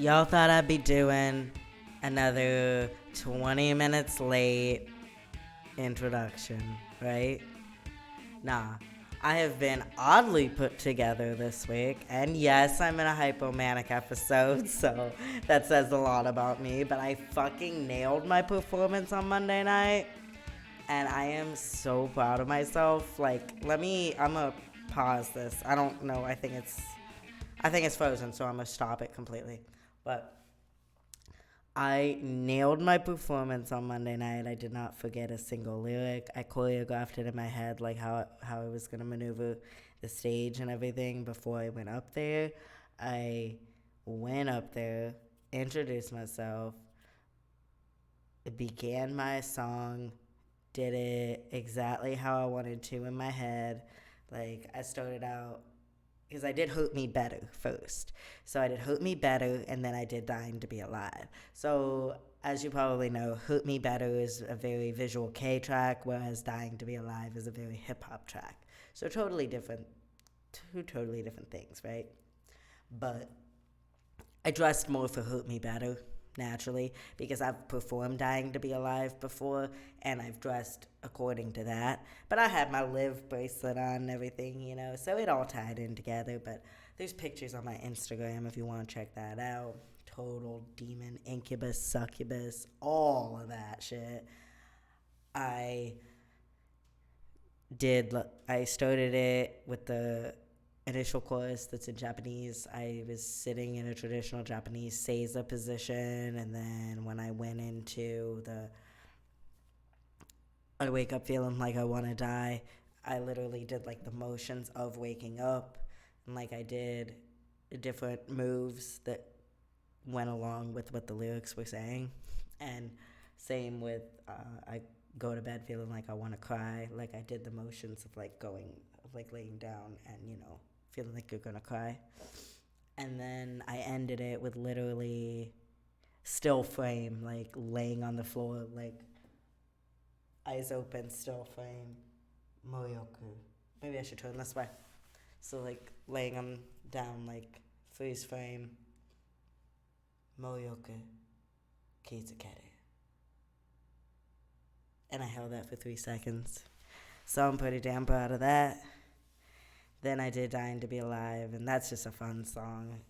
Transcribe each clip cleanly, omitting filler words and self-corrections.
Y'all thought I'd be doing another 20 minutes late introduction, right? Nah. I have been oddly put together this week, and yes, I'm in a hypomanic episode, so that says a lot about me, but I fucking nailed my performance on Monday night, and I am so proud of myself. I'm gonna pause this. I don't know, I think it's frozen, so I'm gonna stop it completely. But I nailed my performance on Monday night. I did not forget a single lyric. I choreographed it in my head, like how I was going to maneuver the stage and everything before I went up there. I went up there, introduced myself, began my song, did it exactly how I wanted to in my head. Like, I started out because I did Hurt Me Better first. So I did Hurt Me Better, and then I did Dying to Be Alive. So as you probably know, Hurt Me Better is a very visual K track, whereas Dying to Be Alive is a very hip-hop track. So two totally different things, right? But I dressed more for Hurt Me Better, naturally, because I've performed Dying to Be Alive before, and I've dressed according to that. But I had my Live bracelet on and everything, so it all tied in together. But there's pictures on my Instagram if you want to check that out. Total demon, incubus, succubus, all of that shit. I started it with the initial chorus that's in Japanese. I was sitting in a traditional Japanese seiza position, and then when I went into I wake up feeling like I want to die, I literally did the motions of waking up, and I did different moves that went along with what the lyrics were saying. And same with I go to bed feeling like I want to cry, I did the motions of laying down and feeling like you're gonna cry. And then I ended it with literally still frame, laying on the floor, eyes open, still frame, Morioku. Maybe I should turn this way. So laying on down, freeze frame, Morioku, Kizukere. And I held that for 3 seconds. So I'm pretty damn proud of that. Then I did Dying to Be Alive, and that's just a fun song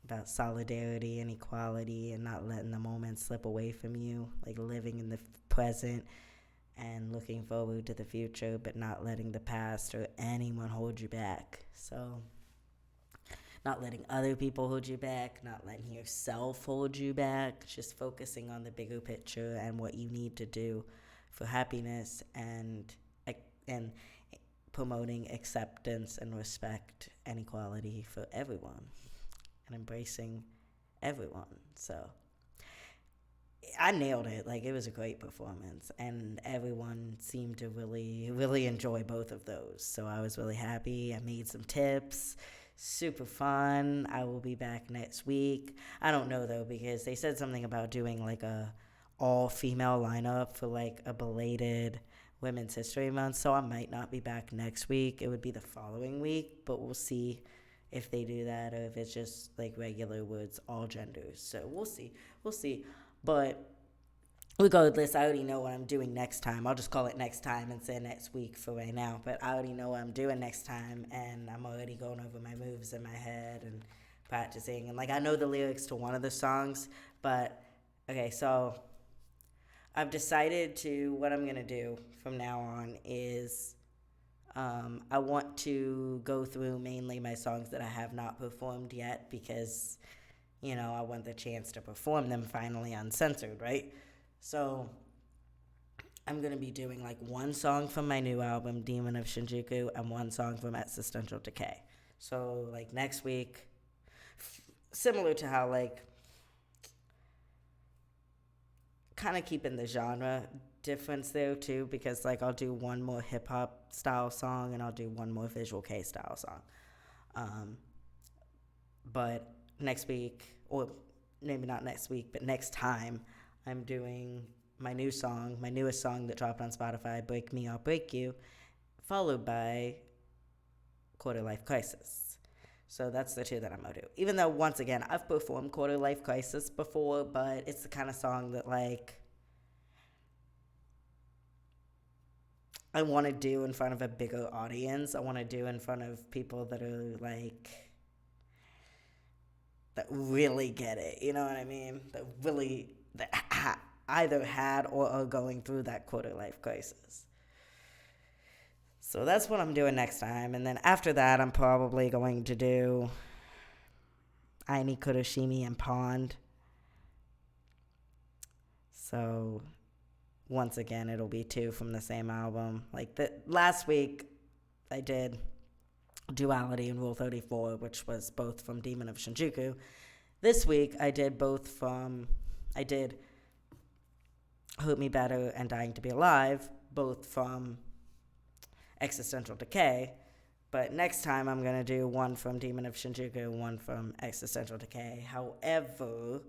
about solidarity and equality and not letting the moment slip away from you, living in the present and looking forward to the future, but not letting the past or anyone hold you back. So not letting other people hold you back, not letting yourself hold you back, just focusing on the bigger picture and what you need to do for happiness and promoting acceptance and respect and equality for everyone and embracing everyone. So I nailed it. It was a great performance, and everyone seemed to really, really enjoy both of those. So I was really happy. I made some tips. Super fun. I will be back next week. I don't know, though, because they said something about doing a all-female lineup for a belated Women's History Month, so I might not be back next week. It would be the following week, but we'll see if they do that or if it's just regular words, all genders. So we'll see. But regardless, I already know what I'm doing next time. I'll just call it next time and say next week for right now. But I already know what I'm doing next time, and I'm already going over my moves in my head and practicing. And I know the lyrics to one of the songs, but okay, so I've decided what I'm going to do from now on is I want to go through mainly my songs that I have not performed yet because, I want the chance to perform them finally uncensored, right? So I'm going to be doing one song from my new album, Demon of Shinjuku, and one song from Existential Decay. So next week, similar to how kind of keeping the genre difference there too, because I'll do one more hip hop style song and I'll do one more visual K style song. But next week, or maybe not next week, but next time, I'm doing my newest song that dropped on Spotify, Break Me, I'll Break You, followed by Quarter Life Crisis. So that's the two that I'm going to do. Even though, once again, I've performed Quarter Life Crisis before, but it's the kind of song that, like, I want to do in front of a bigger audience. I want to do in front of people that are, like, that really get it. You know what I mean? That either had or are going through that quarter life crisis. So that's what I'm doing next time. And then after that, I'm probably going to do Aini Kuroshimi and Pond. So once again, it'll be two from the same album. Like last week, I did Duality and Rule 34, which was both from Demon of Shinjuku. This week, I did Hurt Me Better and Dying to Be Alive, both from Existential Decay. But next time, I'm going to do one from Demon of Shinjuku, one from Existential Decay. However,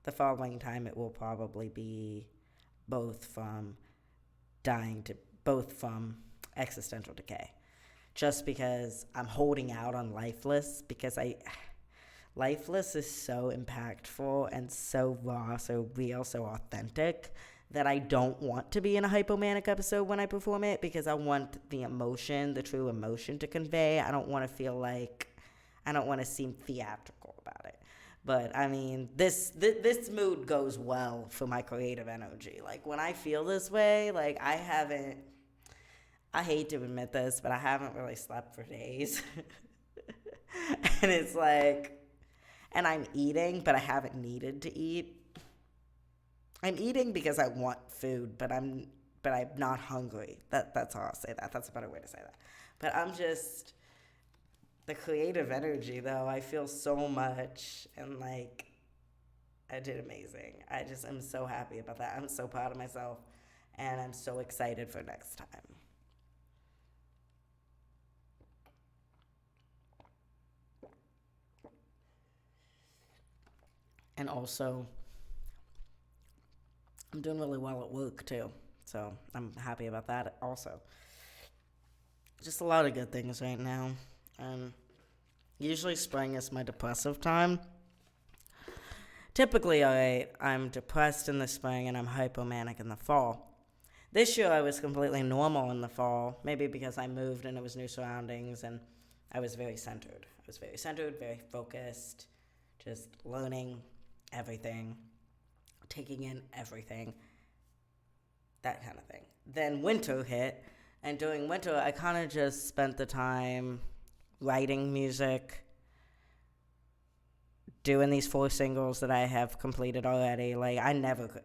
the following time, it will probably be both from Existential Decay. Just because I'm holding out on Lifeless, because Lifeless is so impactful and so raw, so real, so authentic, that I don't want to be in a hypomanic episode when I perform it, because I want the emotion, the true emotion to convey. I don't want to seem theatrical about it. But, I mean, this mood goes well for my creative energy. Like, when I feel this way, like, I hate to admit this, but I haven't really slept for days. And it's like, and I'm eating, but I haven't needed to eat. I'm eating because I want food, but I'm not hungry. That's how I'll say that. That's a better way to say that. But I'm just, the creative energy, though, I feel so much, and, like, I did amazing. I just am so happy about that. I'm so proud of myself, and I'm so excited for next time. And also, I'm doing really well at work, too. So I'm happy about that also. Just a lot of good things right now. Usually spring is my depressive time. Typically, I'm depressed in the spring and I'm hypomanic in the fall. This year I was completely normal in the fall, maybe because I moved and it was new surroundings and I was very centered. Very focused, just learning everything, taking in everything, that kind of thing. Then winter hit, and during winter, I kind of just spent the time writing music, doing these 4 singles that I have completed already. Like, I never could.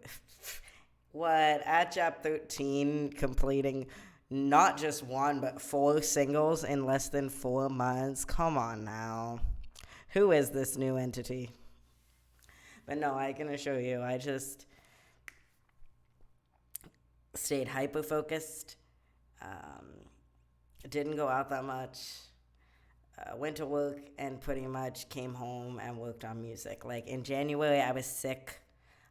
At Chap 13, completing not just 1, but 4 singles in less than 4 months. Come on now. Who is this new entity? But no, I can assure you, I just stayed hyper-focused, didn't go out that much, went to work and pretty much came home and worked on music. Like, in January, I was sick.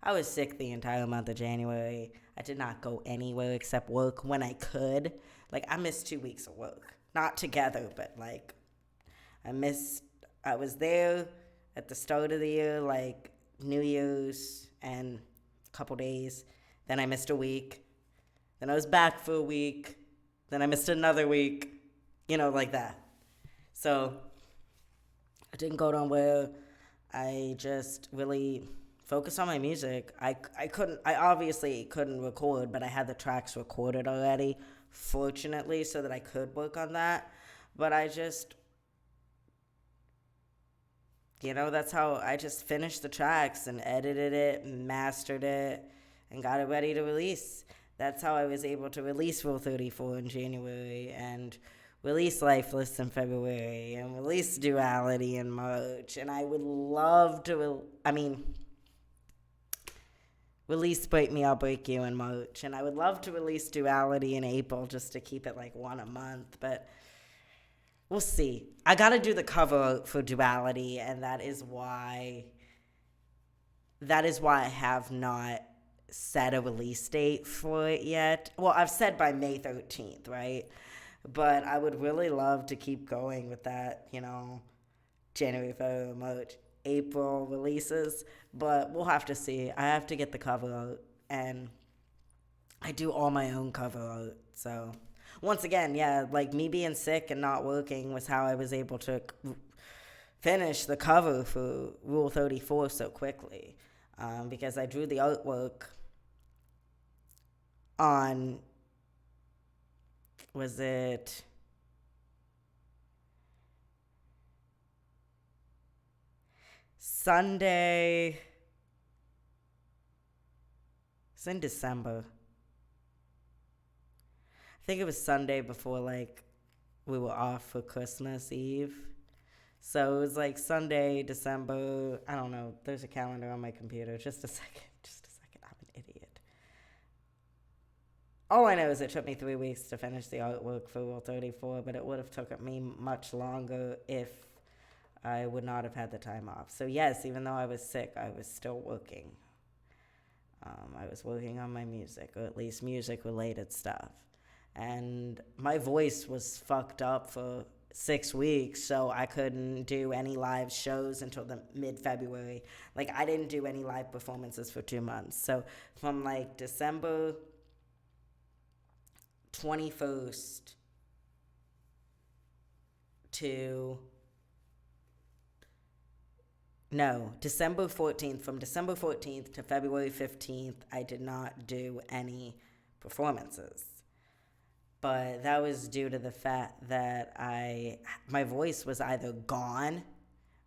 I was sick the entire month of January. I did not go anywhere except work when I could. Like, I missed 2 weeks of work. Not together, but, like, I was there at the start of the year, like, New Year's and a couple days. Then I missed a week. Then I was back for a week. Then I missed another week. Like that. So I didn't go nowhere. I just really focused on my music. I obviously couldn't record, but I had the tracks recorded already, fortunately, so that I could work on that. But I just, that's how I just finished the tracks and edited it and mastered it and got it ready to release. That's how I was able to release Rule 34 in January and release Lifeless in February and release Duality in March. And I would love to, release Break Me, I'll Break You in March. And I would love to release Duality in April just to keep it like 1 a month. But we'll see. I got to do the cover for Duality, and that is why I have not set a release date for it yet. Well, I've said by May 13th, right? But I would really love to keep going with that, January, February, March, April releases, but we'll have to see. I have to get the cover art, and I do all my own cover art. So, once again, yeah, like me being sick and not working was how I was able to finish the cover for Rule 34 so quickly, because I drew the artwork on, was it Sunday? It's in December. I think it was Sunday before, like, we were off for Christmas Eve. So it was like Sunday, December. I don't know. There's a calendar on my computer. Just a second. Just a second. I'm an idiot. All I know is it took me 3 weeks to finish the artwork for Rule 34, but it would have taken me much longer if I would not have had the time off. So yes, even though I was sick, I was still working. I was working on my music, or at least music-related stuff. And my voice was fucked up for 6 weeks, so I couldn't do any live shows until the mid-February. Like, I didn't do any live performances for 2 months. So from like December 21st to December 14th. From December 14th to February 15th, I did not do any performances. But that was due to the fact that my voice was either gone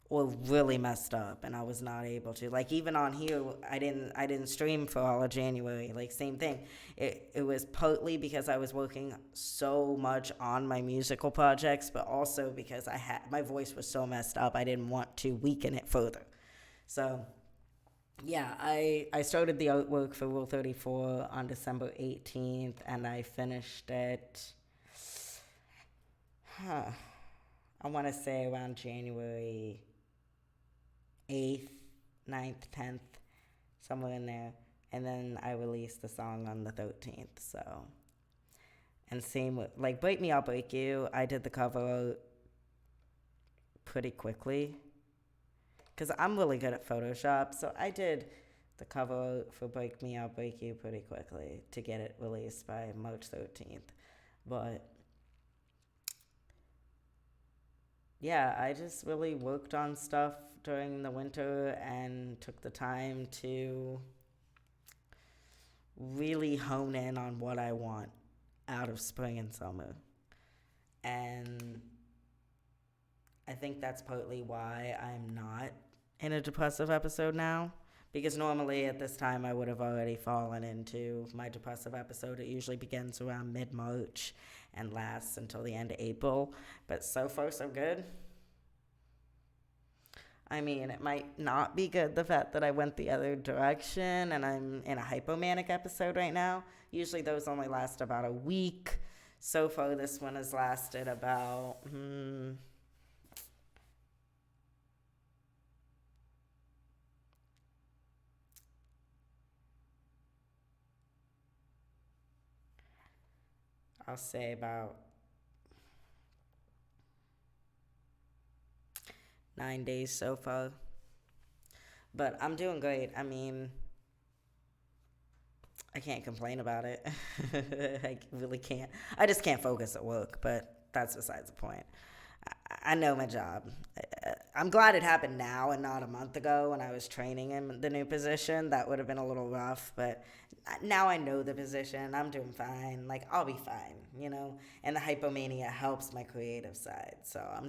or really messed up, and I was not able to. Like, even on here, I didn't stream for all of January. Like, same thing. It was partly because I was working so much on my musical projects, but also because my voice was so messed up, I didn't want to weaken it further. So, yeah, I started the artwork for Rule 34 on December 18th, and I finished it, I want to say around January 8th, 9th, 10th, somewhere in there. And then I released the song on the 13th, so. And same with, like, Break Me, I'll Break You, I did the cover art pretty quickly, because I'm really good at Photoshop, so I did the cover art for Break Me, I'll Break You pretty quickly to get it released by March 13th. But yeah, I just really worked on stuff during the winter and took the time to really hone in on what I want out of spring and summer. And I think that's partly why I'm not in a depressive episode now. Because normally at this time I would have already fallen into my depressive episode. It usually begins around mid-March and lasts until the end of April. But so far so good. I mean, it might not be good, the fact that I went the other direction and I'm in a hypomanic episode right now. Usually those only last about a week. So far, this one has lasted about, I'll say about 9 days so far. But I'm doing great. I mean, I can't complain about it. I really can't. I just can't focus at work, but that's besides the point. I know my job. I'm glad it happened now and not a month ago when I was training in the new position. That would have been a little rough, but now I know the position. I'm doing fine. Like, I'll be fine, you know? And the hypomania helps my creative side, so I'm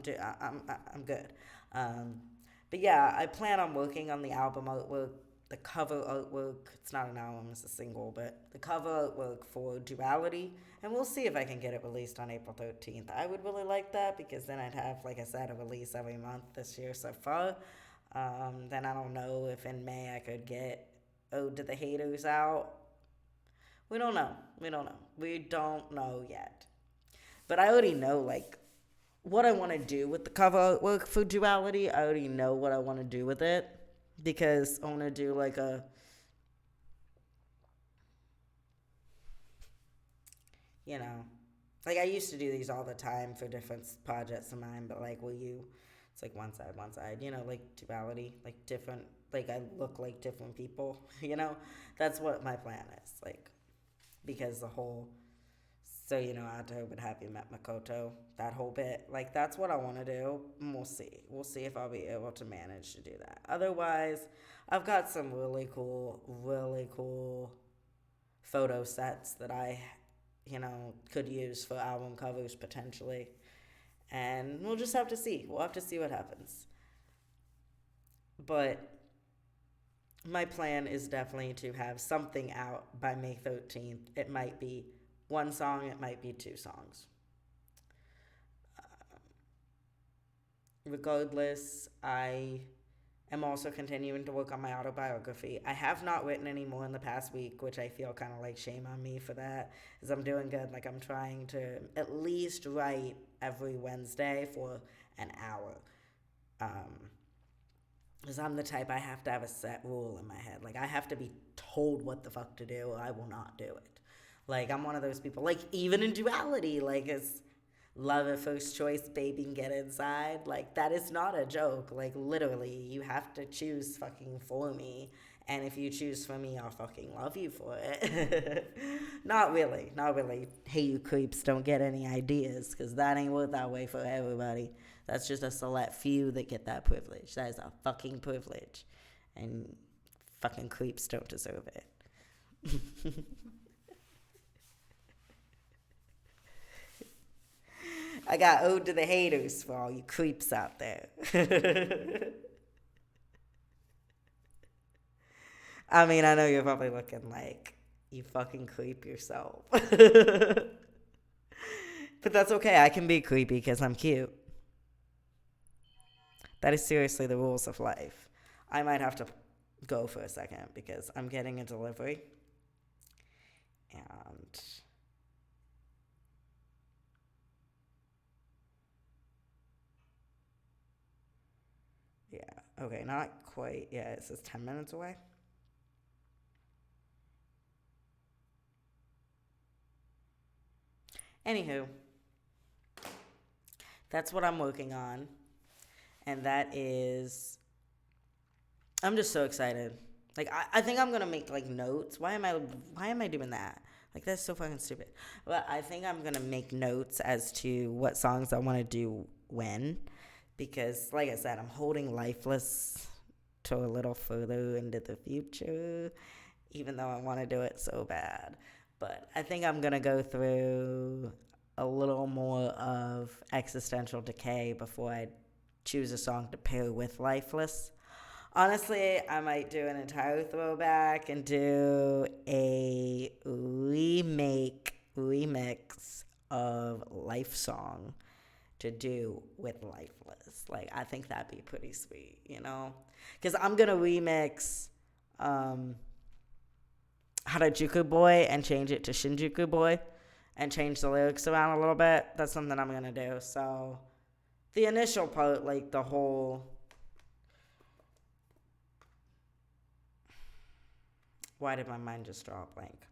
good. But yeah, I plan on working on the album artwork, the cover artwork. It's not an album, it's a single, but the cover artwork for Duality. And we'll see if I can get it released on April 13th. I would really like that because then I'd have, like I said, a release every month this year so far. Then I don't know if in May I could get Ode to the Haters out. We don't know. We don't know yet. But I already know, like, what I want to do with the cover artwork for Duality. I already know what I want to do with it because I want to do like a, like I used to do these all the time for different projects of mine, but like, will you It's like one side, like duality, like different, like I look like different people, That's what my plan is, like, because the whole, so, October Happy Met Makoto, that whole bit, like, that's what I want to do. And we'll see. We'll see if I'll be able to manage to do that. Otherwise, I've got some really cool photo sets that I, could use for album covers potentially. And we'll just have to see. We'll have to see what happens. But my plan is definitely to have something out by May 13th. It might be one song, it might be two songs. Regardless, I am also continuing to work on my autobiography. I have not written any more in the past week, which I feel kind of like shame on me for that, as I'm doing good. Like, I'm trying to at least write every Wednesday for an hour. Because I'm the type, I have to have a set rule in my head. Like, I have to be told what the fuck to do, or I will not do it. Like, I'm one of those people, like, even in duality, like, it's love at first choice, baby, and get inside. Like, that is not a joke. Like, literally, you have to choose fucking for me. And if you choose for me, I'll fucking love you for it. Not really. Not really. Hey, you creeps, don't get any ideas, because that ain't worth that way for everybody. That's just a select few that get that privilege. That is a fucking privilege. And fucking creeps don't deserve it. I got ode to the haters for all you creeps out there. I mean, I know you're probably looking like you fucking creep yourself. But that's okay. I can be creepy because I'm cute. That is seriously the rules of life. I might have to go for a second because I'm getting a delivery. And yeah, okay, not quite. Yeah, it says 10 minutes away. Anywho, that's what I'm working on. And that is, I'm just so excited. Like, I think I'm gonna make like notes. Why am I doing that? Like, that's so fucking stupid. But I think I'm gonna make notes as to what songs I want to do when, because like I said, I'm holding Lifeless to a little further into the future, even though I want to do it so bad. But I think I'm gonna go through a little more of Existential Decay before I choose a song to pair with Lifeless. Honestly, I might do an entire throwback and do a remix of Life Song to do with Lifeless. Like, I think that'd be pretty sweet, Because I'm going to remix Harajuku Boy and change it to Shinjuku Boy and change the lyrics around a little bit. That's something I'm going to do. So the initial part, like the whole, why did my mind just draw a blank?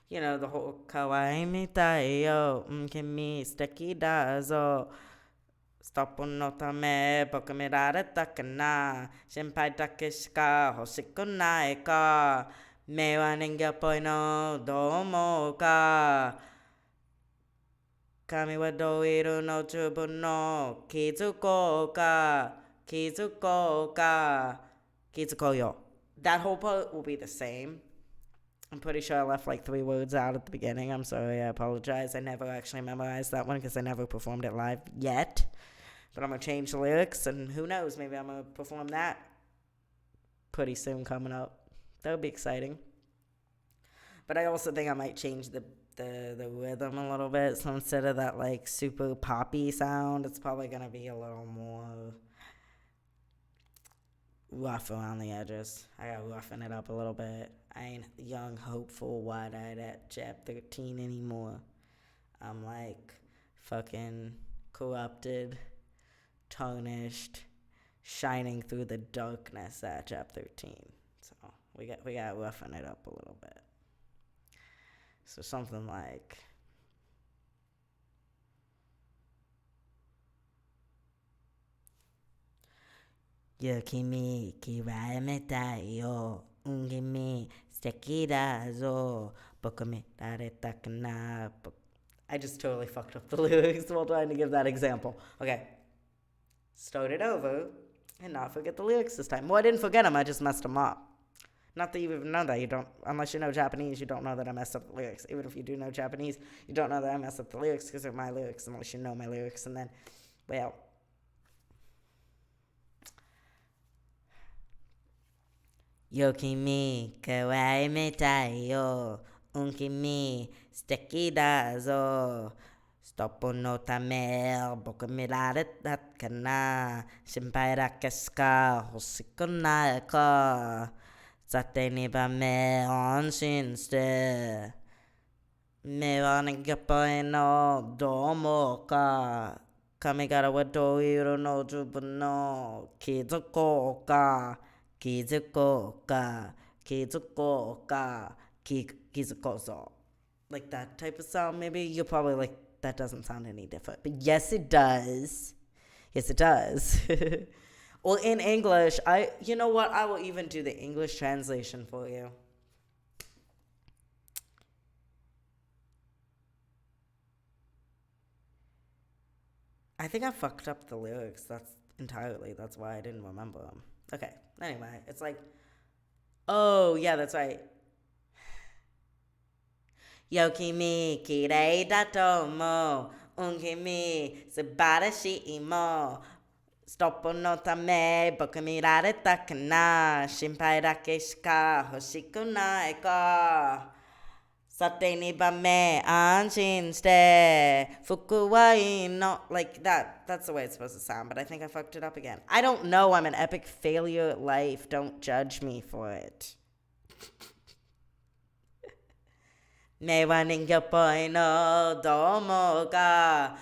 The whole kawaii mitai yo, kimi suteki da zo. Stop no tame, boku mirareta kana. Senpai dake shika hoshiku nai ka. Me wa ningyo poi no domo ka. Kami wa doiru no chubu no kizuko ka. Kizuko ka. Kizuko yo. That whole part will be the same. I'm pretty sure I left like 3 words out at the beginning. I'm sorry, I apologize. I never actually memorized that one because I never performed it live yet. But I'm going to change the lyrics, and who knows, maybe I'm going to perform that pretty soon coming up. That would be exciting. But I also think I might change the rhythm a little bit. So instead of that like super poppy sound, it's probably going to be a little more rough around the edges. I got to roughen it up a little bit. I ain't young, hopeful, wide-eyed at Jab 13 anymore. I'm like fucking corrupted, tarnished, shining through the darkness at Jab 13. So We got to roughen it up a little bit. So something like, Yo kimi kirai metai yo ungimi stekida zo bokumi rareta kana. I just totally fucked up the lyrics while trying to give that example. Okay. Start it over and not forget the lyrics this time. Well, I didn't forget them, I just messed them up. Not that you even know that. You don't, unless you know Japanese, you don't know that I messed up the lyrics. Even if you do know Japanese, you don't know that I messed up the lyrics because they're my lyrics, unless you know my lyrics. And then, well, yo kimi kawaii metai yo unkimi stekida zo stoppo no tame boku mirare kana shinpai rakesu ka hoshiku nai ka zate ni ba me anshin shite me wa nigappai no domo ka kamigara wa doiro no jubun no kizuko ka kizuko ka kizuko ka kizuko so. Like that type of sound, maybe. You're probably like, that doesn't sound any different. But yes, it does. Yes, it does. Well, in English, you know what? I will even do the English translation for you. I think I fucked up the lyrics. That's why I didn't remember them. Okay, anyway, it's like, oh, yeah, that's right. Yo kimi kirei da tomo unkimi subarashi imo stoppo no tame boku mirareta kana shinpai dake shika hoshiku nai ka sate ni ba me anshin shite fuku wa ii no. Like that. That's the way it's supposed to sound, but I think I fucked it up again. I don't know. I'm an epic failure at life. Don't judge me for it. Me wa ningappai no domo ga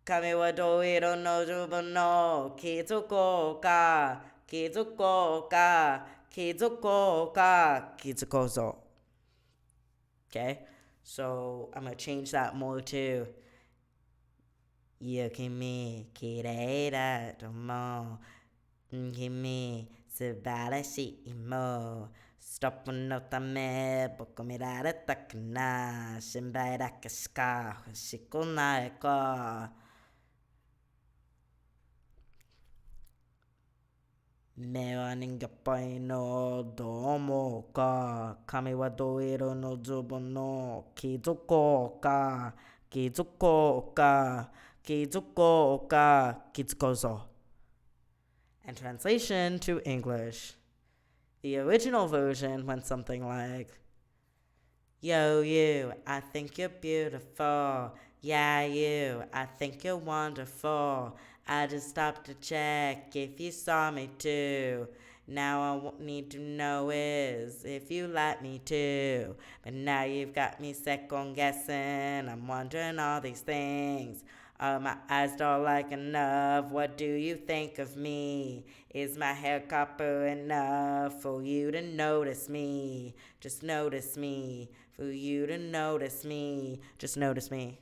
kami wa doiro no jubun no kizuko ka kizuko ka kizuko ka kizuko zo. Okay, so I'm gonna change that more to yo kimi kirei da tomo kimi subarashi imo stoppo no tame boku mirareta kana shinpai rakesu ka hoshiku nai ka me wa ningappai no domo ka kami wa doiro no jubun no kizuko ka kizuko ka kizuko ka kizuko zo. And translation to English. The original version went something like, yo, you, I think you're beautiful. Yeah, you, I think you're wonderful. I just stopped to check if you saw me too. Now I need to know is if you like me too. But now you've got me second guessing. I'm wondering all these things. Are my eyes dull like enough? What do you think of me? Is my hair copper enough for you to notice me? Just notice me. For you to notice me. Just notice me.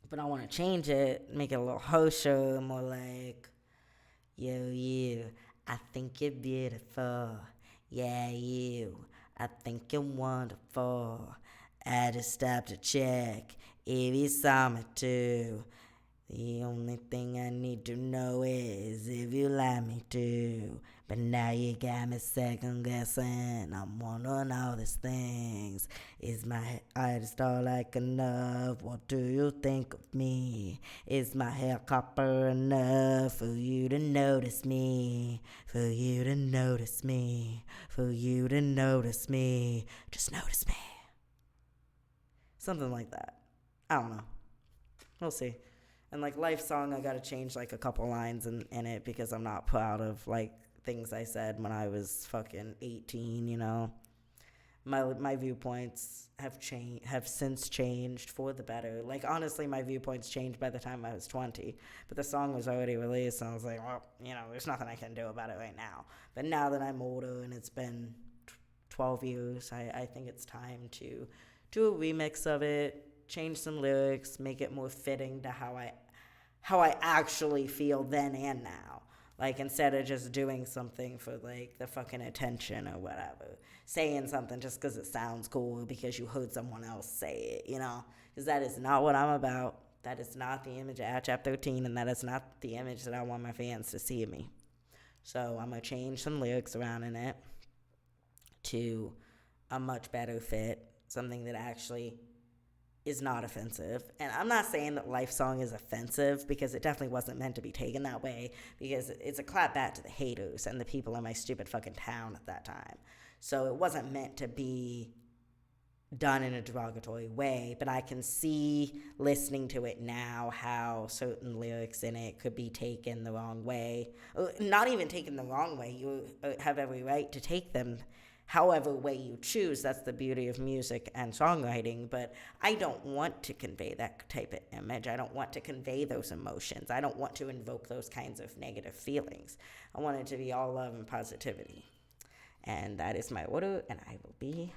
But I want to change it, make it a little harsher, more like, yo, you, I think you're beautiful. Yeah, you, I think you're wonderful. I just stopped to check if you saw me too. The only thing I need to know is if you like me too. But now you got me second guessing. I'm wondering all these things. Is my eyes dull like enough? What do you think of me? Is my hair copper enough for you to notice me? For you to notice me? For you to notice me? Just notice me. Something like that. I don't know. We'll see. And like Life Song, I gotta change like a couple lines in it because I'm not proud of like things I said when I was fucking 18, you know. My viewpoints have since changed for the better. Like honestly, my viewpoints changed by the time I was 20. But the song was already released and I was like, well, you know, there's nothing I can do about it right now. But now that I'm older and it's been 12 years. I think it's time to do a remix of it, change some lyrics, make it more fitting to how I actually feel then and now. Like, instead of just doing something for, like, the fucking attention or whatever. Saying something just because it sounds cool or because you heard someone else say it, you know? Because that is not what I'm about. That is not the image of Chap 13, and that is not the image that I want my fans to see of me. So I'm going to change some lyrics around in it to a much better fit, something that actually is not offensive. And I'm not saying that Life Song is offensive, because it definitely wasn't meant to be taken that way, because it's a clap back to the haters and the people in my stupid fucking town at that time. So it wasn't meant to be done in a derogatory way, but I can see, listening to it now, how certain lyrics in it could be taken the wrong way. Or not even taken the wrong way. You have every right to take them however way you choose. That's the beauty of music and songwriting. But I don't want to convey that type of image. I don't want to convey those emotions. I don't want to invoke those kinds of negative feelings. I want it to be all love and positivity. And that is my order, and I will be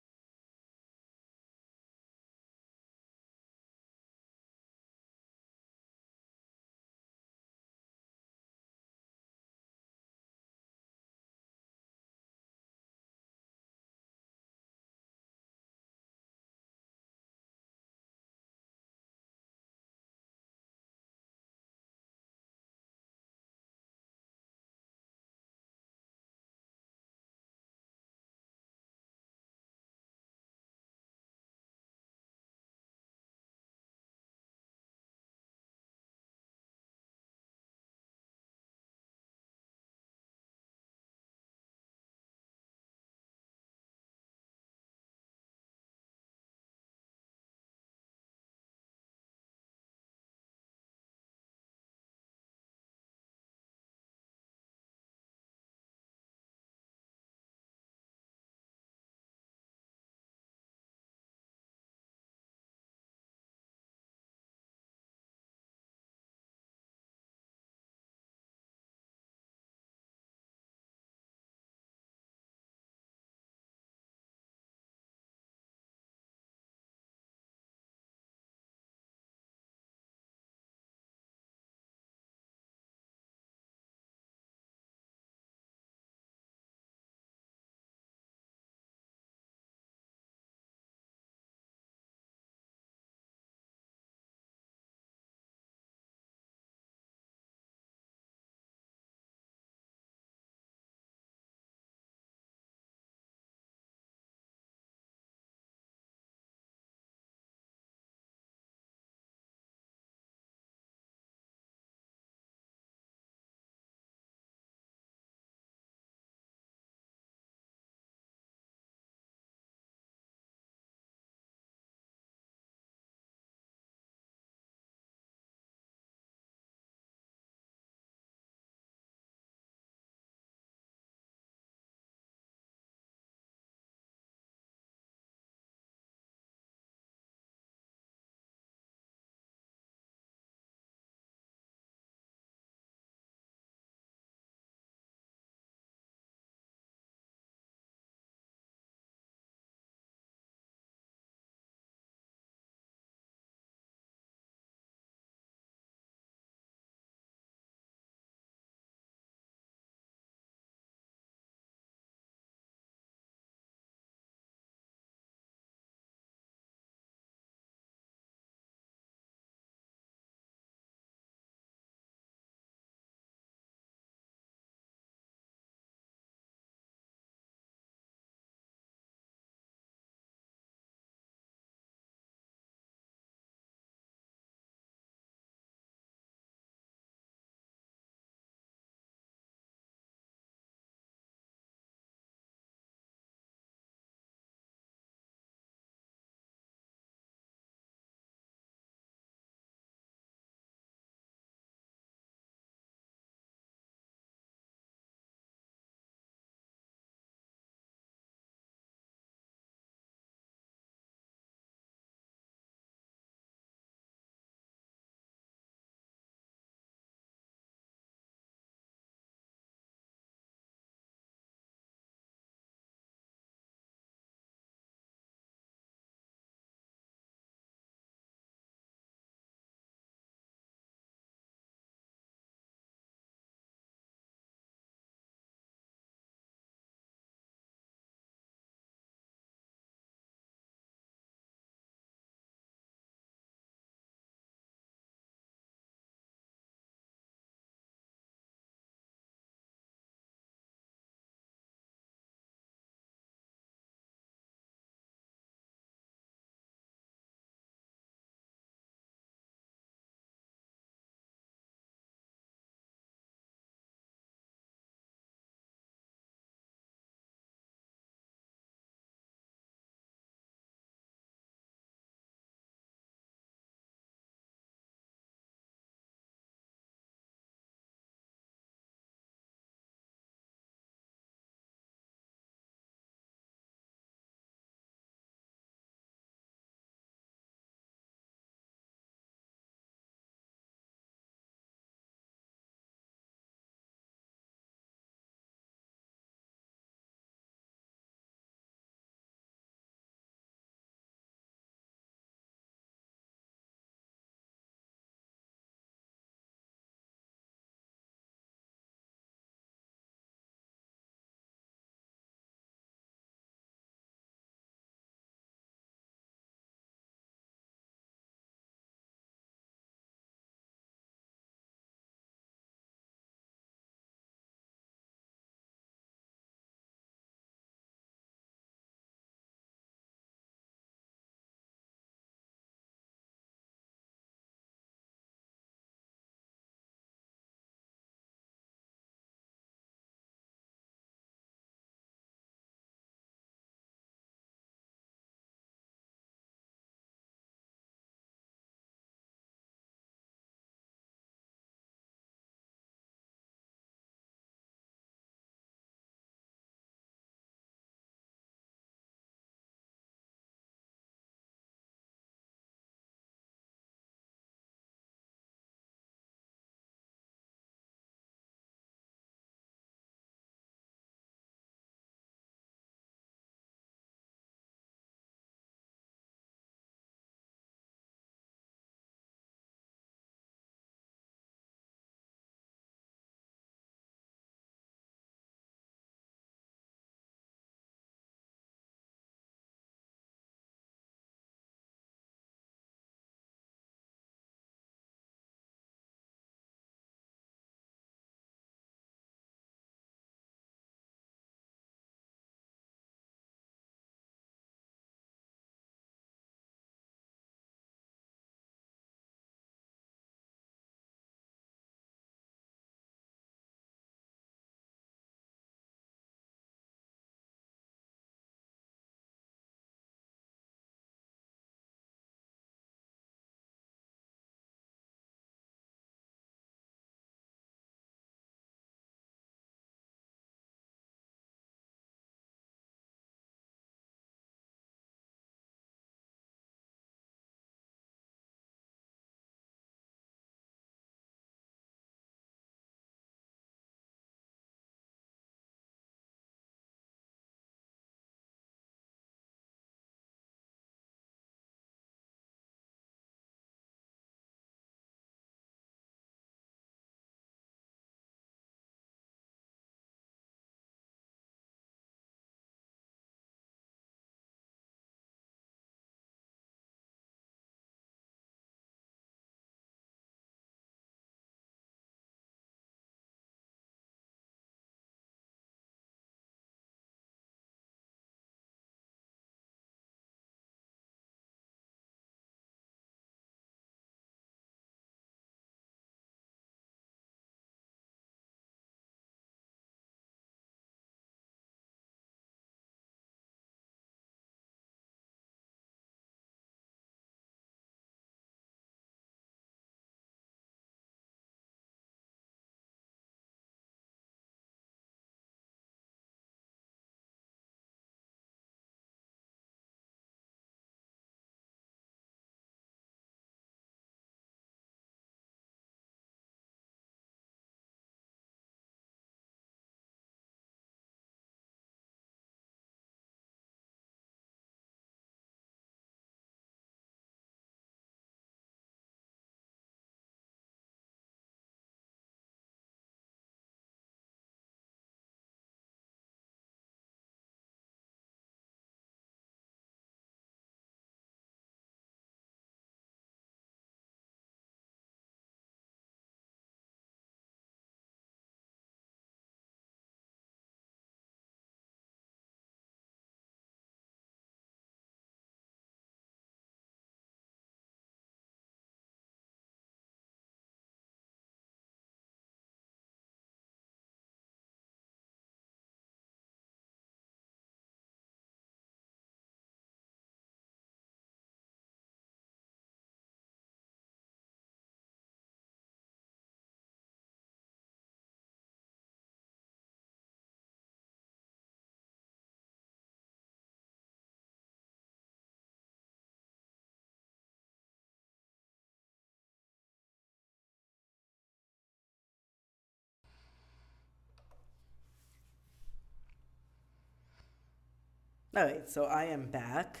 All right, so I am back,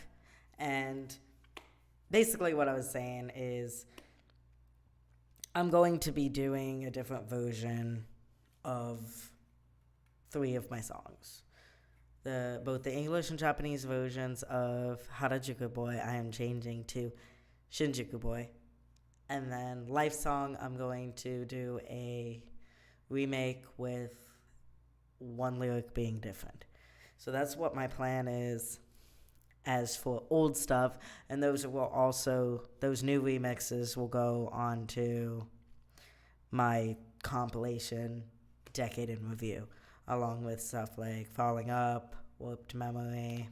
and basically what I was saying is I'm going to be doing a different version of 3 of my songs. Both the English and Japanese versions of Harajuku Boy I am changing to Shinjuku Boy. And then Life Song, I'm going to do a remake with one lyric being different. So that's what my plan is as for old stuff. And those new remixes will go on to my compilation Decade in Review, along with stuff like Falling Up, Warped Memory,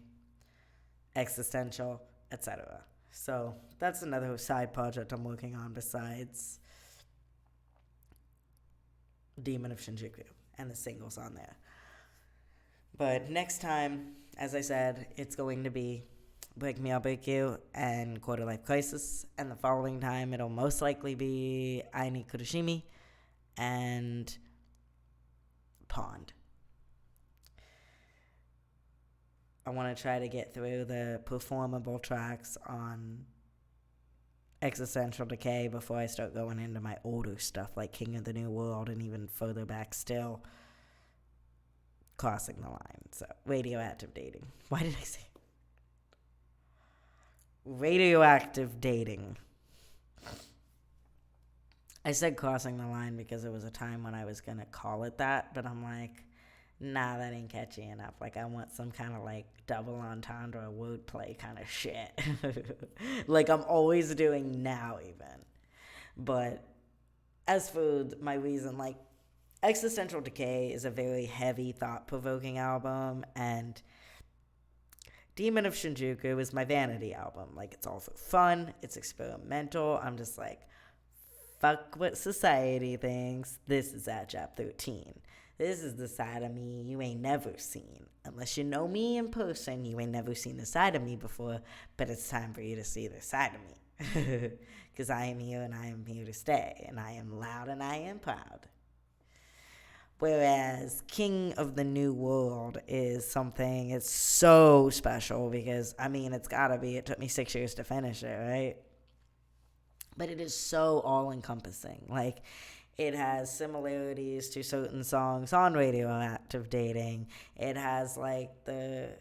Existential, etc. So that's another side project I'm working on besides Demon of Shinjuku and the singles on there. But next time, as I said, it's going to be Break Me, I'll Break You and Quarter Life Crisis. And the following time, it'll most likely be I Need Kuroshimi and Pond. I want to try to get through the performable tracks on Existential Decay before I start going into my older stuff like King of the New World and even further back still, Crossing the Line. So, Radioactive Dating. Why did I say Radioactive Dating? I said Crossing the Line because it was a time when I was going to call it that, but I'm like, nah, that ain't catchy enough. Like, I want some kind of, like, double entendre wordplay kind of shit. Like I'm always doing now, even. But as for my reason, like, Existential Decay is a very heavy, thought-provoking album, and Demon of Shinjuku is my vanity album. Like, it's all for fun. It's experimental. I'm just like, fuck what society thinks. This is Ajap 13. This is the side of me you ain't never seen. Unless you know me in person, you ain't never seen the side of me before, but it's time for you to see the side of me. Because I am here and I am here to stay, and I am loud and I am proud. Whereas King of the New World is something, it's so special because, I mean, it's gotta be. It took me 6 years to finish it, right? But it is so all-encompassing. Like, it has similarities to certain songs on Radioactive Dating. It has, like, the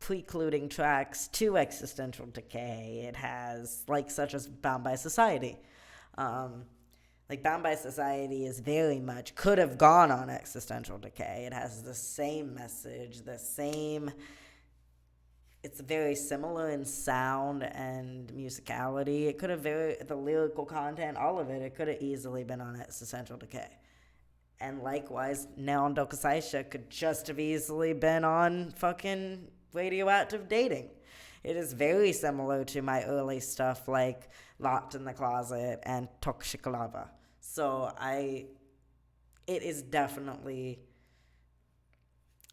precluding tracks to Existential Decay. It has, like, such as Bound by Society. Like, Bound by Society is very much, could have gone on Existential Decay. It has the same message, it's very similar in sound and musicality. It could have the lyrical content, all of it could have easily been on Existential Decay. And likewise, Neon Dokusaisha could just have easily been on fucking Radioactive Dating. It is very similar to my early stuff like Locked in the Closet and Toxic Lava. So it is definitely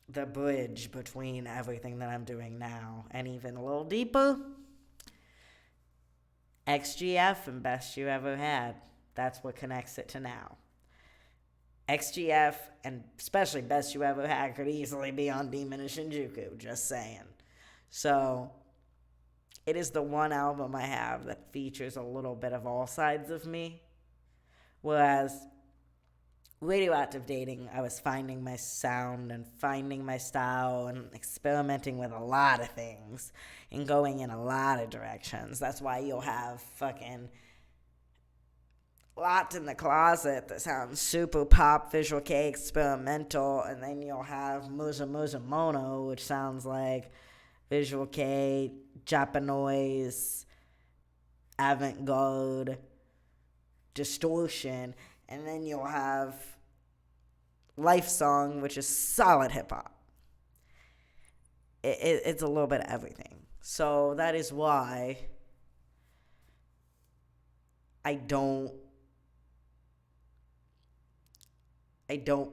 the bridge between everything that I'm doing now and even a little deeper. XGF and Best You Ever Had. That's what connects it to now. XGF and especially Best You Ever Had could easily be on Demon of Shinjuku, just saying. So it is the one album I have that features a little bit of all sides of me. Whereas Radioactive Dating, I was finding my sound and finding my style and experimenting with a lot of things and going in a lot of directions. That's why you'll have fucking Locked in the Closet that sounds super pop, Visual K, experimental, and then you'll have Muza Muza Mono, which sounds like Visual K, Japanoise, avant-garde, distortion, and then you'll have Life Song, which is solid hip-hop. It's a little bit of everything. So that is why I don't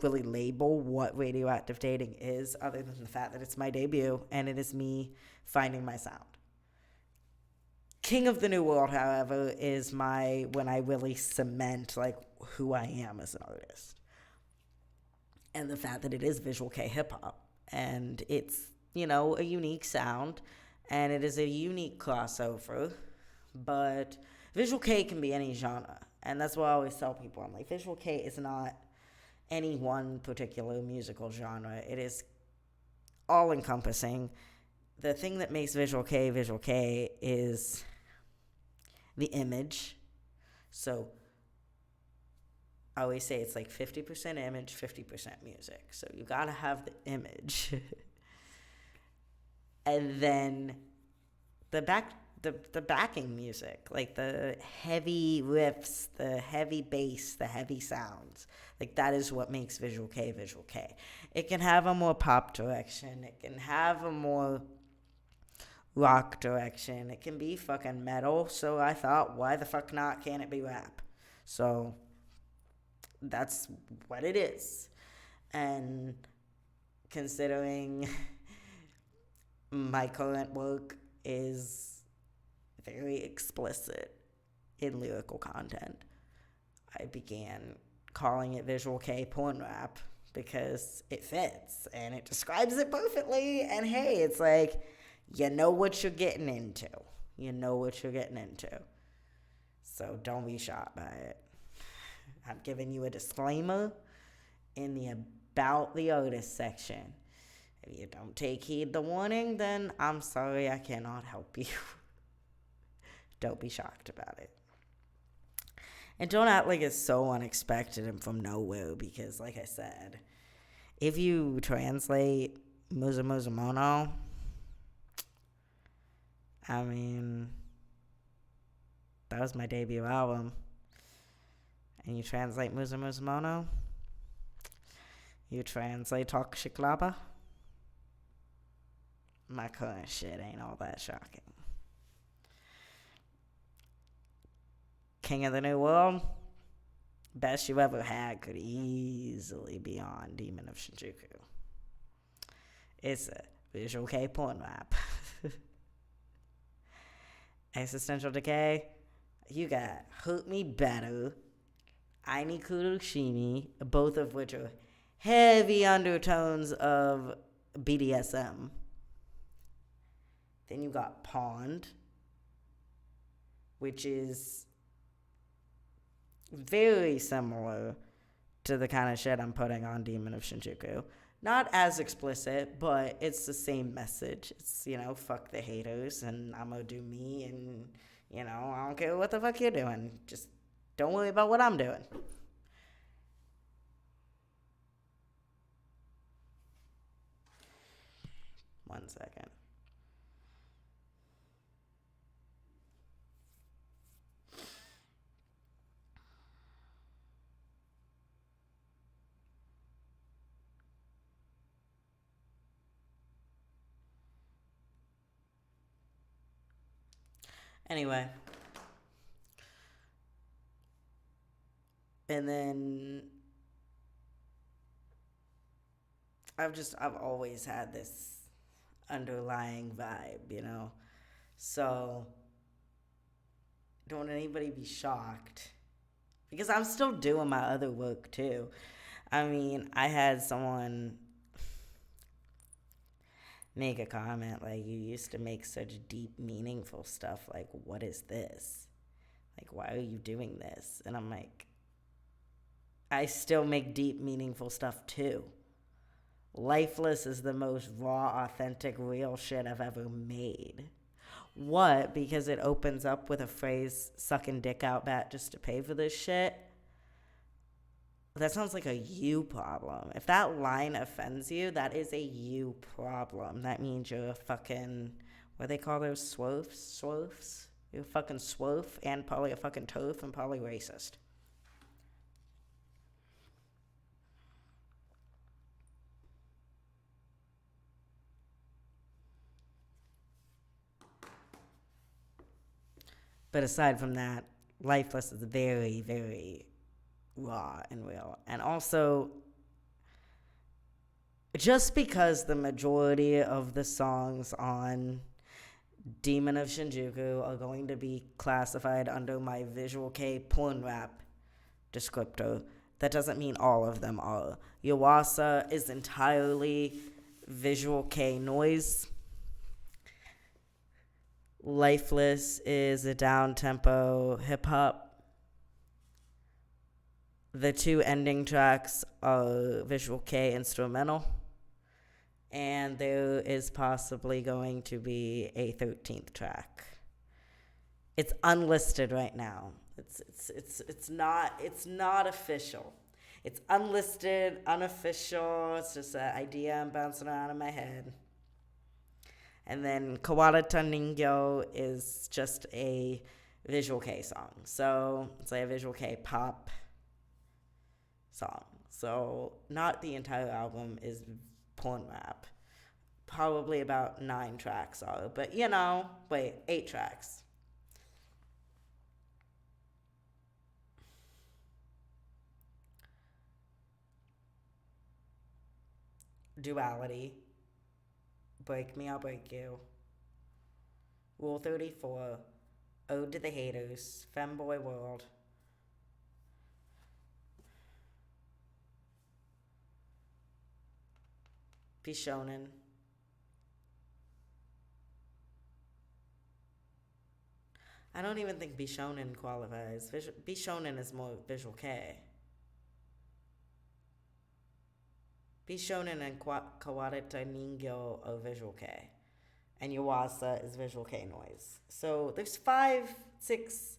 really label what Radioactive Dating is, other than the fact that it's my debut and it is me finding my sound. King of the New World, however, is when I really cement like who I am as an artist. And the fact that it is Visual K hip hop and it's, you know, a unique sound, and it is a unique crossover, but Visual K can be any genre, and that's what I always tell people. I'm like, Visual K is not any one particular musical genre. It is all-encompassing. The thing that makes Visual K is the image. So I always say it's like 50% image, 50% music. So you gotta have the image. And then the backing music, like the heavy riffs, the heavy bass, the heavy sounds. Like that is what makes Visual K. It can have a more pop direction. It can have a more rock direction. It can be fucking metal. So I thought, why the fuck not? Can it be rap? So that's what it is. And considering my current work is very explicit in lyrical content, I began calling it Visual K porn rap because it fits and it describes it perfectly. And hey, it's like, you know what you're getting into. You know what you're getting into. So don't be shocked by it. I'm giving you a disclaimer in the About the Artist section. If you don't take heed the warning, then I'm sorry, I cannot help you. Don't be shocked about it. And don't act like it's so unexpected and from nowhere, because like I said, if you translate Muza Muza Mono, I mean, that was my debut album. And you translate Muza Muza Mono, you translate Toxic Lava, my current shit ain't all that shocking. King of the New World, best you ever had could easily be on Demon of Shinjuku. It's a Visual K porn rap. Existential Decay, you got Hurt Me Better, Aini Kurushimi, both of which are heavy undertones of BDSM. Then you got Pond, which is very similar to the kind of shit I'm putting on Demon of Shinjuku. Not as explicit, but it's the same message. It's, you know, fuck the haters, and I'm gonna do me, and, you know, I don't care what the fuck you're doing. Just don't worry about what I'm doing. One second. Anyway. And then I've always had this underlying vibe, you know? So don't anybody be shocked, because I'm still doing my other work too. I mean, I had someone make a comment like, you used to make such deep, meaningful stuff. Like, what is this? Like, why are you doing this? And I'm like, I still make deep, meaningful stuff too. Lifeless is the most raw, authentic, real shit I've ever made. What? Because it opens up with a phrase, sucking dick out bat just to pay for this shit? That sounds like a you problem. If that line offends you, that is a you problem. That means you're a fucking, what do they call those, swerfs? You're a fucking swerf and probably a fucking turf and probably racist. But aside from that, Lifeless is very, very raw and real. And also, just because the majority of the songs on Demon of Shinjuku are going to be classified under my Visual K porn rap descriptor, that doesn't mean all of them are. Yuasa is entirely visual K noise. Lifeless is a down-tempo hip-hop. The two ending tracks are visual K instrumental. And there is possibly going to be a 13th track. It's unlisted right now. It's not official. It's unlisted, unofficial. It's just an idea I'm bouncing around in my head. And then Kawada Ningyo is just a visual K song. So it's like a visual K pop song. So not the entire album is porn rap. Probably about 9 tracks are. But 8 tracks. Duality. Break Me, I'll Break You. Rule 34. Ode to the Haters. Femboy World. Bishonen. I don't even think Bishonen qualifies. Bishonen is more visual K. Bishonen and Kawarita Ningyo are visual K. And Yuasa is visual K noise. So there's 5, 6.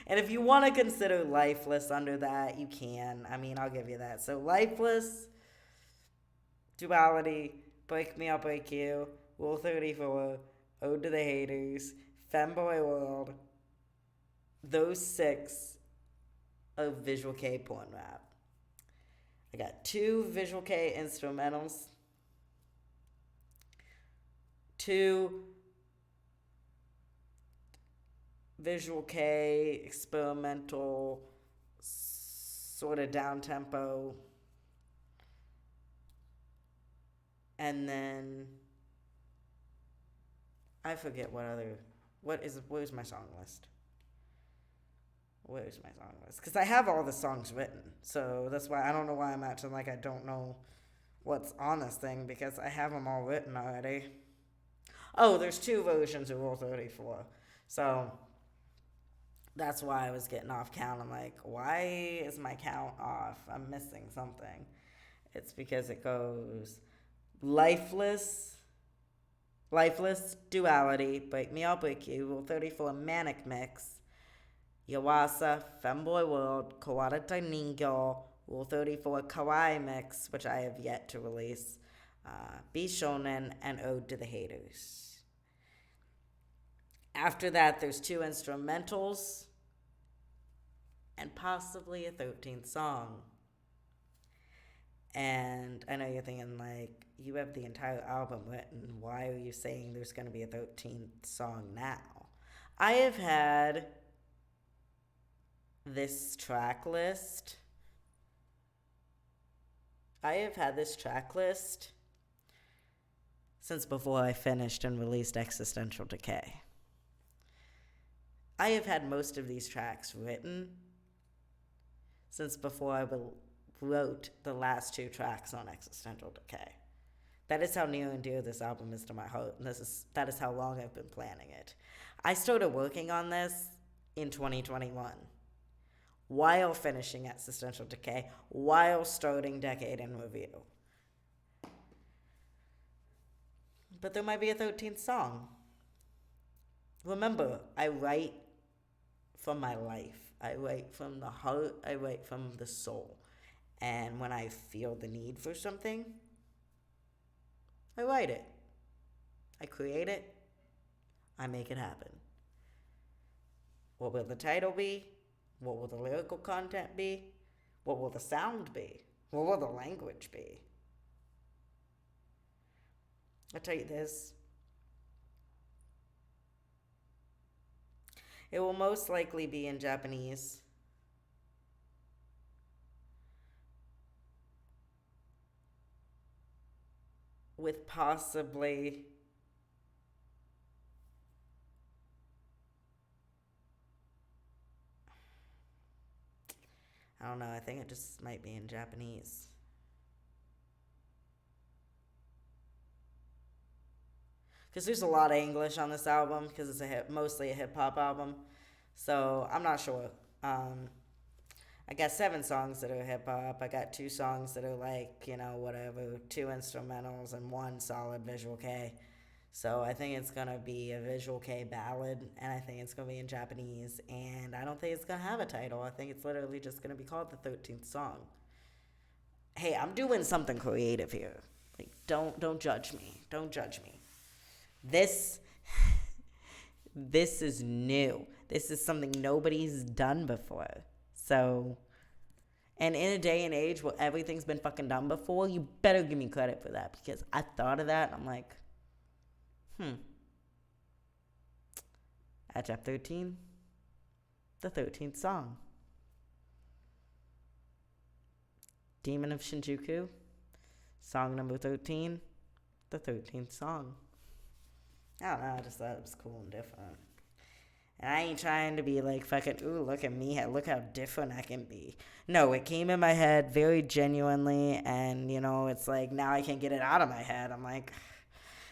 And if you want to consider Lifeless under that, you can. I mean, I'll give you that. So Lifeless, Duality, Break Me, I'll Break You, Rule 34, Ode to the Haters, Femboy World. Those 6 of visual K porn rap. I got 2 visual K instrumentals, 2 visual K experimental sort of down tempo, and then I forget where's my song list? Where's my song list? Because I have all the songs written. So that's why I don't know why I'm acting like I don't know what's on this thing, because I have them all written already. Oh, there's 2 versions of Rule 34. So that's why I was getting off count. I'm like, why is my count off? I'm missing something. It's because it goes Lifeless, Duality, Break Me, I'll Break You, Rule 34, Manic Mix, Yawasa, Femboy World, Kawarata Ningyo, Rule 34, Kawaii Mix, which I have yet to release, Bishonen, and Ode to the Haters. After that, there's 2 instrumentals, and possibly a 13th song. And I know you're thinking, like, you have the entire album written. Why are you saying there's going to be a 13th song now? I have had this track list. Since before I finished and released Existential Decay. I have had most of these tracks written since before I wrote the last 2 tracks on Existential Decay. That is how near and dear this album is to my heart, and that is how long I've been planning it. I started working on this in 2021, while finishing Existential Decay, while starting Decade in Review. But there might be a 13th song. Remember, I write from my life. I write from the heart. I write from the soul. And when I feel the need for something, I write it. I create it. I make it happen. What will the title be? What will the lyrical content be? What will the sound be? What will the language be? I'll tell you this. It will most likely be in Japanese. With possibly I don't know. I think it just might be in Japanese. Because there's a lot of English on this album because it's mostly a hip hop album. So I'm not sure. Um, I got 7 songs that are hip hop. I got 2 songs that are like, whatever, 2 instrumentals and 1 solid visual K. So I think it's going to be a visual K ballad, and I think it's going to be in Japanese, and I don't think it's going to have a title. I think it's literally just going to be called the 13th song. Hey, I'm doing something creative here. Like, don't judge me. Don't judge me. This this is new. This is something nobody's done before. So, and in a day and age where everything's been fucking done before, you better give me credit for that, because I thought of that and I'm like, At chapter 13, the 13th song. Demon of Shinjuku, song number 13, the 13th song. I don't know, I just thought it was cool and different. And I ain't trying to be like fucking, ooh, look at me, look how different I can be. No, it came in my head very genuinely, and, it's like, now I can't get it out of my head. I'm like,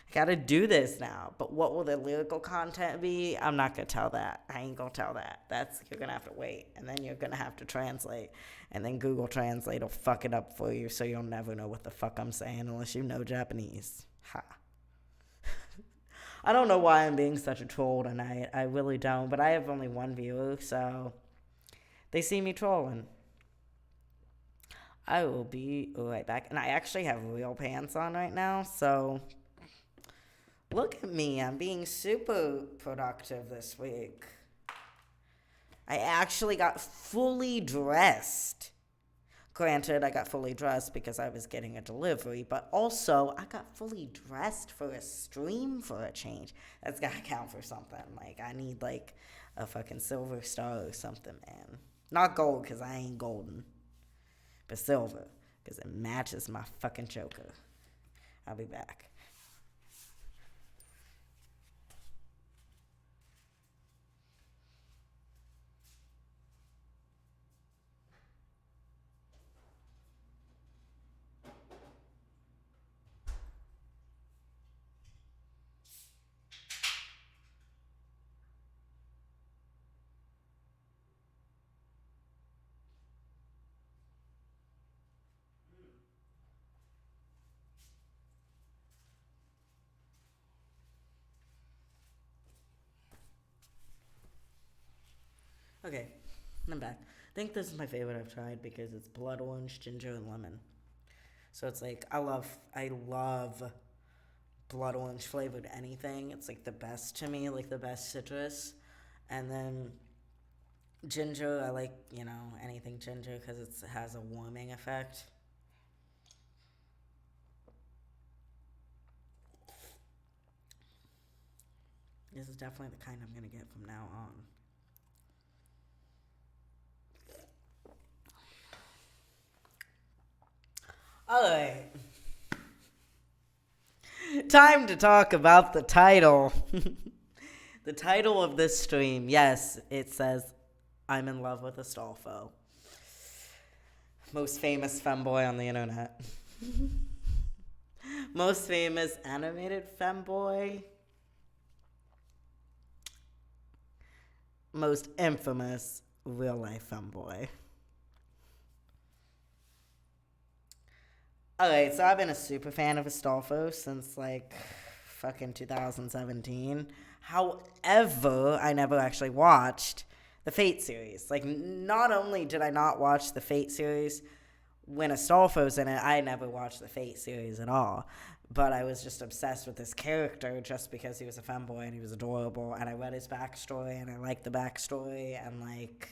I gotta do this now. But what will the lyrical content be? I'm not gonna tell that. I ain't gonna tell that. You're gonna have to wait, and then you're gonna have to translate, and then Google Translate will fuck it up for you, so you'll never know what the fuck I'm saying unless you know Japanese. Ha. I don't know why I'm being such a troll tonight. I really don't. But I have only 1 viewer, so they see me trolling. I will be right back. And I actually have real pants on right now, so look at me. I'm being super productive this week. I actually got fully dressed. Granted, I got fully dressed because I was getting a delivery, but also I got fully dressed for a stream for a change. That's gotta count for something. Like, I need like a fucking silver star or something, man. Not gold, because I ain't golden, but silver, because it matches my fucking choker. I'll be back. Okay, I'm back. I think this is my favorite I've tried because it's blood orange, ginger, and lemon. So it's like, I love blood orange flavored anything. It's like the best to me, like the best citrus. And then ginger, I like, anything ginger because it has a warming effect. This is definitely the kind I'm going to get from now on. Alright. Time to talk about the title. The title of this stream, yes, it says, I'm in love with Astolfo. Most famous femboy on the internet. Most famous animated femboy. Most infamous real life femboy. Alright, so I've been a super fan of Astolfo since like fucking 2017. However, I never actually watched the Fate series. Like, not only did I not watch the Fate series when Astolfo's in it, I never watched the Fate series at all. But I was just obsessed with this character just because he was a femboy and he was adorable. And I read his backstory and I liked the backstory and like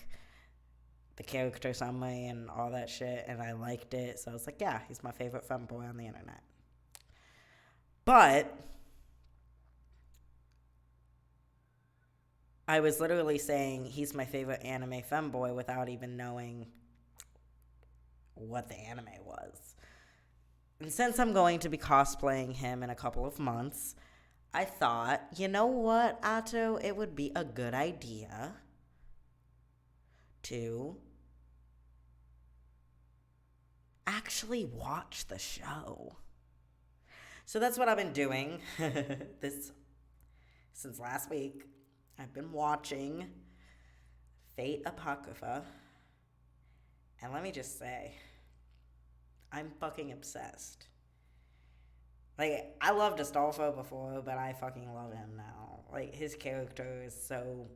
the character summary and all that shit, and I liked it. So I was like, yeah, he's my favorite femboy on the internet. But I was literally saying he's my favorite anime femboy without even knowing what the anime was. And since I'm going to be cosplaying him in a couple of months, I thought, you know what, Atto, it would be a good idea to actually watch the show. So that's what I've been doing since last week. I've been watching Fate Apocrypha. And let me just say, I'm fucking obsessed. Like, I loved Astolfo before, but I fucking love him now. Like, his character is so...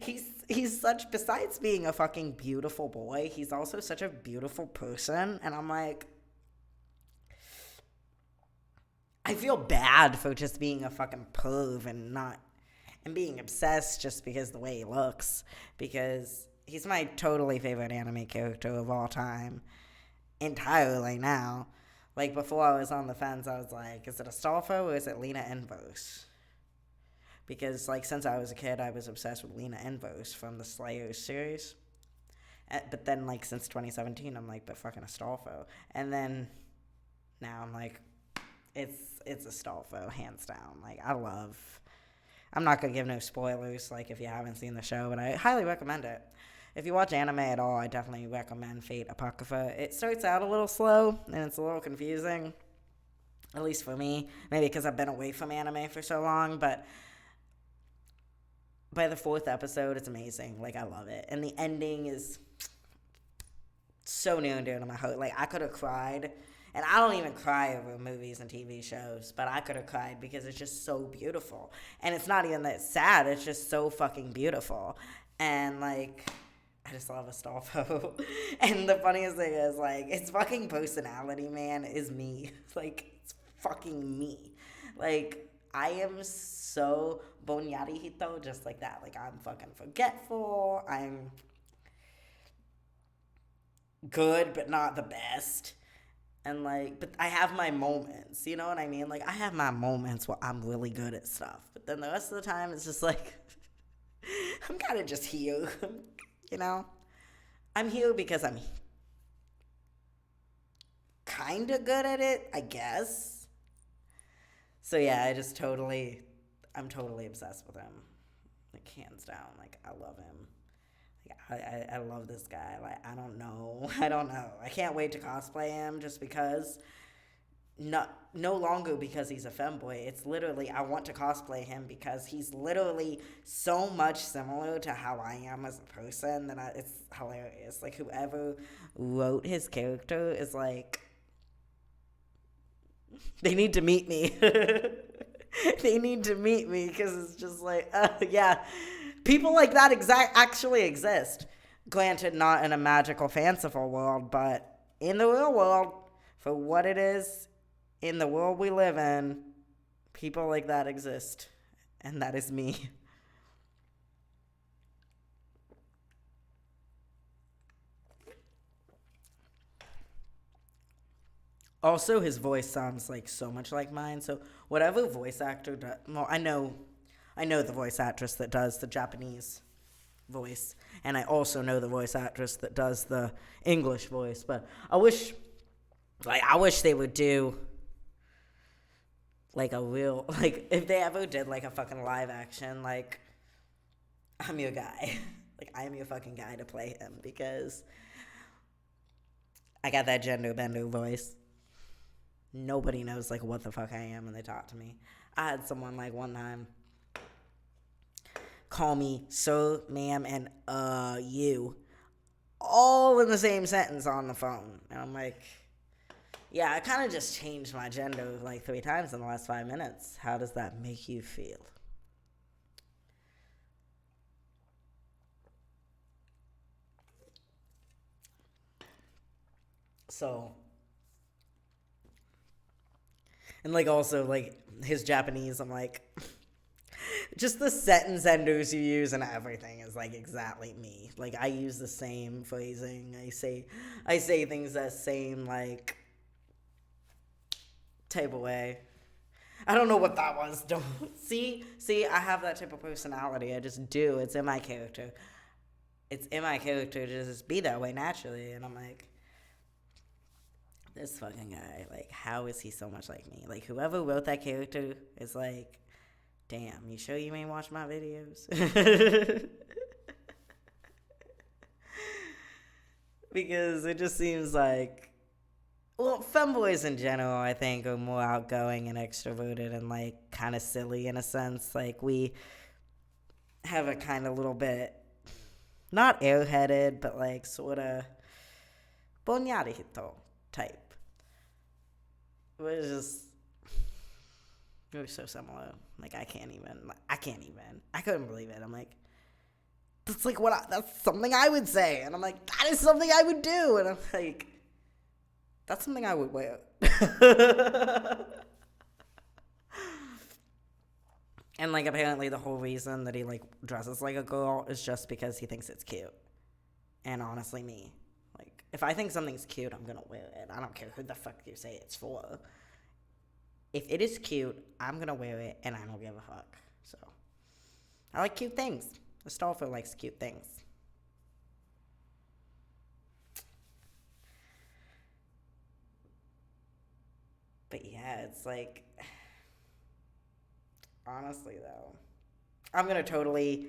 He's such... Besides being a fucking beautiful boy, he's also such a beautiful person. And I'm like... I feel bad for just being a fucking perv and not... And being obsessed just because the way he looks. Because he's my totally favorite anime character of all time. Entirely now. Like, before I was on the fence, I was like, is it Astolfo or is it Lena Inverse? Because, like, since I was a kid, I was obsessed with Lena Inverse from the Slayer series. But then, like, since 2017, I'm like, but fucking Astolfo. And then, now I'm like, it's Astolfo, hands down. Like, I'm not going to give no spoilers, like, if you haven't seen the show, but I highly recommend it. If you watch anime at all, I definitely recommend Fate Apocrypha. It starts out a little slow, and it's a little confusing, at least for me. Maybe because I've been away from anime for so long, but by the 4th episode, it's amazing. Like, I love it. And the ending is so near and dear to my heart. Like, I could have cried, and I don't even cry over movies and TV shows, but I could have cried because it's just so beautiful. And it's not even that sad, it's just so fucking beautiful. And, like... I just love Astolfo. And the funniest thing is, like, his fucking personality, man, is me. Like, it's fucking me. Like, I am so bonyarijito, just like that. Like, I'm fucking forgetful. I'm good, but not the best. And, like, but I have my moments, you know what I mean? Like, I have my moments where I'm really good at stuff. But then the rest of the time, it's just like, I'm kind of just here. You know, I'm here because I'm kind of good at it, I guess. So yeah, I'm totally obsessed with him. Like, hands down, like, I love him. Like, I love this guy. Like, I don't know. I can't wait to cosplay him just because. No longer because he's a femboy. It's literally, I want to cosplay him because he's literally so much similar to how I am as a person that it's hilarious. Like, whoever wrote his character is like, they need to meet me. They need to meet me because it's just like, yeah, people like that actually exist. Granted, not in a magical, fanciful world, but in the real world, for what it is, in the world we live in, people like that exist. And that is me. Also, his voice sounds like so much like mine. So whatever voice actor does, well, I know the voice actress that does the Japanese voice, and I also know the voice actress that does the English voice. But I wish they would do like a real, like, if they ever did like a fucking live action, like, I'm your guy. Like, I'm your fucking guy to play him because I got that gender bender voice. Nobody knows, like, what the fuck I am when they talk to me. I had someone, like, one time call me sir, ma'am, and you, all in the same sentence on the phone. And I'm like, yeah, I kind of just changed my gender like 3 times in the last 5 minutes. How does that make you feel? So, and like also like his Japanese, I'm like, just the sentence enders you use and everything is like exactly me. Like, I use the same phrasing. I say things that same like type of way. I don't know what that was. Don't see. I have that type of personality. I just do. It's in my character. It's in my character to just be that way naturally. And I'm like, this fucking guy. Like, how is he so much like me? Like, whoever wrote that character is like, damn. You sure you ain't watched my videos? because it just seems like, well, femboys in general, I think, are more outgoing and extroverted and like kind of silly in a sense. Like we have a kind of little bit, not airheaded, but like sort of boñarito type. We're so similar. Like I couldn't believe it. I'm like, that's something I would say. And I'm like, that is something I would do. And I'm like, that's something I would wear. And like apparently the whole reason that he like dresses like a girl is just because he thinks it's cute. And honestly, me, like if I think something's cute, I'm gonna wear it. I don't care who the fuck you say it's for. If it is cute, I'm gonna wear it, and I don't give a fuck. So I like cute things. Astolfo likes cute things. But yeah, it's like, honestly though, I'm gonna totally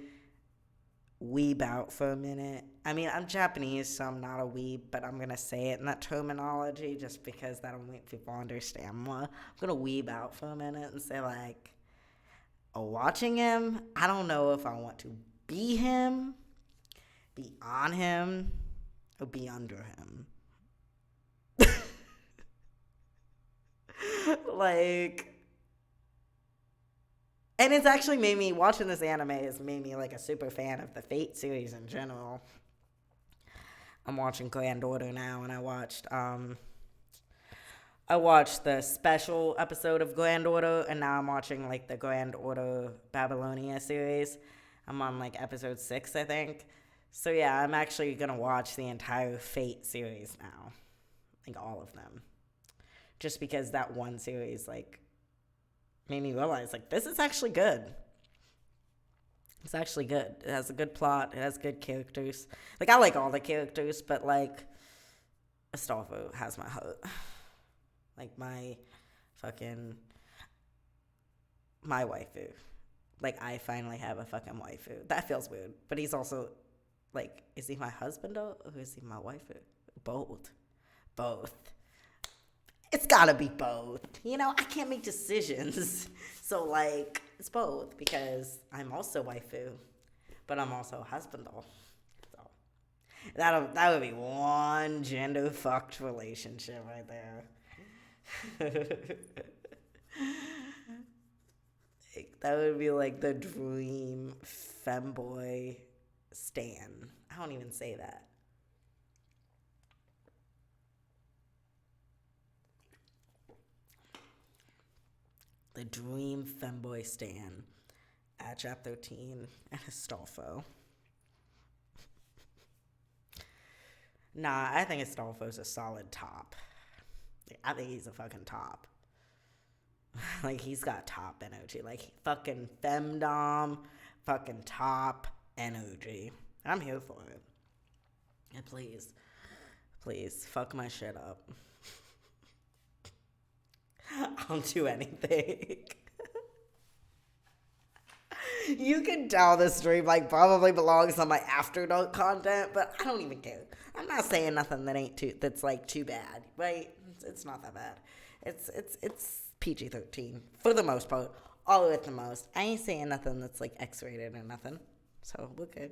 weeb out for a minute. I mean, I'm Japanese, so I'm not a weeb, but I'm gonna say it in that terminology just because that'll make people understand more. I'm gonna weeb out for a minute and say, like, watching him, I don't know if I want to be him, be on him, or be under him. Like, and it's actually made me, watching this anime has made me like a super fan of the Fate series in general. I'm watching Grand Order now, and I watched the special episode of Grand Order, and now I'm watching like the Grand Order Babylonia series. I'm on like episode 6, I think. So yeah, I'm actually gonna watch the entire Fate series now, like all of them, just because that one series like made me realize like this is actually good. It's actually good. It has a good plot. It has good characters. Like I like all the characters, but like Astolfo has my heart. Like my waifu. Like I finally have a fucking waifu. That feels weird. But he's also like, is he my husband or is he my waifu? Both. Both. It's gotta be both. You know, I can't make decisions. So, like, it's both because I'm also waifu, but I'm also husband. So, that would be one gender fucked relationship right there. That would be like the dream femboy stan. I don't even say that. The dream femboy stan at Chap 13 and Astolfo. Nah, I think Astolfo's a solid top. I think he's a fucking top. Like, he's got top energy. Like, fucking femdom, fucking top energy. I'm here for it. And please, fuck my shit up. I'll do anything. You can tell this stream like probably belongs on my after dark content, but I don't even care. I'm not saying nothing that's like too bad, right? It's not that bad. It's PG-13 for the most part, all at the most. I ain't saying nothing that's like X-rated or nothing, so we're good.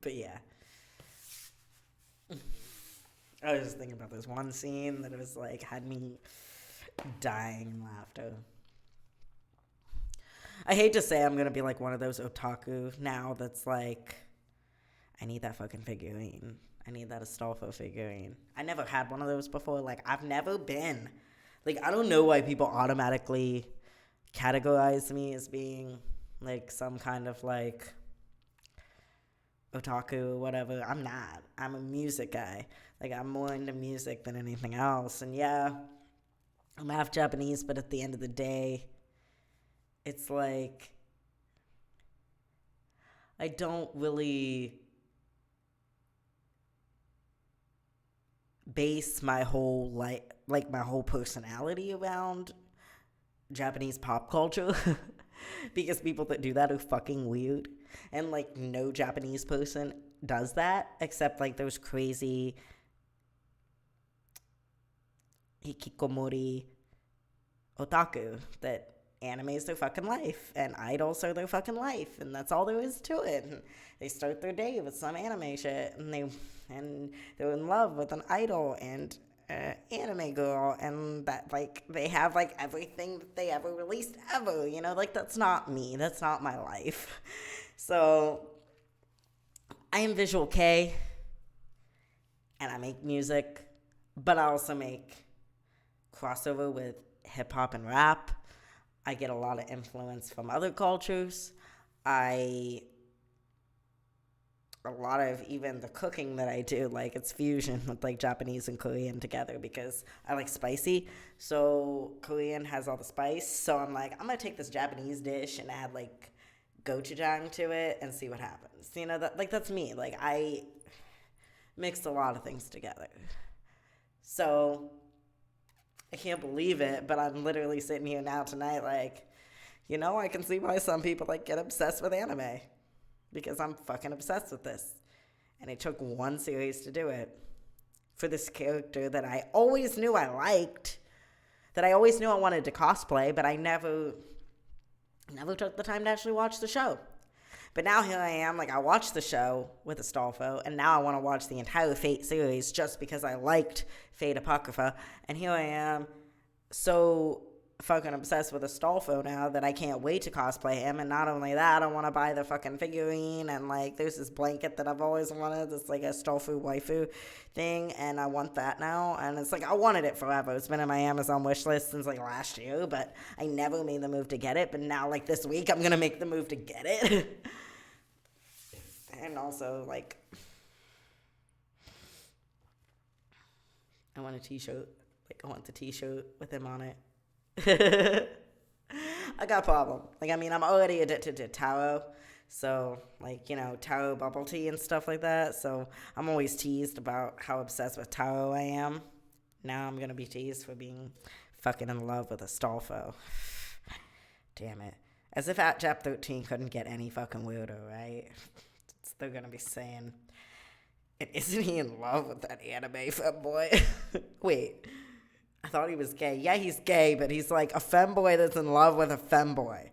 But yeah, I was just thinking about this one scene that was like had me dying in laughter. I hate to say I'm gonna be like one of those otaku now that's like, I need that fucking figurine. I need that Astolfo figurine. I never had one of those before. Like, I've never been. Like, I don't know why people automatically categorize me as being like some kind of like otaku or whatever. I'm not. I'm a music guy. Like, I'm more into music than anything else. And yeah, I'm half Japanese, but at the end of the day, it's like I don't really base my whole like my whole personality around Japanese pop culture because people that do that are fucking weird. And like no Japanese person does that except like those crazy hikikomori otaku that anime is their fucking life and idols are their fucking life and that's all there is to it. And they start their day with some anime shit and they're in love with an idol and anime girl and that like they have like everything that they ever released ever, you know, like that's not me, that's not my life. So I am visual K and I make music, but I also make crossover with hip hop and rap. I get a lot of influence from other cultures. A lot of even the cooking that I do, like it's fusion with like Japanese and Korean together because I like spicy. So Korean has all the spice. So I'm like, I'm gonna take this Japanese dish and add like gochujang to it and see what happens. You know, that like that's me. Like I mixed a lot of things together. So I can't believe it, but I'm literally sitting here now tonight like, you know, I can see why some people like get obsessed with anime. Because I'm fucking obsessed with this. And it took one series to do it. For this character that I always knew I liked. That I always knew I wanted to cosplay. But I never took the time to actually watch the show. But now here I am. Like I watched the show with Astolfo. And now I want to watch the entire Fate series. Just because I liked Fate Apocrypha. And here I am. So fucking obsessed with Astolfo now that I can't wait to cosplay him. And not only that, I want to buy the fucking figurine and like there's this blanket that I've always wanted, this like Astolfo waifu thing, and I want that now. And it's like I wanted it forever. It's been in my Amazon wish list since like last year, but I never made the move to get it. But now like this week I'm gonna make the move to get it. And also like I want a t-shirt. Like I want the t-shirt with him on it. I got a problem. Like, I mean, I'm already addicted to taro. So, like, you know, taro bubble tea and stuff like that. So, I'm always teased about how obsessed with taro I am. Now I'm going to be teased for being fucking in love with Astolfo. Damn it. As if at Jap 13 couldn't get any fucking weirder, right? They're going to be saying, and isn't he in love with that anime femboy? Wait. I thought he was gay. Yeah, he's gay, but he's like a femboy that's in love with a femboy.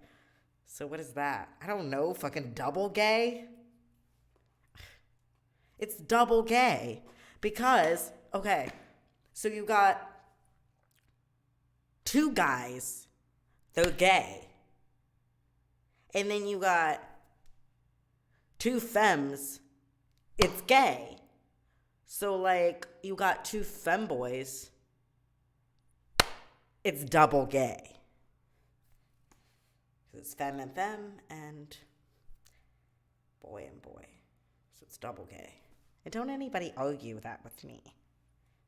So what is that? I don't know. Fucking double gay? It's double gay. Because, okay, so you got two guys. They're gay. And then you got two femmes. It's gay. So, like, you got two femboys. It's double gay. It's femme and femme and boy and boy. So it's double gay. And don't anybody argue that with me.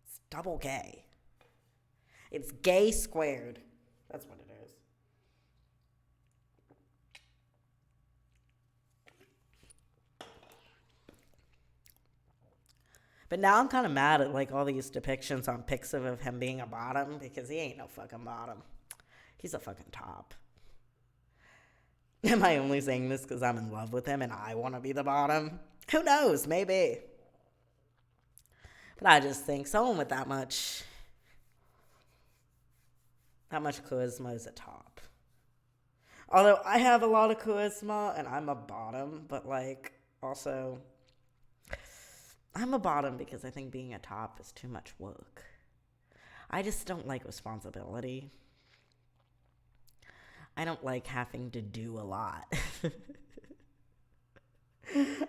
It's double gay. It's gay squared. That's what it is. But now I'm kind of mad at like all these depictions on Pixiv of him being a bottom because he ain't no fucking bottom. He's a fucking top. Am I only saying this because I'm in love with him and I want to be the bottom? Who knows? Maybe. But I just think someone with that much charisma is a top. Although I have a lot of charisma and I'm a bottom, but like also I'm a bottom because I think being a top is too much work. I just don't like responsibility. I don't like having to do a lot.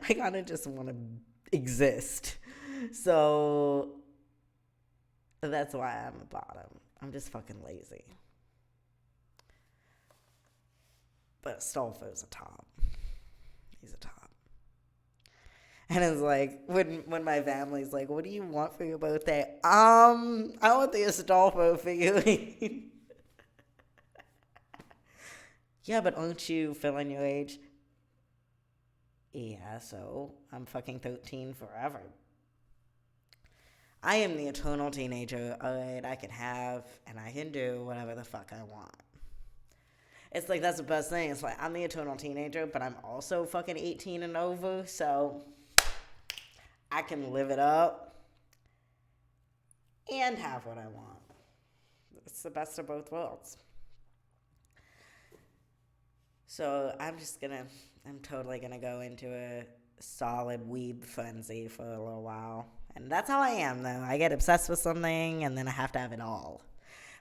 I kind of just want to exist. So that's why I'm a bottom. I'm just fucking lazy. But Astolfo's a top. He's a top. And it's like, when my family's like, what do you want for your birthday? I want the Astolfo figurine. Yeah, but aren't you filling your age? Yeah, so I'm fucking 13 forever. I am the eternal teenager. All right, I can have and I can do whatever the fuck I want. It's like, that's the best thing. It's like, I'm the eternal teenager, but I'm also fucking 18 and over, so I can live it up and have what I want. It's the best of both worlds. So I'm totally gonna go into a solid weeb frenzy for a little while. And that's how I am, though. I get obsessed with something, and then I have to have it all.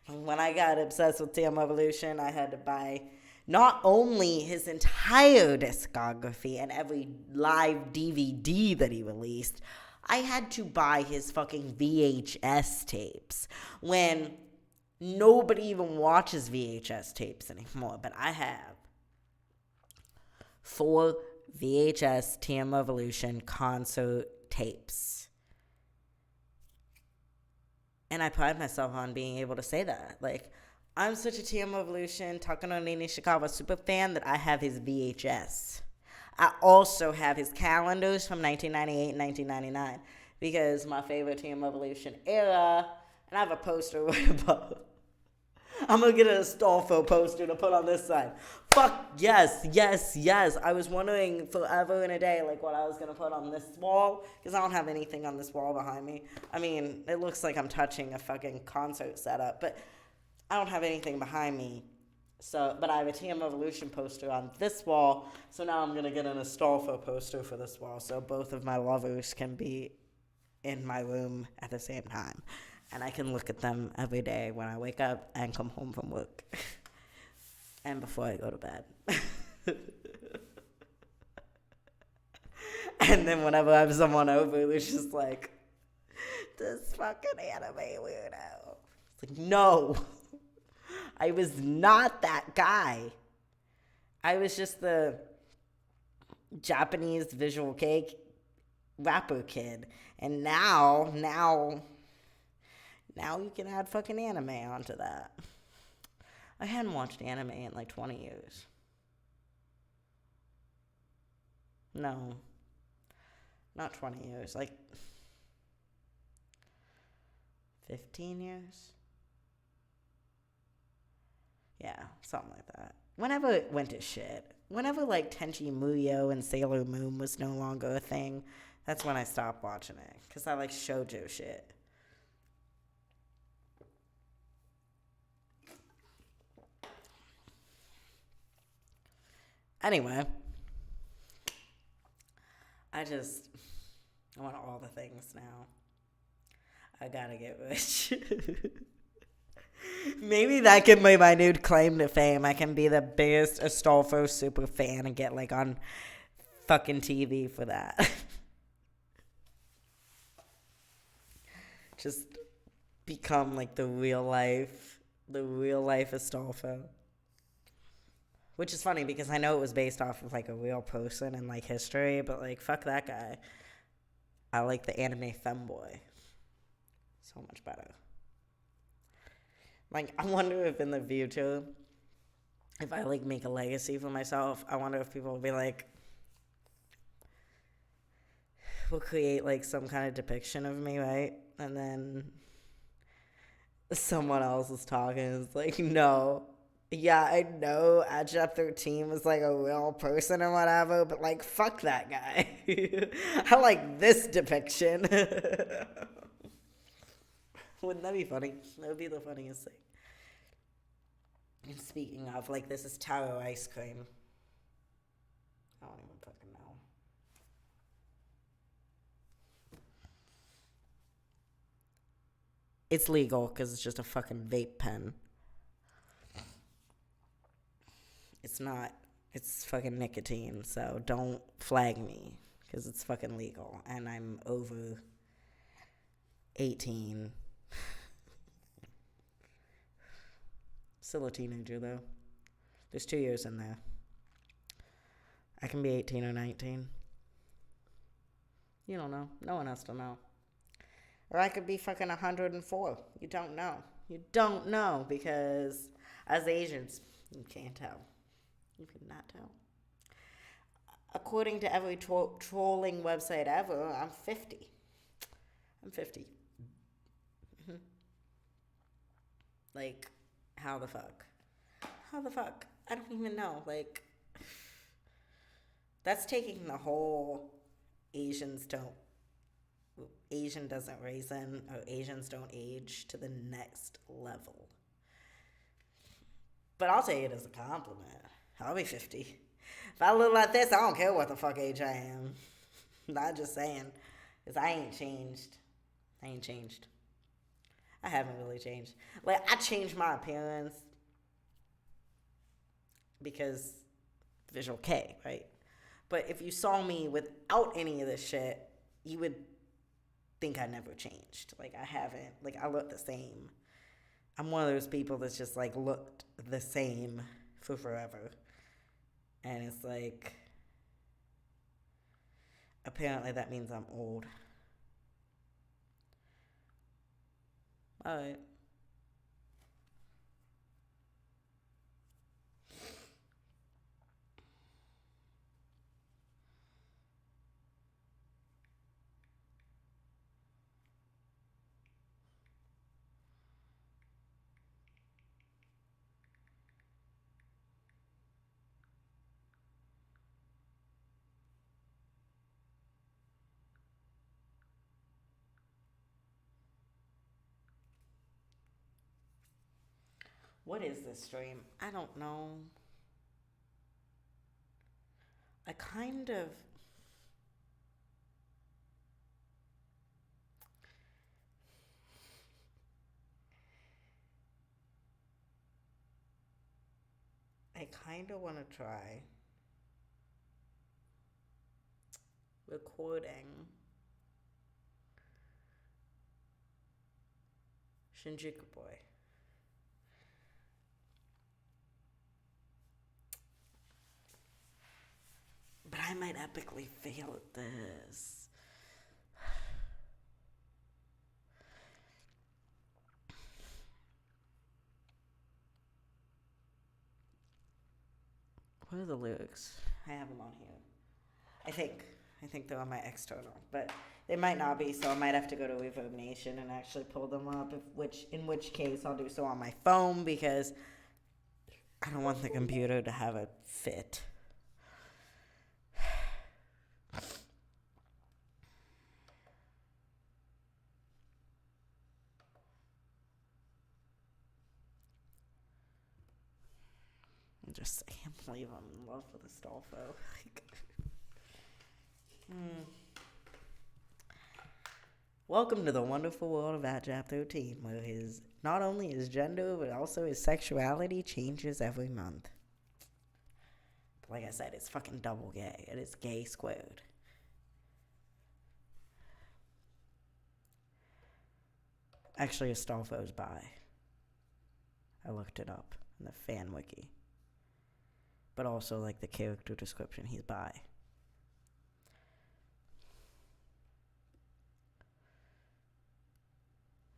When I got obsessed with TM Evolution, I had to buy not only his entire discography and every live DVD that he released, I had to buy his fucking VHS tapes. When nobody even watches VHS tapes anymore, but I have 4 VHS TM Evolution concert tapes. And I pride myself on being able to say that. Like, I'm such a TM Evolution, Takano Nini Shikawa super fan that I have his VHS. I also have his calendars from 1998 and 1999 because my favorite TM Evolution era, and I have a poster right above. I'm going to get an Astolfo poster to put on this side. Fuck, yes. I was wondering forever and a day, like, what I was going to put on this wall, because I don't have anything on this wall behind me. I mean, it looks like I'm touching a fucking concert setup, but I don't have anything behind me. So, but I have a TM Evolution poster on this wall, so now I'm going to get an Astolfo poster for this wall, so both of my lovers can be in my room at the same time. And I can look at them every day when I wake up and come home from work. And before I go to bed. And then whenever I have someone over, it's just like, this fucking anime weirdo. It's like, no. I was not that guy. I was just the Japanese visual cake rapper kid. And now you can add fucking anime onto that. I hadn't watched anime in like 20 years. No. Not 20 years. Like 15 years? Yeah, something like that. Whenever it went to shit. Whenever like Tenchi Muyo and Sailor Moon was no longer a thing, that's when I stopped watching it. Because I like shoujo shit. Anyway, I want all the things now. I gotta get rich. Maybe that can be my new claim to fame. I can be the biggest Astolfo super fan and get like on fucking TV for that. Just become like the real life Astolfo. Which is funny because I know it was based off of like a real person and like history, but like fuck that guy. I like the anime femboy so much better. Like, I wonder if in the future, if I like make a legacy for myself, I wonder if people will be like, we'll create like some kind of depiction of me, right? And then someone else is talking. It's like, no. Yeah, I know Adjep 13 was like a real person or whatever, but like, fuck that guy. I like this depiction. Wouldn't that be funny? That would be the funniest thing. And speaking of, like, this is taro ice cream. I don't even fucking know. It's legal because it's just a fucking vape pen. It's not. It's fucking nicotine, so don't flag me because it's fucking legal. And I'm over 18. Still a teenager, though. There's 2 years in there. I can be 18 or 19. You don't know. No one has to know. Or I could be fucking 104. You don't know. You don't know because as Asians, you can't tell. You cannot tell. According to every trolling website ever, I'm 50. I'm 50. Like, how the fuck? How the fuck? I don't even know. Like, that's taking the whole Asians don't Asian doesn't raisin or Asians don't age to the next level. But I'll take it as a compliment. I'll be 50. If I look like this, I don't care what the fuck age I am. Not just saying. Because I ain't changed. I ain't changed. I haven't really changed. Like, I changed my appearance because visual K, right? But if you saw me without any of this shit, you would think I never changed. Like, I haven't. Like, I look the same. I'm one of those people that's just, like, looked the same for forever. And it's like, apparently that means I'm old. Alright. What is this stream? I don't know. I kind of. I kind of want to try recording Shinjuku Boy. But I might epically fail at this. What are the lyrics? I have them on here. I think they're on my external, but they might not be, so I might have to go to Reverb Nation and actually pull them up, in which case I'll do so on my phone because I don't want the computer to have a fit. I can't believe I'm in love with Astolfo. Welcome to the wonderful world of AtJap 13, where not only his gender, but also his sexuality changes every month. But like I said, it's fucking double gay. It is gay squared. Actually, Astolfo's bi. I looked it up in the fan wiki. But also, like, the character description, he's bi.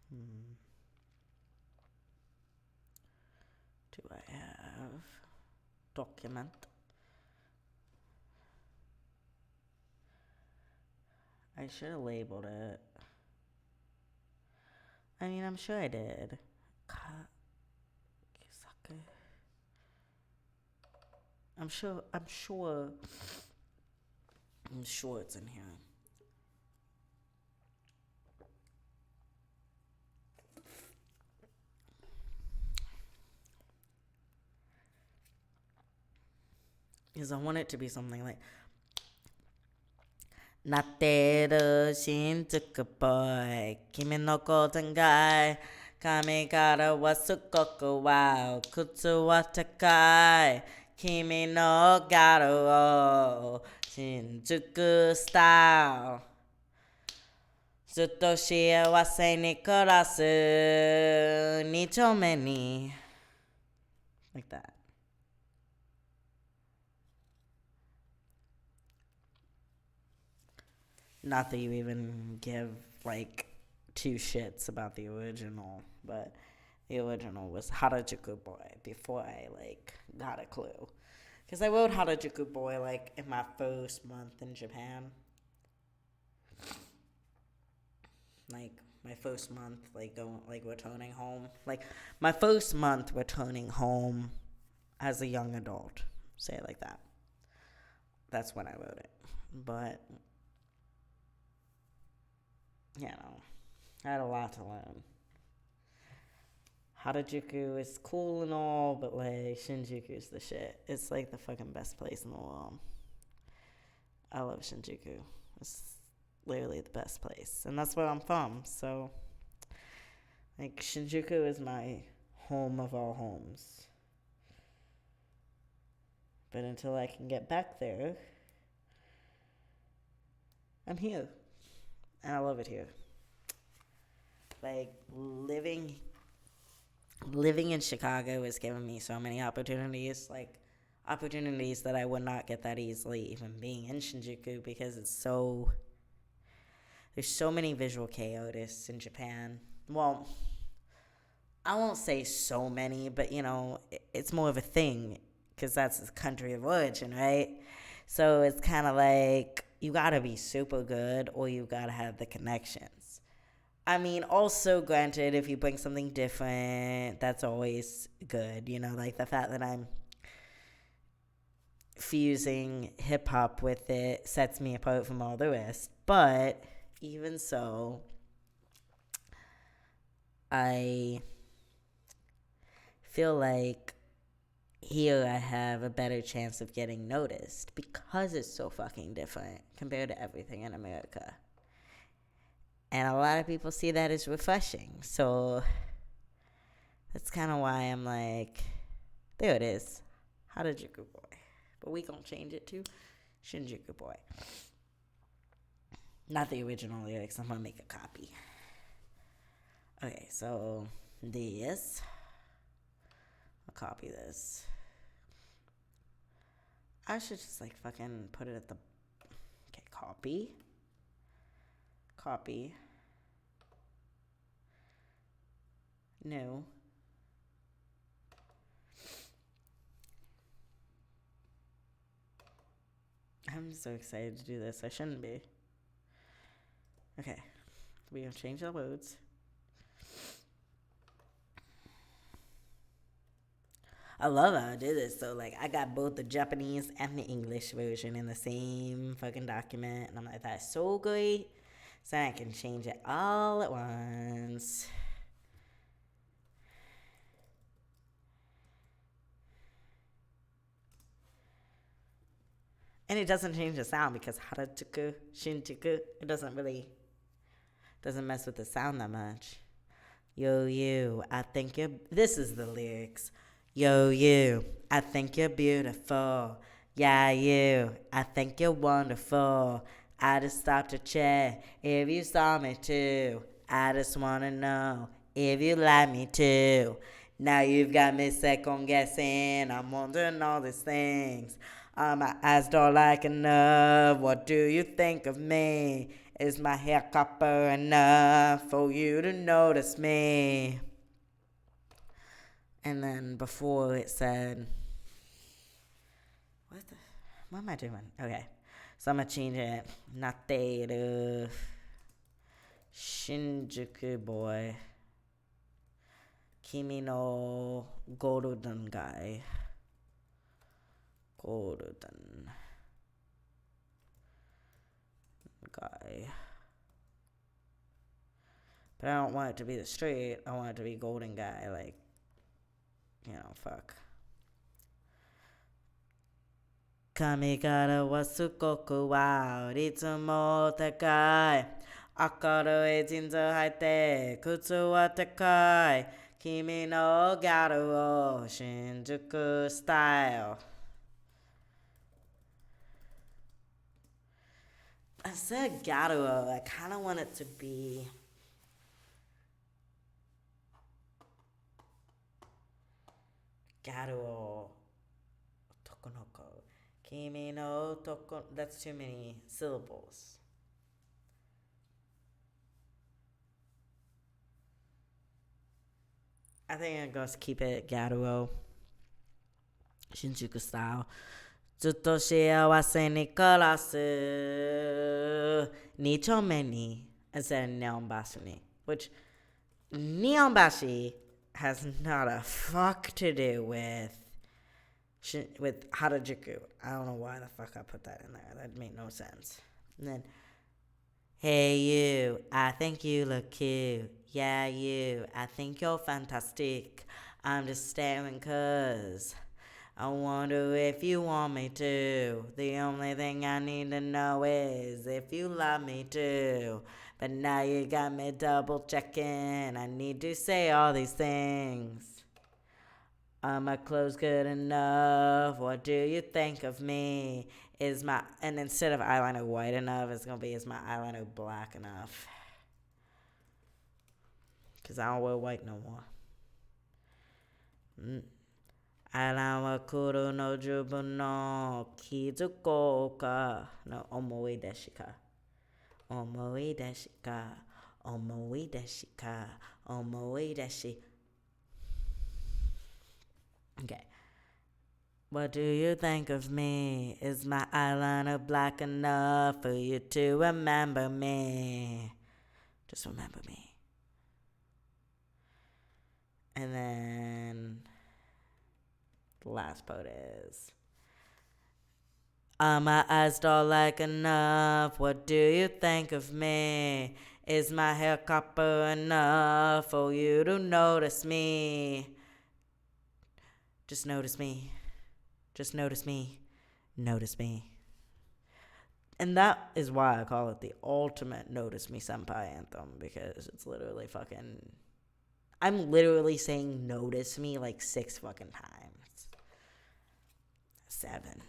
Do I have document? I should have labeled it. I mean, I'm sure I did. I'm sure it's in here. Because I want it to be something like Nateru Shinjuku boy, Kimi no koten gai, Kamigara wa sukoku wa, Kutsu wa takai, Kimi no garu o, Shinjuku style. Zutto shiawase ni kurasu, nichome ni. Like that. Not that you even give, like, two shits about the original, but the original was Harajuku Boy before I, like, got a clue. Because I wrote Harajuku Boy, like, in my first month in Japan. Like, my first month, like going, like returning home. Like my first month returning home as a young adult. Say it like that. That's when I wrote it. But, you know, I had a lot to learn. Harajuku is cool and all, but like Shinjuku is the shit. It's like the fucking best place in the world. I love Shinjuku. It's literally the best place. And that's where I'm from. So, like, Shinjuku is my home of all homes. But until I can get back there, I'm here. And I love it here. Like, living in Chicago has given me so many opportunities. Like, opportunities that I would not get that easily even being in Shinjuku, because there's so many visual kei artists in Japan. Well, I won't say so many, but you know, it's more of a thing because that's the country of origin, right? So it's kind of like you gotta be super good or you gotta have the connections. I mean, also granted, if you bring something different, that's always good. You know, like the fact that I'm fusing hip hop with it sets me apart from all the rest. But even so, I feel like here I have a better chance of getting noticed because it's so fucking different compared to everything in America. And a lot of people see that as refreshing. So that's kind of why I'm like, there it is. Harajuku boy. But we gonna change it to Shinjuku boy. Not the original lyrics. I'm gonna make a copy. Okay, so this. I'll copy this. I should just like fucking put it at the. Okay, copy. Copy. No. I'm so excited to do this. I shouldn't be. Okay. We're going to change the words. I love how I did this. So, like, I got both the Japanese and the English version in the same fucking document. And I'm like, that's so great. So I can change it all at once. And it doesn't change the sound because Harajuku, Shinjuku, it doesn't mess with the sound that much. Yo, you, I think you're, this is the lyrics. Yo, you, I think you're beautiful. Yeah, you, I think you're wonderful. I just stopped to check if you saw me too. I just wanna know if you like me too. Now you've got me second guessing. I'm wondering all these things. My eyes don't like enough. What do you think of me? Is my hair copper enough for you to notice me? And then before it said, what am I doing? Okay, so I'm gonna change it. Nate to Shinjuku boy. Kimi no golden guy. Golden guy. But I don't want it to be the straight. I want it to be golden guy. Like, you know, fuck. 髪からはすごくワイいつも高い明るいジーンズ履いて靴は高い君のギャルを新宿スタイル I said Garuo. I kind of want it to be Garuo Tokonoko. Kimi no Toko. That's too many syllables. I think I'm going to keep it Garuo. Shinjuku style. ずっと幸せに暮らす2丁目に instead of 日本橋に which Neonbashi has not a fuck to do with Harajuku. I don't know why the fuck I put that in there. That made no sense. And then, hey you, I think you look cute. Yeah, you, I think you're fantastic. I'm just staring 'cause I wonder if you want me to. The only thing I need to know is if you love me too. But now you got me double checking. I need to say all these things. Are my clothes good enough? What do you think of me? And instead of eyeliner white enough, it's gonna be, is my eyeliner black enough? Cause I don't wear white no more. あらは来るの自分の気づこうかの思い出しか思い出しか思い出しか思い出し Okay. What do you think of me? Is my eyeliner black enough for you to remember me? Just remember me. And then the last part is, are my eyes dark enough? What do you think of me? Is my hair copper enough for you to notice me? Just notice me. Just notice me. Notice me. And that is why I call it the ultimate Notice Me Senpai anthem, because it's literally fucking... I'm literally saying notice me like 6 fucking times. 7.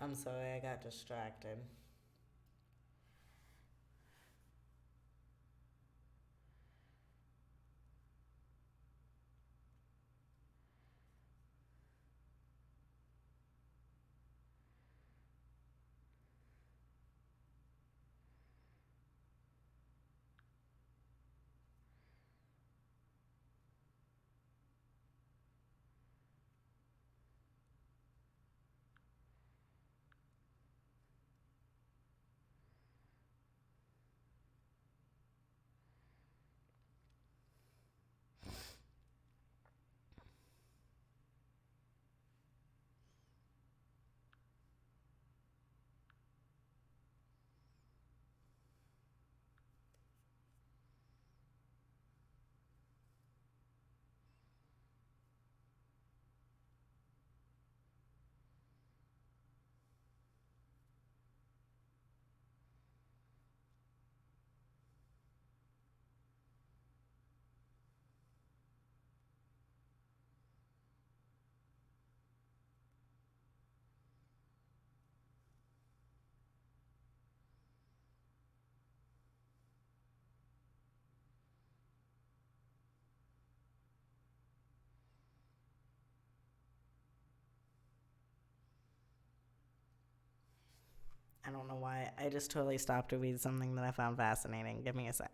I'm sorry, I got distracted. I don't know why. I just totally stopped to read something that I found fascinating. Give me a sec.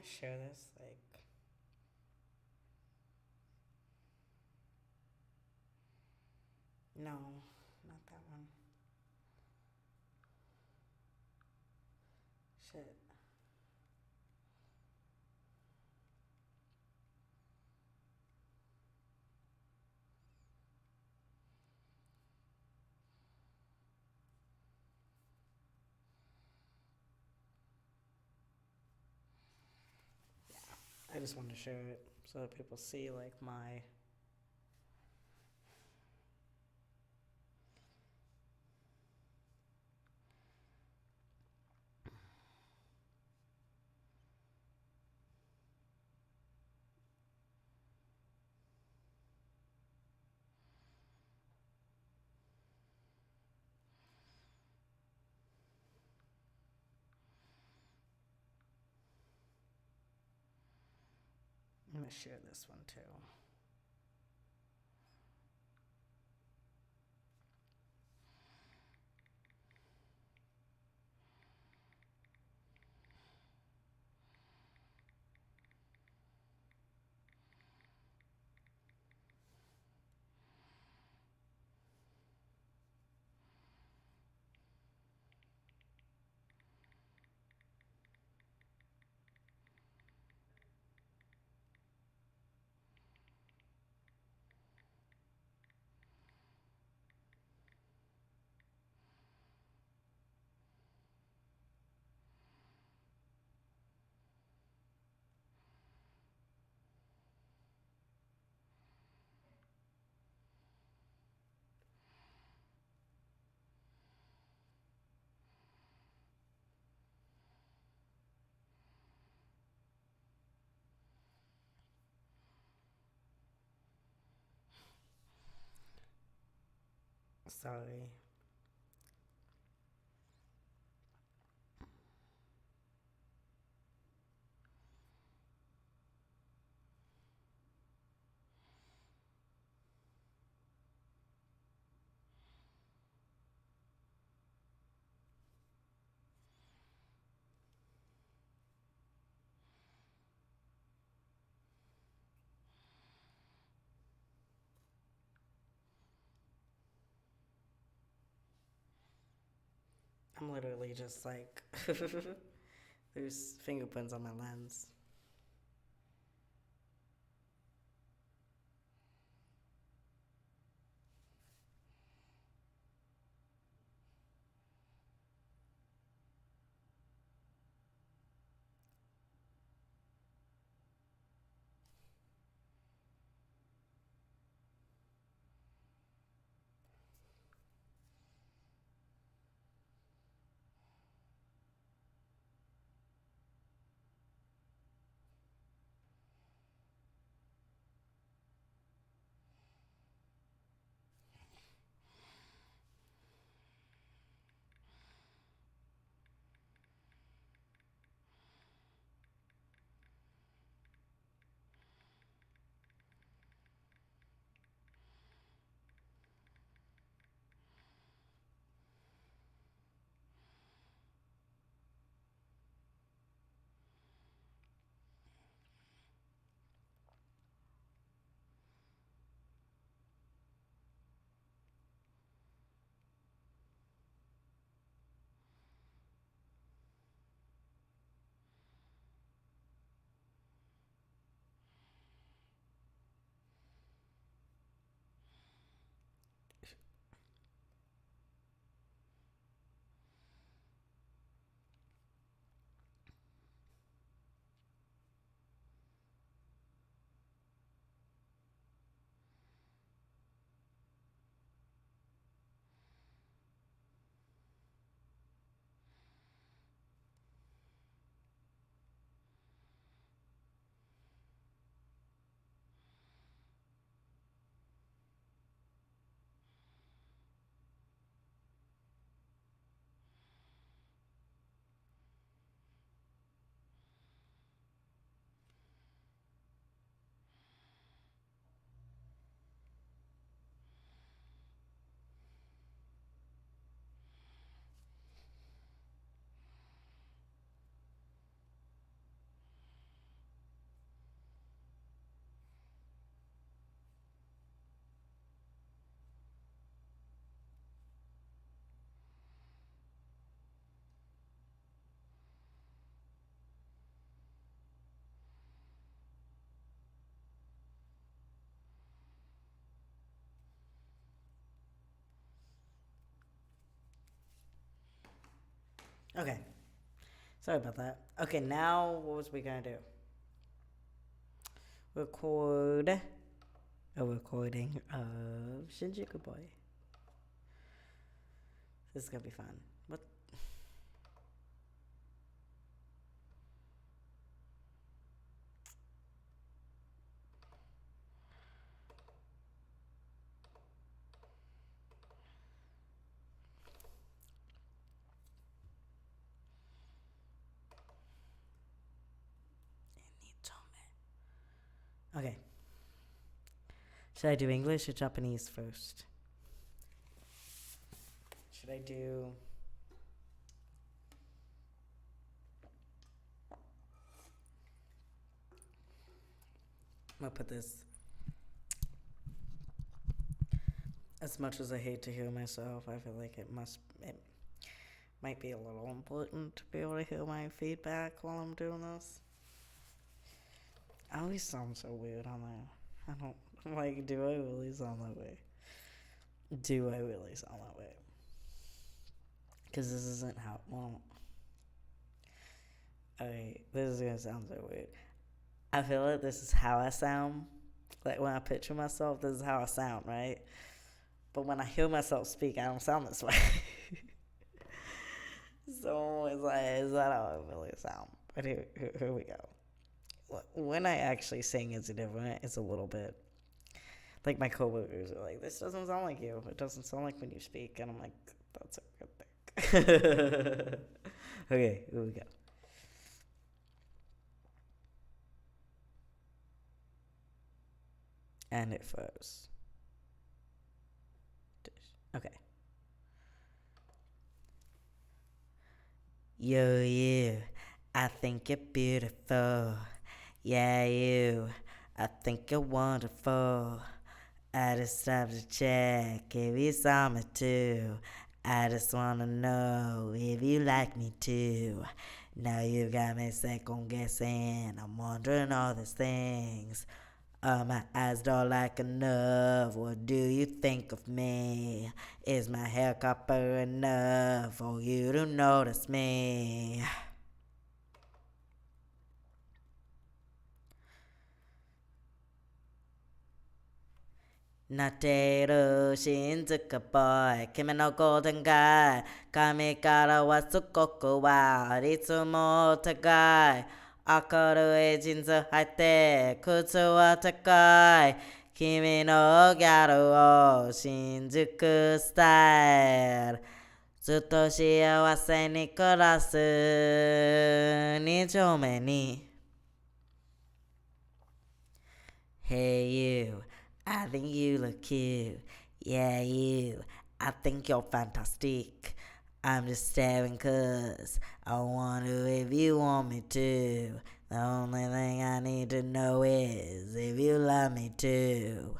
share this? Like, no, not that one. Shit. I just want to share it so that people see like my. I'm gonna share this one too. Sorry. I'm literally just like, there's fingerprints on my lens. Okay. Sorry about that. Okay, now what was we gonna do? Record a recording of Shinjuku Boy. This is gonna be fun. What? Okay. Should I do English or Japanese first? Should I do... I'm gonna put this... As much as I hate to hear myself, I feel like it might be a little important to be able to hear my feedback while I'm doing this. I always sound so weird on there. I don't, like, do I really sound that way? Do I really sound that way? Because this isn't how, well, alright, this is gonna sound so weird. I feel like this is how I sound. Like, when I picture myself, this is how I sound, right? But when I hear myself speak, I don't sound this way. So it's like, is that how I really sound? But here we go. When I actually sing, it's different. It's a little bit. Like, my coworkers are like, this doesn't sound like you. It doesn't sound like when you speak. And I'm like, that's a good thing. Okay, here we go. And it froze. Okay. Yo, you, I think you're beautiful. Yeah, you, I think you're wonderful. I just stopped to check if you saw me too. I just wanna know if you like me too. Now you got me second guessing. I'm wondering all these things. My eyes don't like enough. What do you think of me? Is my hair copper enough for you to notice me? なっている新宿ボーイ君のゴールデンガイ髪からはすごくワイいつもお互い明るいジーンズ履いて靴は高い君のギャルを新宿スタイルずっと幸せに暮らす二丁目に Hey you, I think you look cute. Yeah you, I think you're fantastic. I'm just staring cause I wonder if you want me to. The only thing I need to know is if you love me too.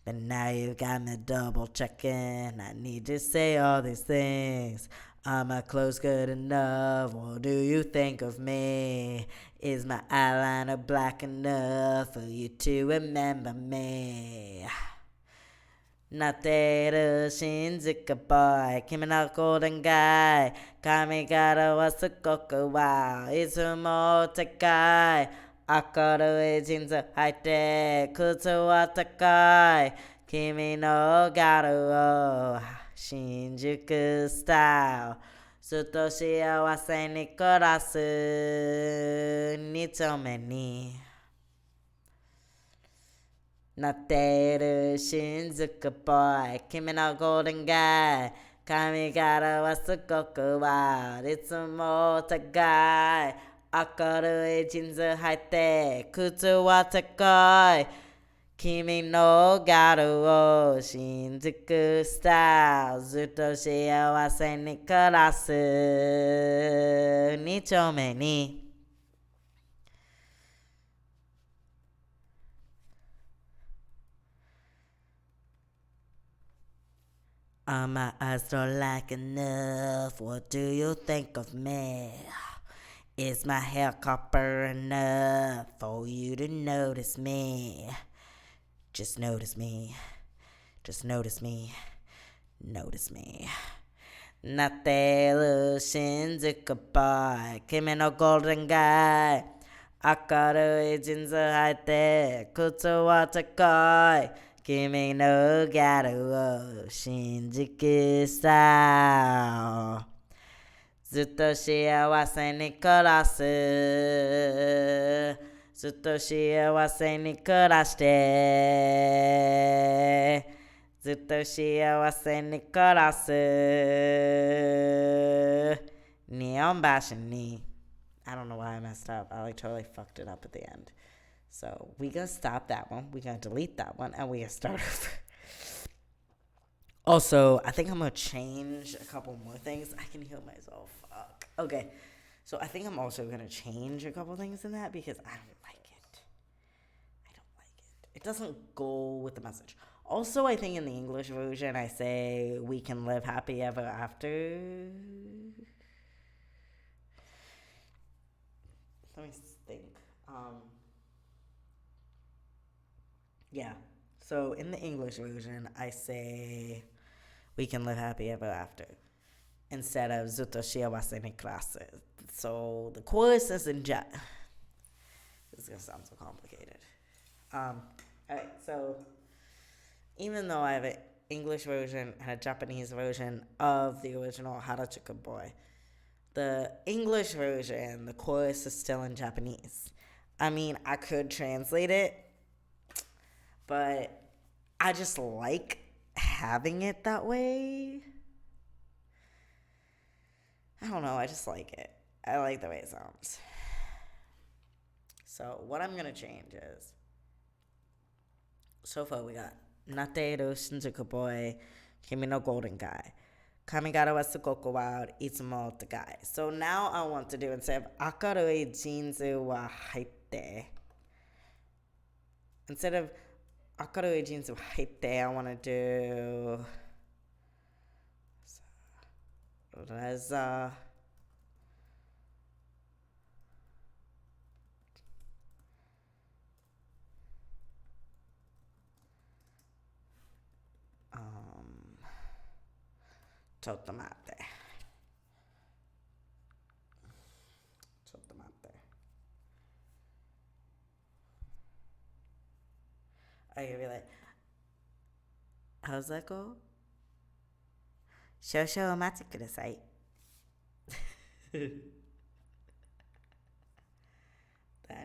But now you got me double checking. I need to say all these things. Are my clothes good enough? What do you think of me? Is my eyeliner black enough for you to remember me? なっている新宿ボーイ君のゴールデンガイ髪型はすごくワイいつもお高い明るいジーンズ履いて靴は高い君のギャルを新宿スタイルずっと幸せに暮らす二丁目になっている新宿ボーイ君のゴールデンガイ髪型はすごくワイいつもお高い明るいジーンズ履いて靴は高い君のギャルを新宿スタイルずっと幸せに暮らす二丁目にMy eyes don't like enough. What do you think of me? Is my hair copper enough for you to notice me? Just notice me. Just notice me. Notice me. Nateru Shinjuku boy, Kimi no golden guy. Akaru jinzu haite, kutsu wa takoi. Kimi no gyaru wo Shinjuku style. ずっと幸せに暮らすずっと幸せに暮らしてずっと幸せに暮らす日本橋に I don't know why I messed up. I like totally fucked it up at the end. So we gonna stop that one. We gonna delete that one and we gonna start over. Also, I think I'm gonna change a couple more things. I can hear myself. Fuck. Okay. So I think I'm also gonna change a couple things in that because I don't like it. I don't like it. It doesn't go with the message. Also, I think in the English version I say we can live happy ever after. Let me think. Yeah. So in the English version I say we can live happy ever after instead of zutto shiawase ni kurasu. So the chorus is in This is gonna sound so complicated. Alright, so even though I have an English version and a Japanese version of the original Harajuku Boy, the English version, the chorus is still in Japanese. I mean, I could translate it, but I just like having it that way. I don't know, I just like it. I like the way it sounds. So what I'm gonna change is, so far we got Nateru Shinjuku Boy, Kimi no Golden Guy, Kamigara wa Sugoku Wild, Itsumo the Guy. So now I want to do, instead of Akarui Jinzu wa Haite, instead of Akarui Jinzu wa Haite, I want to do Reza Chotomate. I could be like, how's that go? Shosho omatsu kudasai. That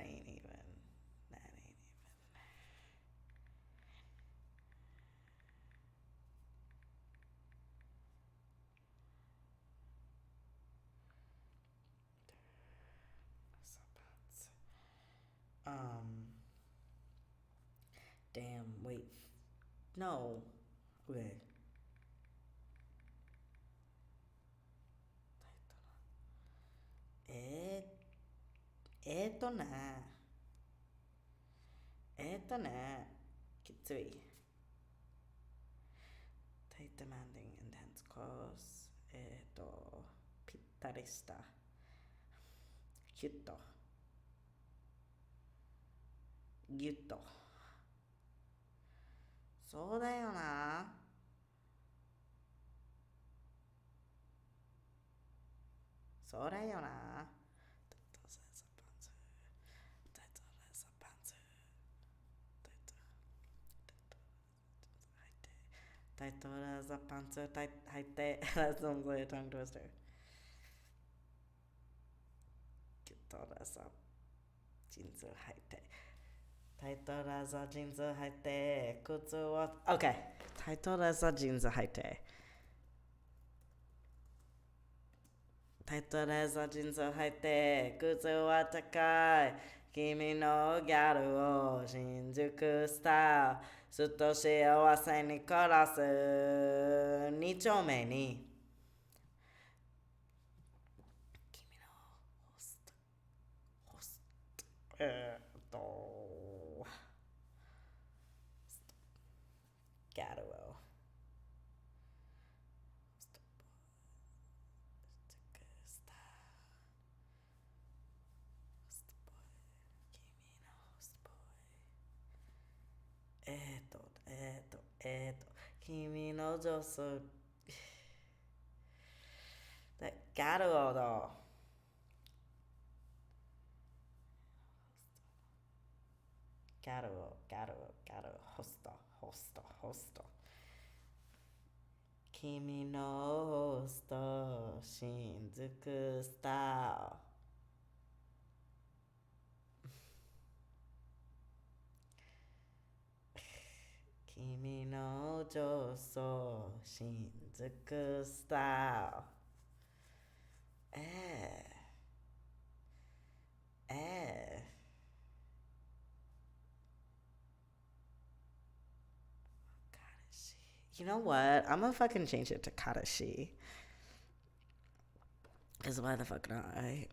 ain't even. Damn, wait. No. Okay. Eh, きつい。Tight demanding, intense close. ぴったりした。キュッと。ギュッと。そうだよな。そうだよな。タイトルザパンツ入って、that sounds like a tongue twister. キュッとラザジーンズ履いて。タイトルザジーンズ履いて、靴を。OK! タイトルザジーンズ履いて。タイトルザジーンズ履いて、靴は高い。君のギャルを新宿スタイル。ずっと幸せに暮らす二丁目に君のホストギャルをスター君の女装 Gato. Gato. Hosta. Kimi no hosta. Shinjuku style. Kimi no joso. Shinjuku style. Eh. Eh. You know what? I'm gonna fucking change it to Katashi. Because why the fuck not, right?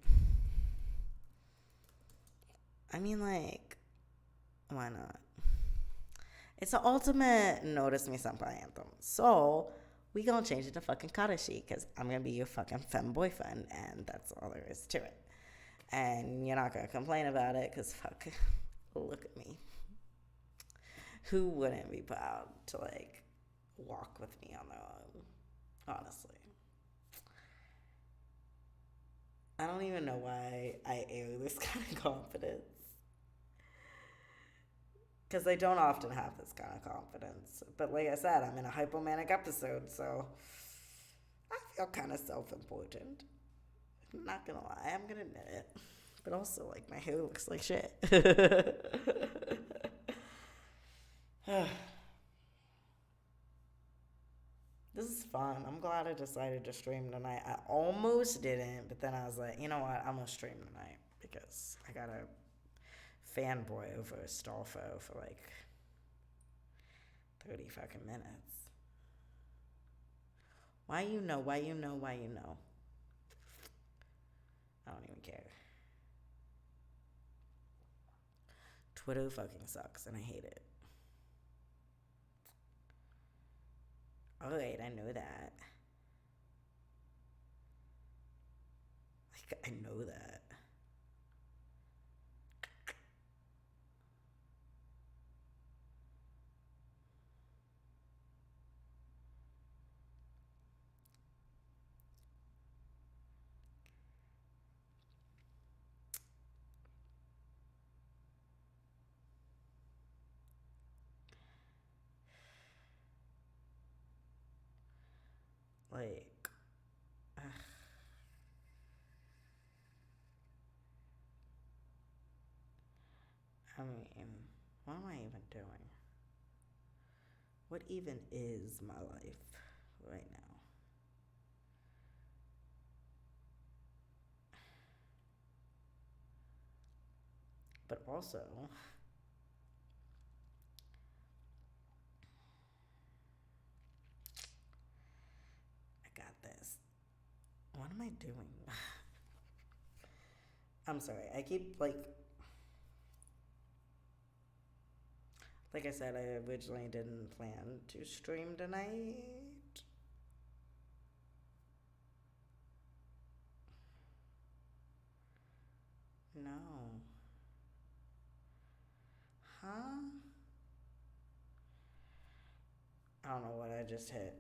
I mean, like, why not? It's the ultimate Notice Me Senpai anthem. So, we gonna change it to fucking Katashi. Because I'm gonna be your fucking femme boyfriend. And that's all there is to it. And you're not gonna complain about it. Because fuck, look at me. Who wouldn't be proud to, like, walk with me on their own? Honestly. I don't even know why I air this kind of confidence. Because I don't often have this kind of confidence. But like I said, I'm in a hypomanic episode, so I feel kind of self-important. I'm not gonna lie, I'm gonna admit it. But also, like, my hair looks like shit. This is fun. I'm glad I decided to stream tonight. I almost didn't, but then I was like, you know what? I'm gonna stream tonight because I got a fanboy over Astolfo for like 30 fucking minutes. Why you know? I don't even care. Twitter fucking sucks and I hate it. Alright, I know that. Like, I know that. Like, I mean, what am I even doing? What even is my life right now? But also, I got this. What am I doing? I'm sorry. I keep, like I said, I originally didn't plan to stream tonight. No. Huh? I don't know what I just hit.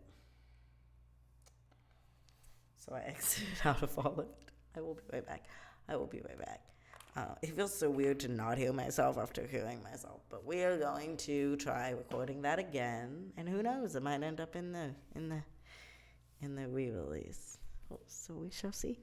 So I exited out of all of it. I will be right back. It feels so weird to not hear myself after hearing myself, but we are going to try recording that again, and who knows, it might end up in the re-release. So we shall see.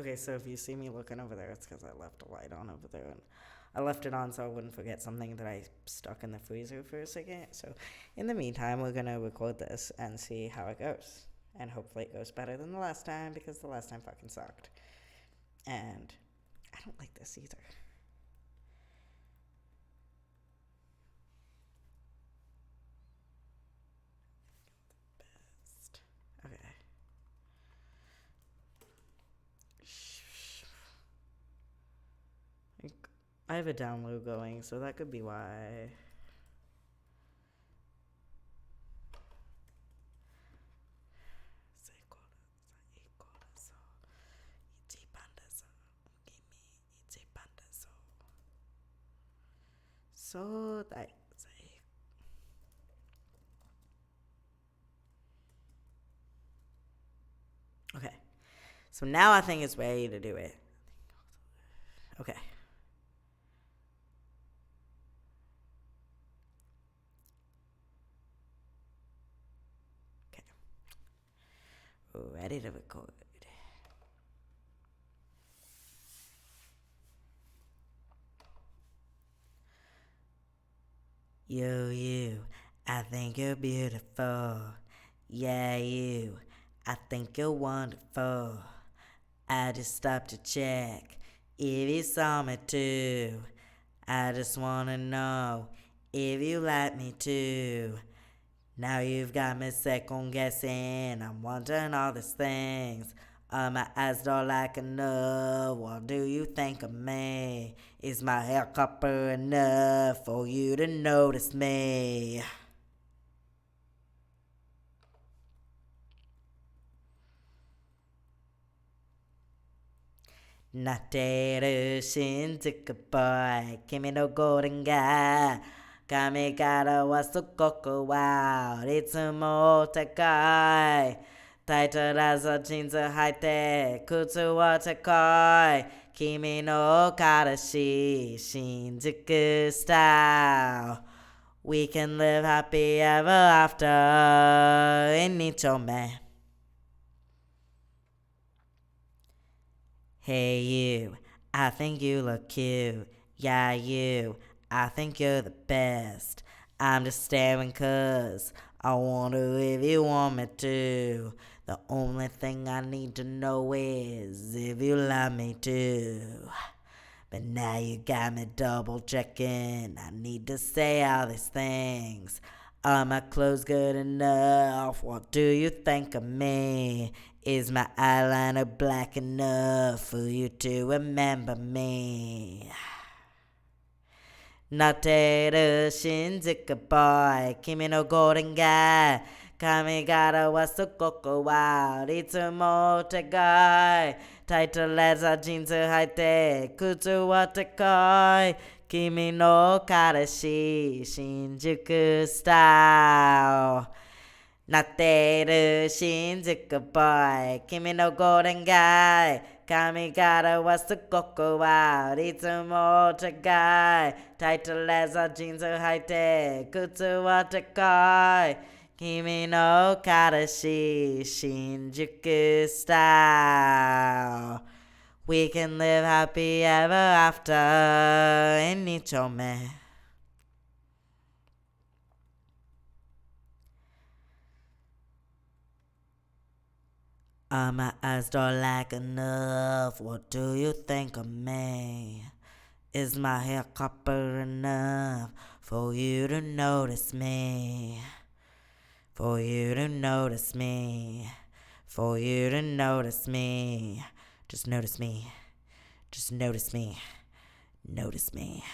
Okay, so if you see me looking over there, it's because I left a light on over there. And I left it on so I wouldn't forget something that I stuck in the freezer for a second. So in the meantime, we're going to record this and see how it goes. And hopefully it goes better than the last time, because the last time fucking sucked. And I don't like this either. Okay. I have a download going, so that could be why. So that. Okay. So now I think it's ready to do it. Okay. Okay. Ready to record. You, I think you're beautiful. Yeah, you, I think you're wonderful. I just stopped to check if you saw me too. I just wanna know if you like me too. Now you've got me second guessing. I'm wondering all these things. My eyes don't like enough. What do you think of me? Is my hair copper enough for you to notice me? Nateru shinjuku boy, kimi no golden guy. Kami kara wa sukoko wa, ritsumo takai. Taita raza jeans haite, kutsu wa takai. Kimi no karashi, shinjuku style. We can live happy ever after in Nichome. Hey you, I think you look cute. Yeah you, I think you're the best. I'm just staring 'cause I wonder if you want me to. The only thing I need to know is if you love me too. But now you got me double checking. I need to say all these things. Are my clothes good enough? What do you think of me? Is my eyeliner black enough for you to remember me? Nateru shinjuku boy, kimi no golden guy. Kamigata wa sukoko wa, ritsumo takai. Taita leather jeans haite, kutsu wa takai. Kimi no karashi, Shinjuku style. Nateru shinjuku boy, kimi no golden guy. Kamigata wa sukoko wa, ritsumo takai. Taita leather jeans haite, kutsu wa takai. Kimi no karashi, Shinjuku style. We can live happy ever after in Nichome. My eyes don't like enough. What do you think of me? Is my hair copper enough for you to notice me? For you to notice me. For you to notice me. Just notice me. Just notice me. Notice me.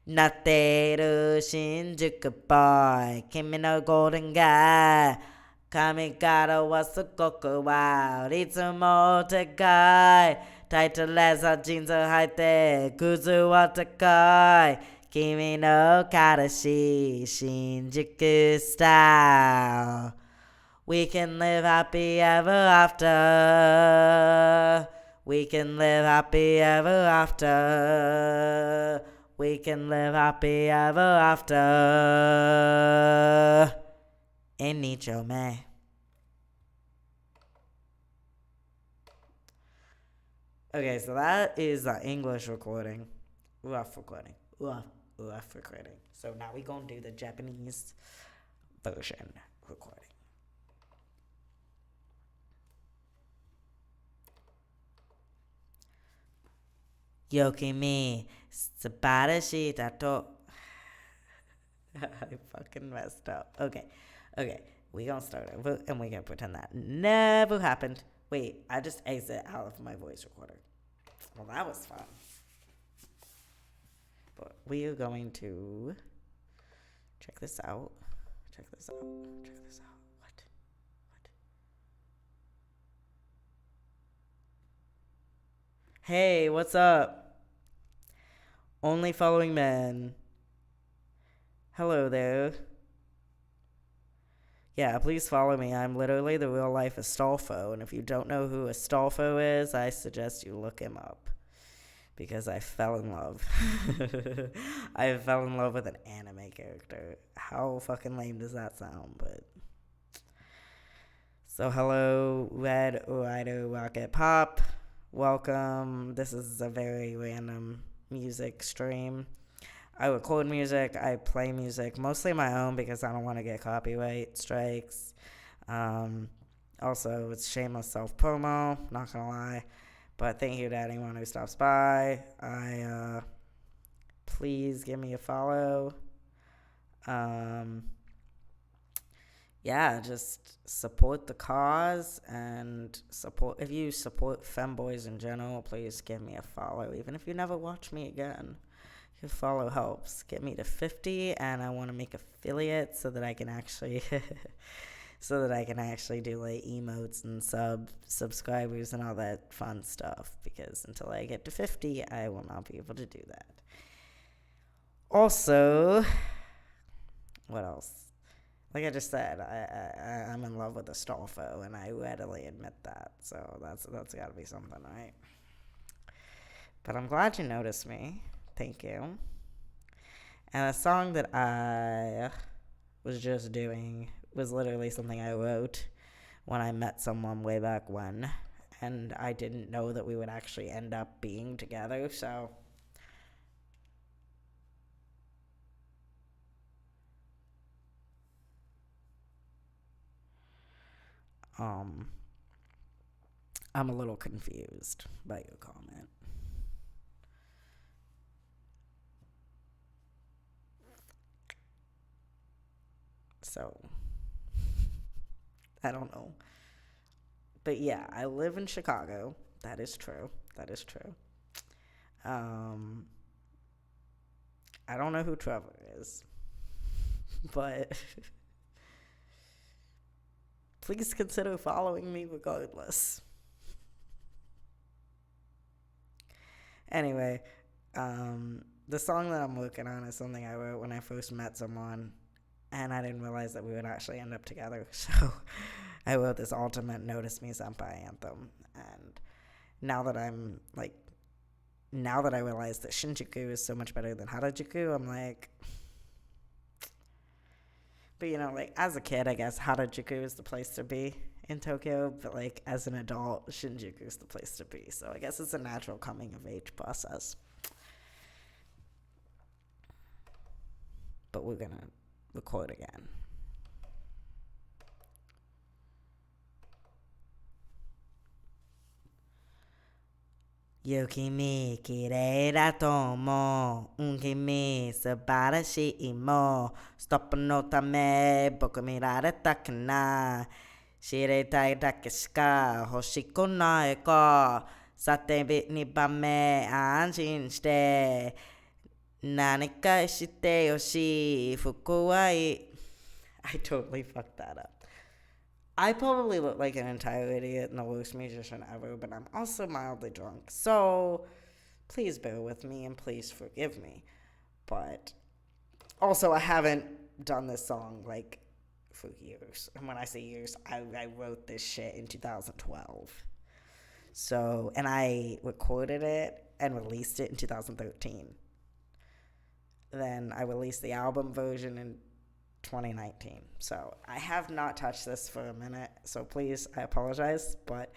Nateru shinjuku boy, kimi no golden guy. Kamigata wa sukoko wa, ritsumo takai. Taita leather jeans haite, kutsu wa takai. Kimi no karashi, Shinjuku style. We can live happy ever after. We can live happy ever after. We can live happy ever after. In Nichome. Okay, so that is the English recording. Rough recording. Rough recording. So now we gonna do the Japanese version recording. Yokimi, subarashi dato. I fucking messed up. Okay, we gonna start over and we gonna pretend that never happened. Wait, I just exit out of my voice recorder. Well, that was fun. But we are going to check this out. What? Hey, what's up? Only following men. Hello there. Yeah, please follow me. I'm literally the real life Astolfo, and if you don't know who Astolfo is, I suggest you look him up. Because I fell in love. I fell in love with an anime character. How fucking lame does that sound? But so hello, Red Rider Rocket Pop. Welcome. This is a very random music stream. I record music, I play music, mostly my own because I don't want to get copyright strikes. Also, it's shameless self-promo, not gonna lie. But thank you to anyone who stops by. Please give me a follow. Yeah, just support the cause and if you support femboys in general, please give me a follow, even if you never watch me again. Your follow helps get me to 50, and I want to make affiliates so that I can actually do like emotes and subscribers and all that fun stuff, because until I get to 50 I will not be able to do that. Also, what else? Like I just said, I'm in love with Astolfo, and I readily admit that, so that's gotta be something, right? But I'm glad you noticed me. Thank you. And the song that I was just doing was literally something I wrote when I met someone way back when, and I didn't know that we would actually end up being together, so I'm a little confused by your comment. So, I don't know. But yeah, I live in Chicago. That is true. I don't know who Trevor is, but please consider following me regardless. Anyway, the song that I'm working on is something I wrote when I first met someone, and I didn't realize that we would actually end up together. So I wrote this ultimate Notice Me Senpai anthem, and now that I realize that Shinjuku is so much better than Harajuku, I'm like, but like as a kid, I guess Harajuku is the place to be in Tokyo, but like as an adult, Shinjuku is the place to be. So I guess it's a natural coming of age process. But we're gonna record again. Yukimi kirei da tomo, kimi subarashi mo, stop no tame, boku mirareta kana, shiretai dake shika hoshiko nae ka, sate ni bame anshin shite, nanika shite yoshi fuku wa ii. I totally fucked that up. I probably look like an entire idiot and the worst musician ever, but I'm also mildly drunk. So please bear with me and please forgive me. But also, I haven't done this song like for years. And when I say years, I wrote this shit in 2012. So, and I recorded it and released it in 2013. Then I released the album version in 2019. So I have not touched this for a minute, so please, I apologize, but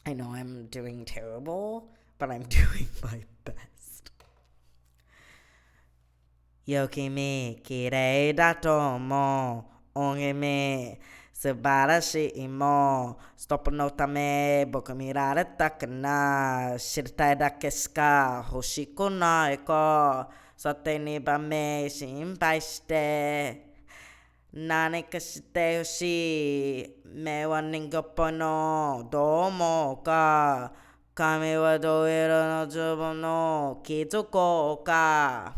I know I'm doing terrible, but I'm doing my best. よ君綺麗だと思う。お君素晴らしいもん。ストップのため僕見られたかな。知りたいだけしか欲しくない子。さて2番目心配して何かしてほしい。目は人形っぽいのどう思うか。髪はどう色の自分の気づこうか。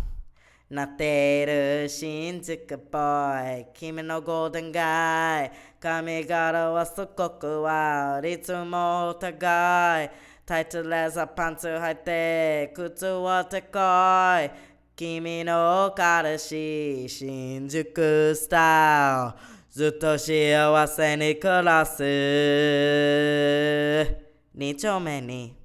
なっている新宿ボーイ君のゴールデンガイ髪型はすごくワイいつもお互いタイトレザーパンツ履いて靴は高い君の彼氏新宿スタイルずっと幸せに暮らす二丁目に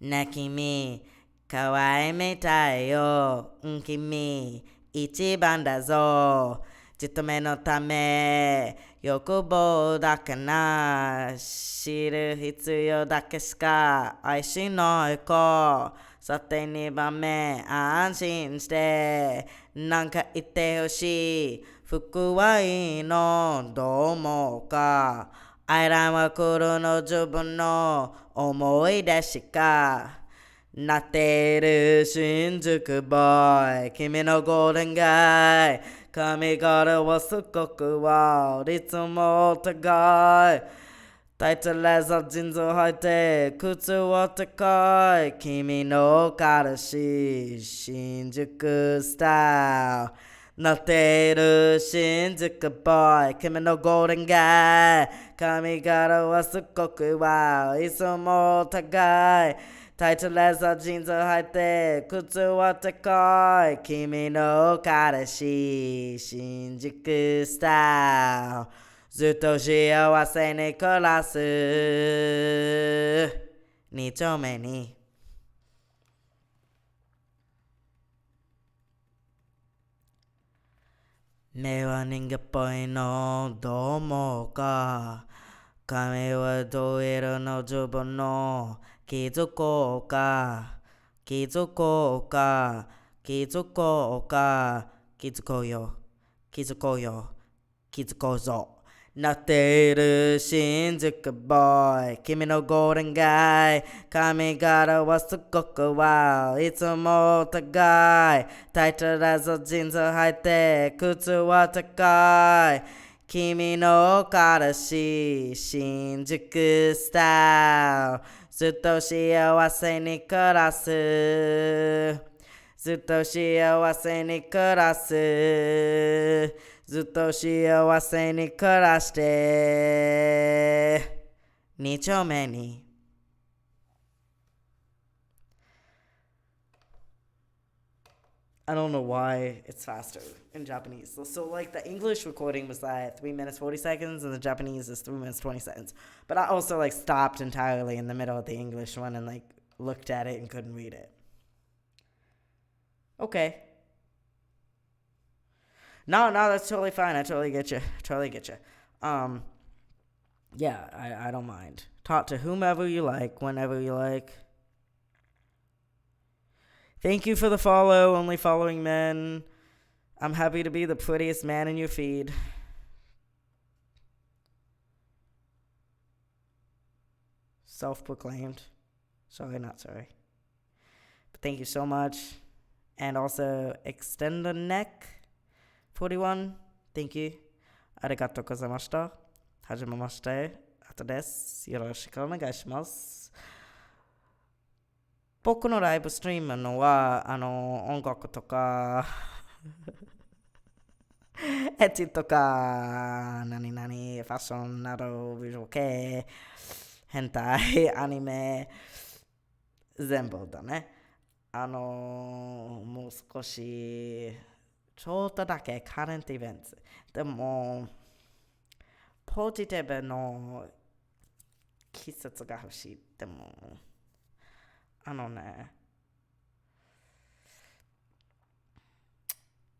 ね君可愛いみたいよ君一番だぞじとめのため欲望だけな知る必要だけしか愛しない子さて2番目安心してなんか言ってほしい服はいいのどう思うかアイランは来るの自分の思い出しかなっている新宿ボーイ君のゴールデンガイ髪型はすごくワイいつもお互いタイトレザージーンズ履いて靴は高い君の彼氏新宿スタイルなっている新宿ボーイ君のゴールデンガイ髪型はすごくワイいつもお互いタイトレザージーンズ履いて靴は高い君の彼氏新宿スタイルずっと幸せに暮らす二丁目に目は人形っぽいのどう思うか髪はどう色の自分の気づこうか気づこうか気づこうか気づこうよ気づこうよ気づこうぞなっている新宿ボーイ君のゴールデンガイ髪型はすごくワイいつもお互いタイトレザージーンズ履いて靴は高い君の彼氏新宿スタイルずっと幸せに暮らすずっと幸せに暮らすずっと幸せに暮らして二丁目にI don't know why it's faster in Japanese. So like the English recording was like 3 minutes 40 seconds and the Japanese is 3 minutes 20 seconds. But I also like stopped entirely in the middle of the English one and like looked at it and couldn't read it. Okay. No, that's totally fine. I totally get you. Yeah, I don't mind. Talk to whomever you like, whenever you like. Thank you for the follow, only following men. I'm happy to be the prettiest man in your feed. Self-proclaimed. Sorry, not sorry. But thank you so much. And also, Extend the Neck 41. Thank you. ありがとうございました。はじめまして。あとです。よろしくお願いします。僕のライブストリームのは音楽とかエッチとか何々ファッションなどビジュアル系変態アニメ全部だねもう少しちょっとだけカレントイベントでもポジティブの季節が欲しいでも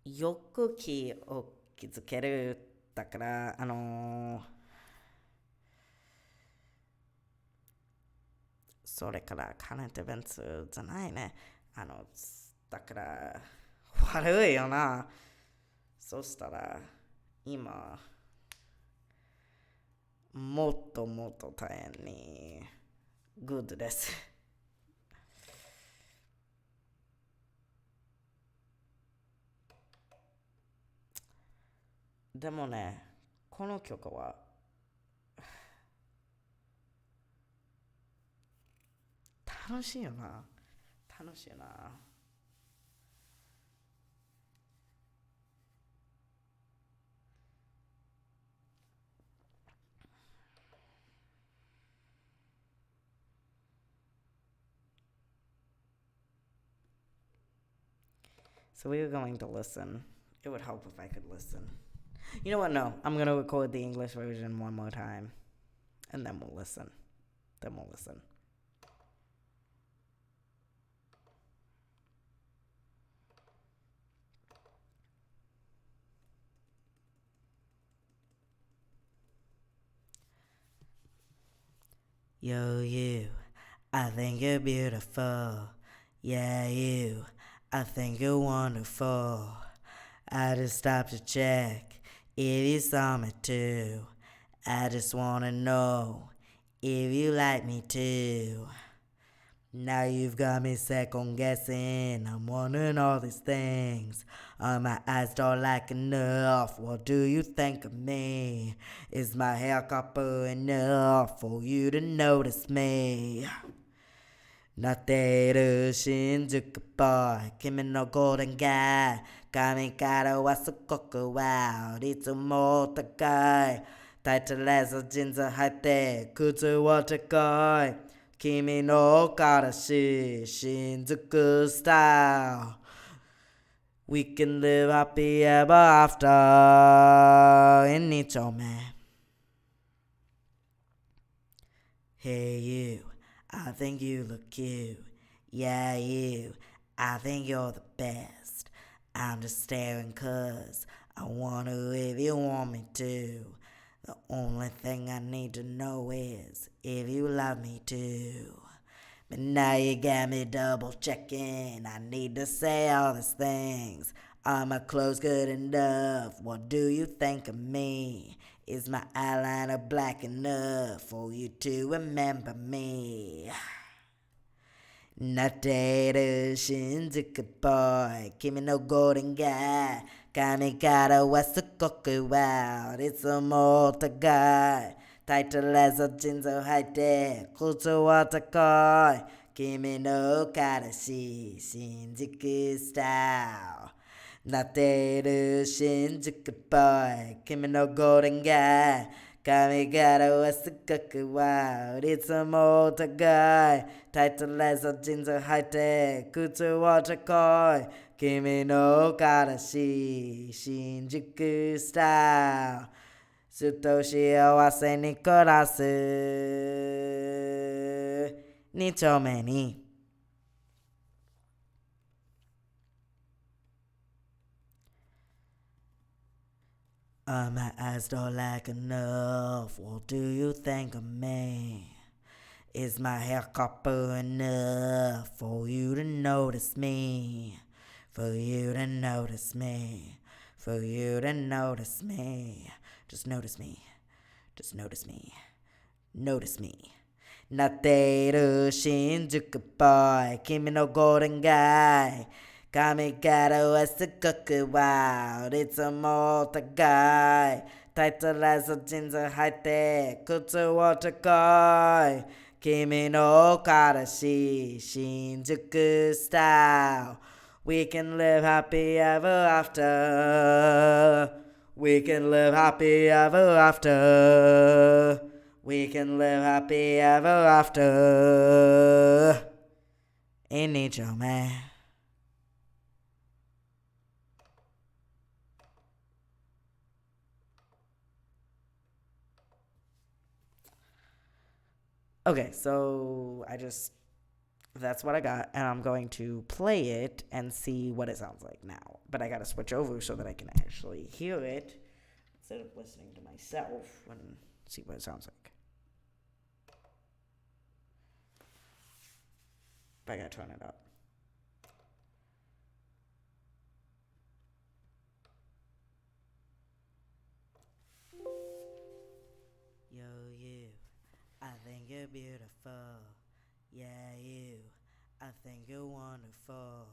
よく気を気づけるだからそれからカレントイベントじゃないね。だから悪いよな。そしたら今もっともっと大変にグッドです。でもね、この曲は楽しいよな。楽しいよな。So we were going to listen. It would help if I could listen. You know what? No, I'm going to record the English version one more time. And then we'll listen. Yo, you. I think you're beautiful. Yeah, you. I think you're wonderful. I just stopped to check if you saw me too. I just wanna know if you like me too. Now you've got me second guessing. I'm wondering all these things. Are my eyes dark like enough? What do you think of me? Is my hair copper enough for you to notice me? なっている新宿っぽい君のゴールデン街髪からはすごくワウいつも高いタイトレスジーンズ履いて靴は高い君のからし新宿スタイル We can live happy ever after in each man. Hey you, I think you look cute. Yeah you, I think you're the best. I'm just staring cause I wonder if you want me to. The only thing I need to know is if you love me too. But now you got me double checking. I need to say all these things. Are my clothes good enough? What do you think of me? Is my eyeliner black enough for you to remember me? なっている新宿っぽい君のゴールデン街髪からはすごくワウいつも高いタイトレスジーンズを履いて靴は高い君の彼氏新宿スタイルなっている新宿っぽい君のゴールデン街髪からはすごくワウいつも高いタイトレスジーンズを履いて靴は高い君の彼氏新宿スタイルずっと幸せに暮らす二丁目にAre my eyes don't like enough? What do you think of me? Is my hair copper enough for you to notice me? For you to notice me? For you to notice me? Just notice me. Just notice me. Notice me. なっている新宿っぽい君のゴールデン街髪からはすごくワウいつも高いタイトレスジーンズ履いて靴は高い君の彼氏新宿スタイル We can live happy ever after We can live happy ever after We can live happy ever after In each man Okay, so that's what I got, and I'm going to play it and see what it sounds like now. But I gotta switch over so that I can actually hear it instead of listening to myself and see what it sounds like. I gotta turn it up. Yo, you, I think you're beautiful. Yeah, you, I think you're wonderful.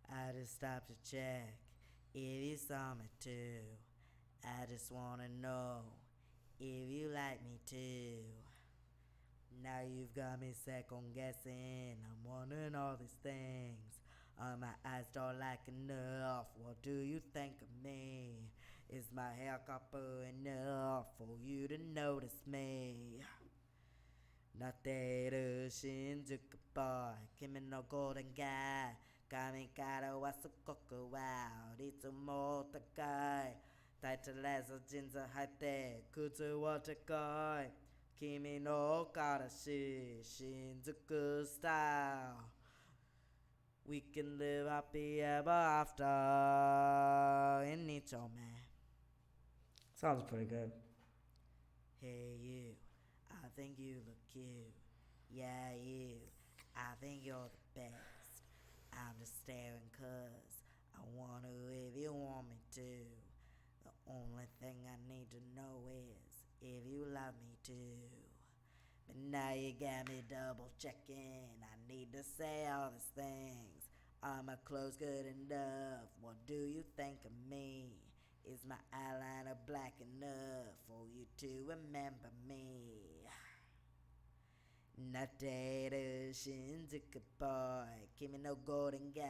I just stopped to check if you saw me too. I just wanna know if you like me too. Now you've got me second guessing. I'm wondering all these things. My eyes don't like enough. What do you think of me? Is my hair copper enough for you to notice me? なっている新宿ボーイ君のゴールデンガイ髪からはすごくワウいつも高いタイトレスジーンズ履いて靴は高い君の彼氏新宿スタイル We can live happy ever after in each other. Sounds pretty good. Hey you, I think you look cute. Yeah you, I think you're the best. I'm just staring cause I wonder if you want me to. The only thing I need to know is if you love me too. But now you got me double checking. I need to say all these things. Are my clothes good enough? What do you think of me? Is my eyeliner black enough for you to remember me? なっている新宿ボーイ君のゴールデンガイ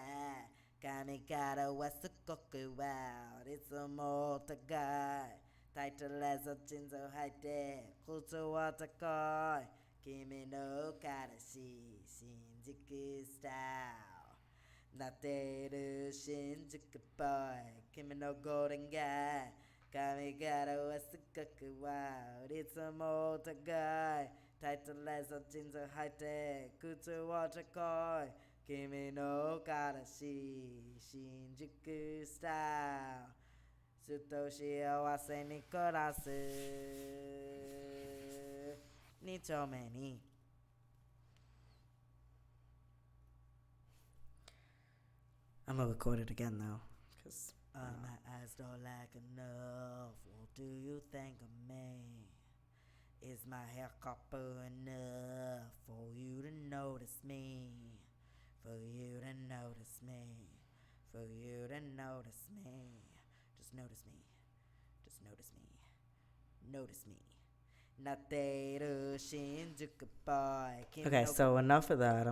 髪からはすごくワウいつも高いタイトレスジーンズを履いて靴は高い君の彼氏新宿スタイルなっている新宿ボーイ君のゴールデンガイ髪からはすごくワウいつも高いタイトレスジーンズを履いて靴は高い君の彼氏新宿スタイルずっと幸せに暮らす二丁目にI'm gonna record it again though cause my eyes don't like enough what do you think of me Is my hair copper enough for you to notice me? For you to notice me? For you to notice me? Just notice me. Just notice me. Notice me. Okay, so enough of that.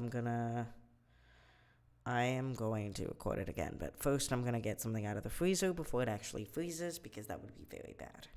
I am going to record it again, but first I'm gonna get something out of the freezer before it actually freezes because that would be very bad.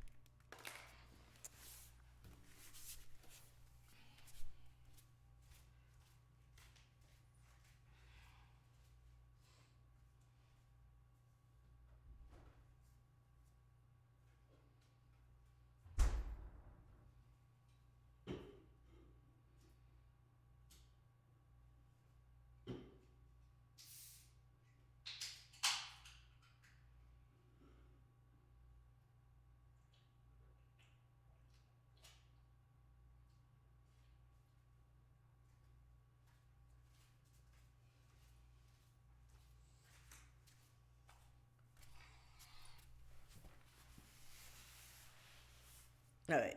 Alright.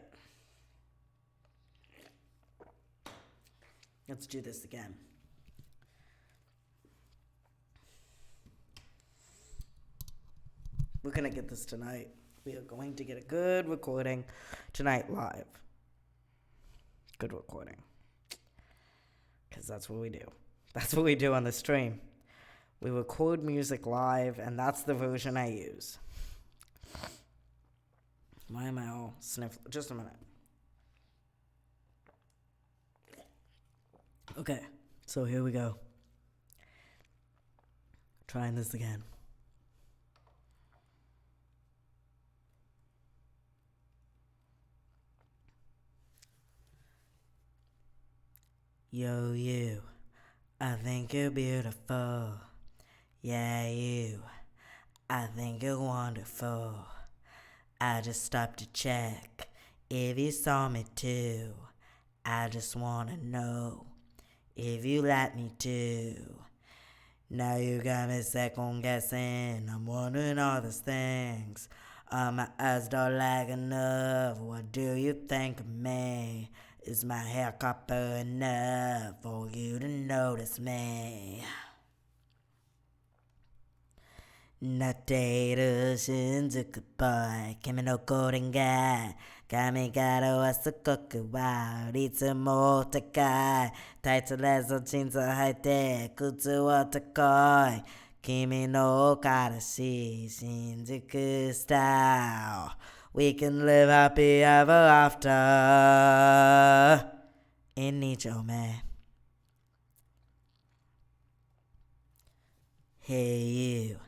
Let's do this again. We're gonna get this tonight. We are going to get a good recording tonight live. Good recording. Because that's what we do. That's what we do on the stream. We record music live, and that's the version I use. Why am I all sniffling? Just a minute. Okay, so here we go. Trying this again. Yo, you. I think you're beautiful. Yeah, you. I think you're wonderful. I just stopped to check if you saw me too. I just wanna know if you let me to. Now you got me second guessing. I'm wondering all these things. My eyes don't like enough. What do you think of me? Is my hair copper enough for you to notice me? なっている新宿っぽい君のコーディング髪型はすごくワイいつも高いタイツレスジーンズ履いて靴は高い君の彼氏新宿スタイル We can live happy ever after in 2丁目 Hey you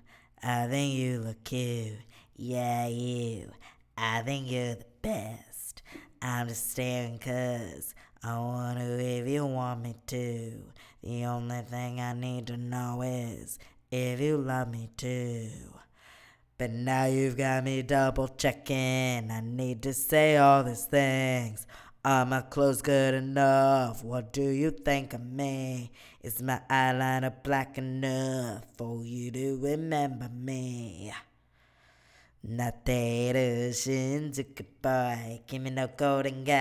I think you look cute. Yeah, you. I think you're the best. I'm just staring 'cause I wonder if you want me to. The only thing I need to know is if you love me too. But now you've got me double checking. I need to say all these things. Are my clothes good enough? What do you think of me? Is my eyeliner black enough for you to remember me? なっている新宿っぽい君のコーディング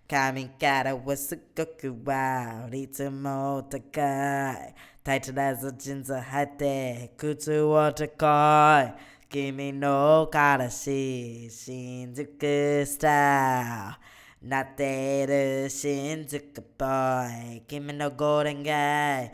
髪型はすごくワイいつも高いタイトなジーンズ履いて靴は高い君の彼氏新宿スタイルなっている新宿っぽい君のゴールデンガイ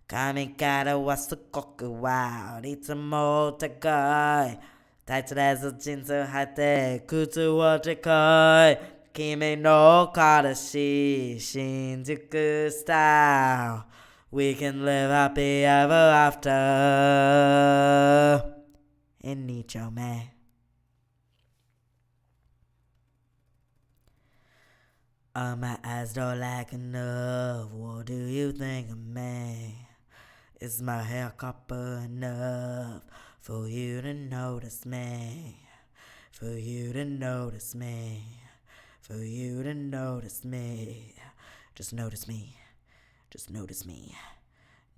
髪型はすごくワイいつも高いタイツレスジーンズ履いて靴は高い君の彼氏新宿スタイル We can live happy ever after in 2丁目My eyes don't like enough. What do you think of me? Is my hair copper enough for you to notice me? For you to notice me? For you to notice me? Just notice me. Just notice me.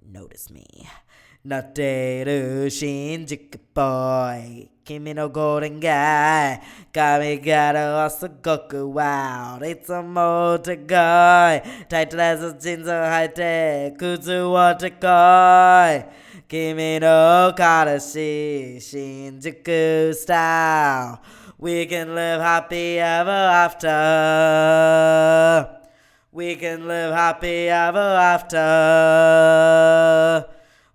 Notice me. なっている新宿っぽい君のゴールデンガイ髪型はすごくワイいつも高いタイトレスジーンズ履いて靴は高い君の彼氏新宿スタイル We can live happy ever after We can live happy ever after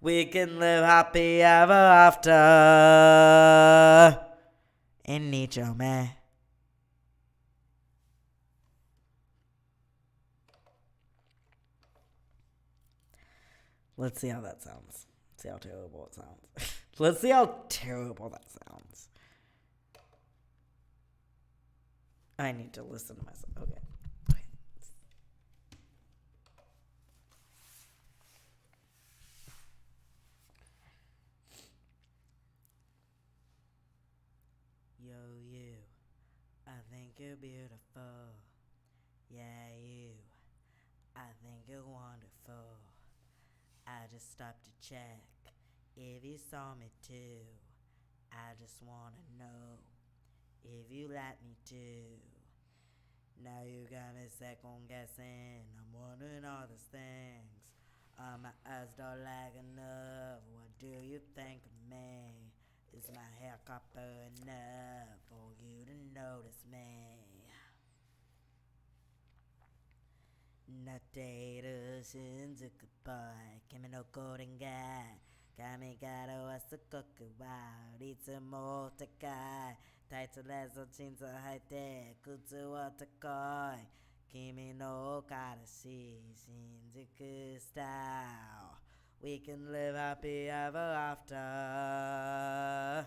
We can live happy ever after in 2丁目 Let's see how that sounds. See how terrible it sounds. Let's see how terrible that sounds. I need to listen to myself. Okay. Yo, you. I think you're beautiful. Yeah, you. I think you're wonderful. I just stopped to check if you saw me too. I just wanna know if you let me to. Now you got me second guessing. I'm wondering all these things. My eyes don't like enough. What do you think of me? Is my hair copper enough for you to notice me? なっている新宿っぽい君のコーディング髪型はすごくワイいつも高いタイツレスジーンズ履いて靴は高い君の彼氏新宿スタイル We can live happy ever after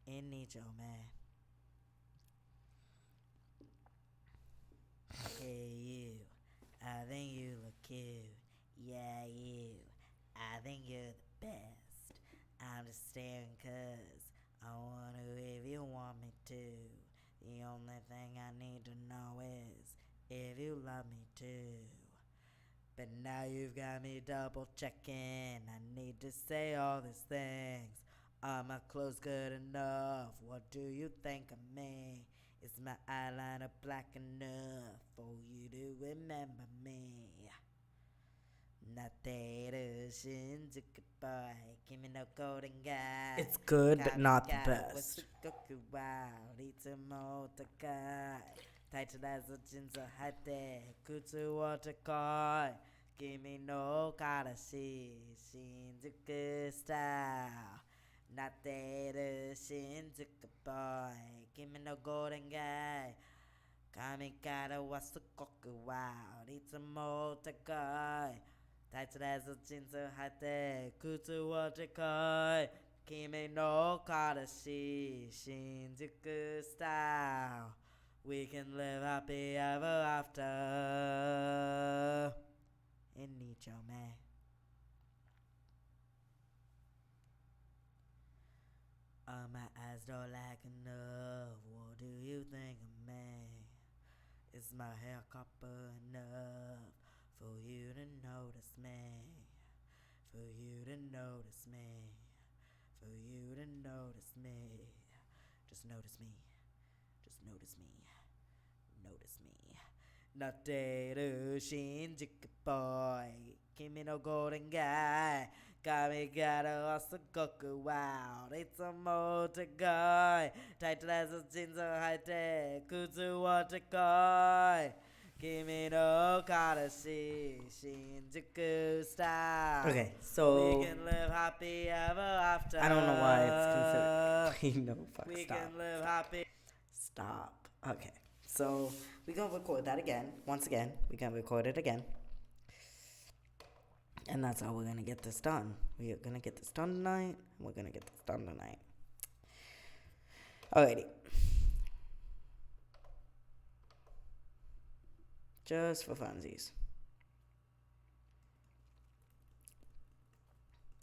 in 2丁目 Hey you I think you look cute. Yeah, you. I think you're the best. I'm just staring 'cause I wonder if you want me to. The only thing I need to know is if you love me too. But now you've got me double checking. I need to say all these things. Are my clothes good enough? What do you think of me? Is my eyeliner black enough for you to remember me? Not that ocean's a good boy. Give me no golden guy. It's good, but not the best. Wow, it's a motor guy. Tight as a jeans or high there. Kutsu water car. Give me no karashi. She's a good style. Not that ocean's a good boy. Give me no golden guy. Kamikata was the cocky wild. It's a motor guy. Tight as a jeans or high there. Kutsu water car. Kimi no karashi. She's a good style. We can live happy ever after. In Nicho, man. My eyes don't like enough. What do you think of me? Is my hair copper enough for you to notice me? For you to notice me? For you to notice me? Just notice me. Just notice me. Notice me. Not that ocean boy. Give me no golden guy. Kamigata was the Goku wild. It's a motor guy. Tight as a jeans or high tech. Kutsu water guy. Give me no karashi. Shinjuku style. Okay, so we can live happy ever after. I don't know why it's considered. No, fuck, we stop. We can live happy. Stop. Okay, so we're gonna record that again. Once again, we're gonna record it again. And that's how we're gonna get this done. We're gonna get this done tonight. We're gonna get this done tonight. Alrighty. Just for funsies.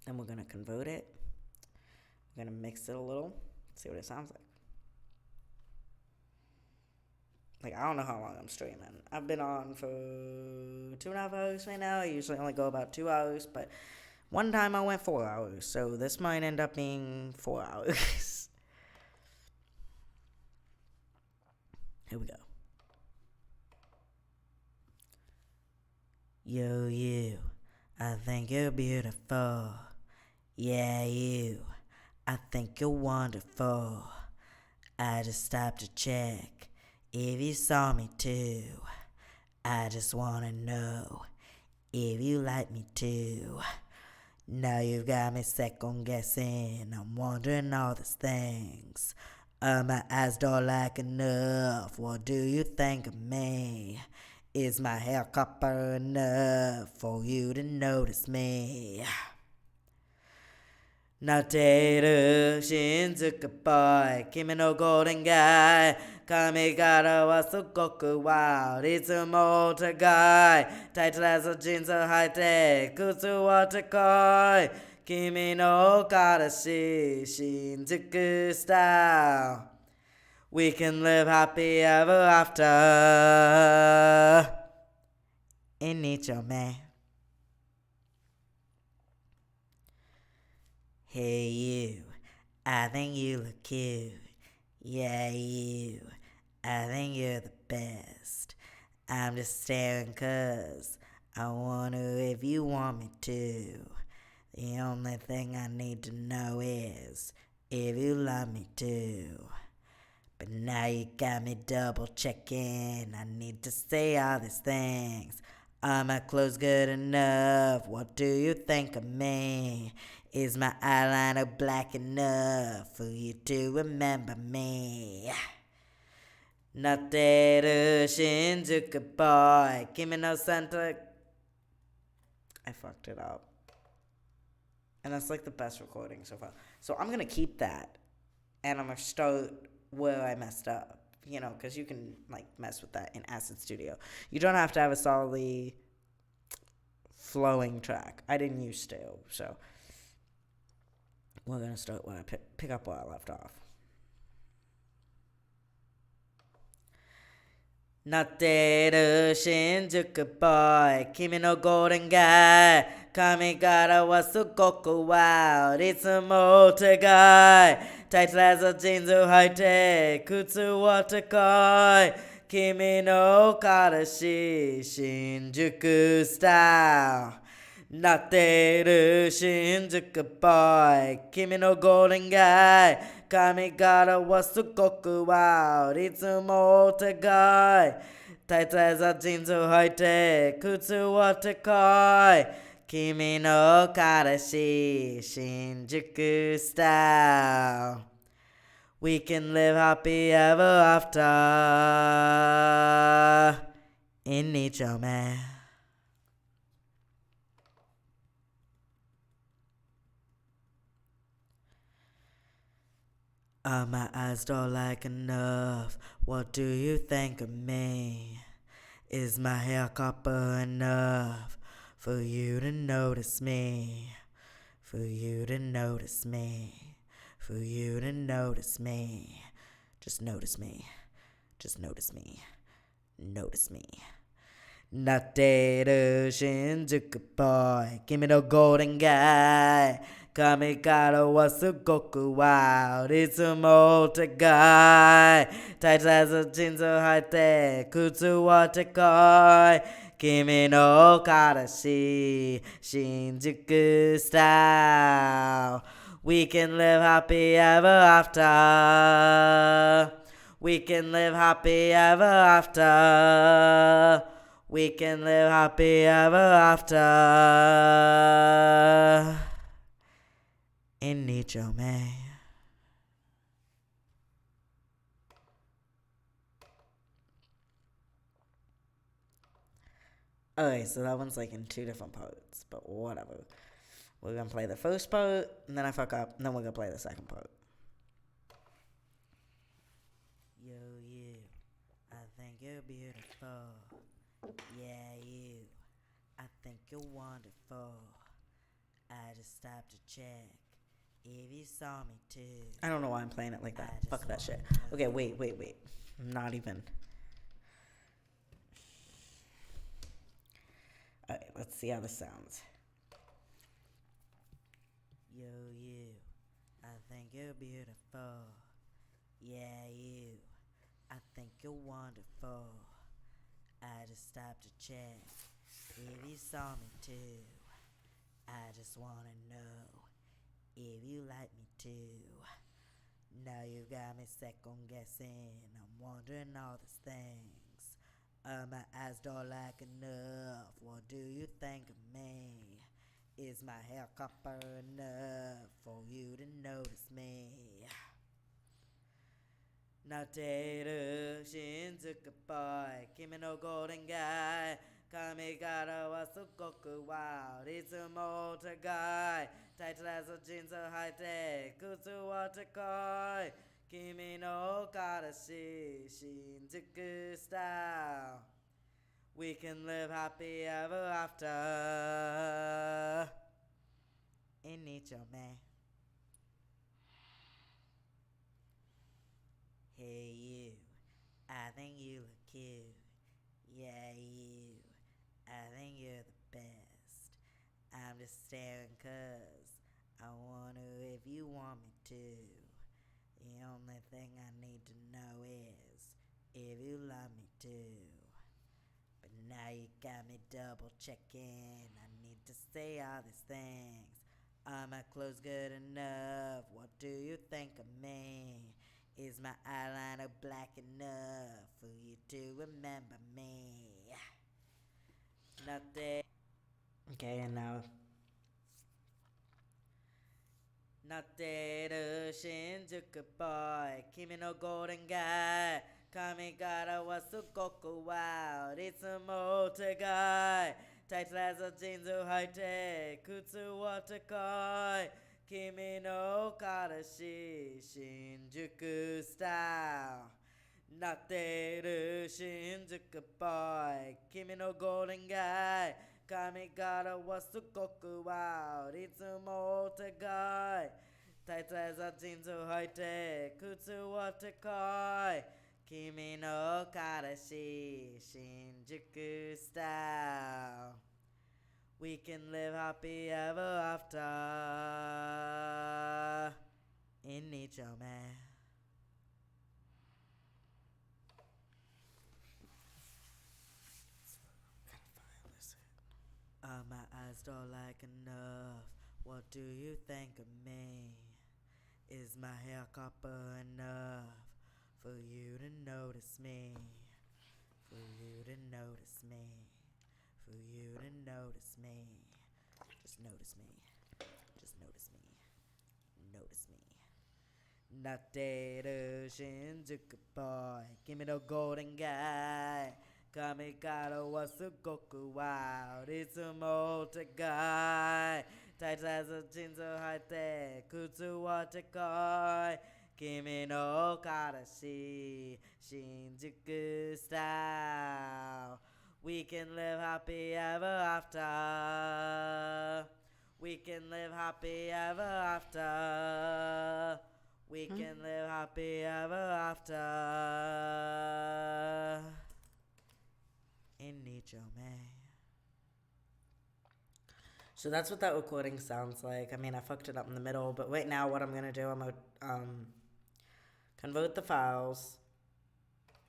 And we're gonna convert it. We're gonna mix it a little. See what it sounds like. Like, I don't know how long I'm streaming. I've been on for 2.5 hours right now. I usually only go about 2 hours, but one time I went 4 hours, so this might end up being 4 hours. Here we go. Yo, you, I think you're beautiful. Yeah, you, I think you're wonderful. I just stopped to check if you saw me too. I just wanna know if you like me too. Now you've got me second guessing. I'm wondering all these things. My eyes don't like enough. What do you think of me? Is my hair copper enough for you to notice me? Not that Shinjuku boy, Kimi no golden guy. Kamigata was the Goku wild. It's a motor guy. Tight as a jeans or high tech. Kutsu water koi. Kimi no karashi. Shinjuku style. We can live happy ever after. In Nicho, man. Hey you, I think you look cute. Yeah you, I think you're the best. I'm just staring 'cause I wonder if you want me to. The only thing I need to know is if you love me too. But now you got me double checking. I need to say all these things. Are my clothes good enough? What do you think of me? Is my eyeliner black enough for you to remember me? Not that Shinjuku boy, Kimi no Santa. I fucked it up. And that's like the best recording so far. So I'm gonna keep that. And I'm gonna start where I messed up. You know, because you can like mess with that in Acid Studio. You don't have to have a solidly flowing track. I didn't used to, so we're gonna start where I pick up where I left off. なってる新宿ボーイ君のゴールデンガイ髪型はすごくワイルいつもお互いタイトレザージーンズ履いて靴は高い君の彼氏新宿スタイルなってる新宿ボーイ君のゴールデンガイ髪型はすごくワイルいつもお互いタイトレザージーンズ履いて靴は高い君の彼氏新宿スタイル We can live happy ever after in each man my eyes don't like enough. What do you think of me? Is my hair copper enough for you to notice me? For you to notice me? For you to notice me? Just notice me. Just notice me. Notice me. なってる新宿ボーイ君のゴールデンガイ髪型はすごくワイルいつもお互いタイトレザージーンズ履いて靴は高い君の彼氏新宿スタイル We can live happy ever after We can live happy ever after We can live happy ever after in Nicho May. Okay, so that one's like in two different parts, but whatever. We're gonna play the first part, and then I fuck up, and then we're gonna play the second part. Yo, you, I think you're beautiful. Yeah, you, I think you're wonderful. I just stopped to check if you saw me too. I don't know why I'm playing it like that. Fuck that shit. Okay, wait. Not even. Alright, let's see how this sounds. Yo, you, I think you're beautiful. Yeah, you, I think you're wonderful. I just stopped to check if you saw me too. I just wanna know if you like me too. Now you got me second guessing. I'm wondering all these things. My eyes don't like enough. What do you think of me? Is my hair copper enough for you to notice me? なっている新宿ボーイ君のゴールデンガイ髪型はすごくワイルいつもお互いタイトレザージーンズ履いて靴は高い君の彼氏新宿スタイル We can live happy ever after in each man. Hey you, I think you look cute. Yeah you, I think you're the best. I'm just staring cause I wonder if you want me to. The only thing I need to know is if you love me too. But now you got me double checking. I need to say all these things. Are my clothes good enough? What do you think of me? Is my eyeliner black enough for you to remember me? Nothing. Okay, and now. なってる新宿ボーイ君のゴールデンガイ髪型はすごくワイルいつもお互いタイトレザージーンズ履いて靴は高い君の彼氏新宿スタイルなってる新宿ボーイ君のゴールデンガイ髪型はすごくワイルいつもお互いタイトレザージーンズ履いて靴は高い Kimi no Karashi, Shinjuku style. We can live happy ever after in Nichome. My eyes don't like enough. What do you think of me? Is my hair copper enough for you to notice me? For you to notice me? For you to notice me? Just notice me. Just notice me. Notice me. Nateru Shinjuku boy, give me the golden guy. Kamikado wa sugoku wild, itsumo otagai. Tight as a jinzo haite, kutsu wa tekoi. Kimi no karashi, Shinjuku style. We can live happy ever after. We can live happy ever after. We can live happy ever after. In Nichome. So that's what that recording sounds like. I mean, I fucked it up in the middle, but right now what I'm going to do, I'm going to convert the files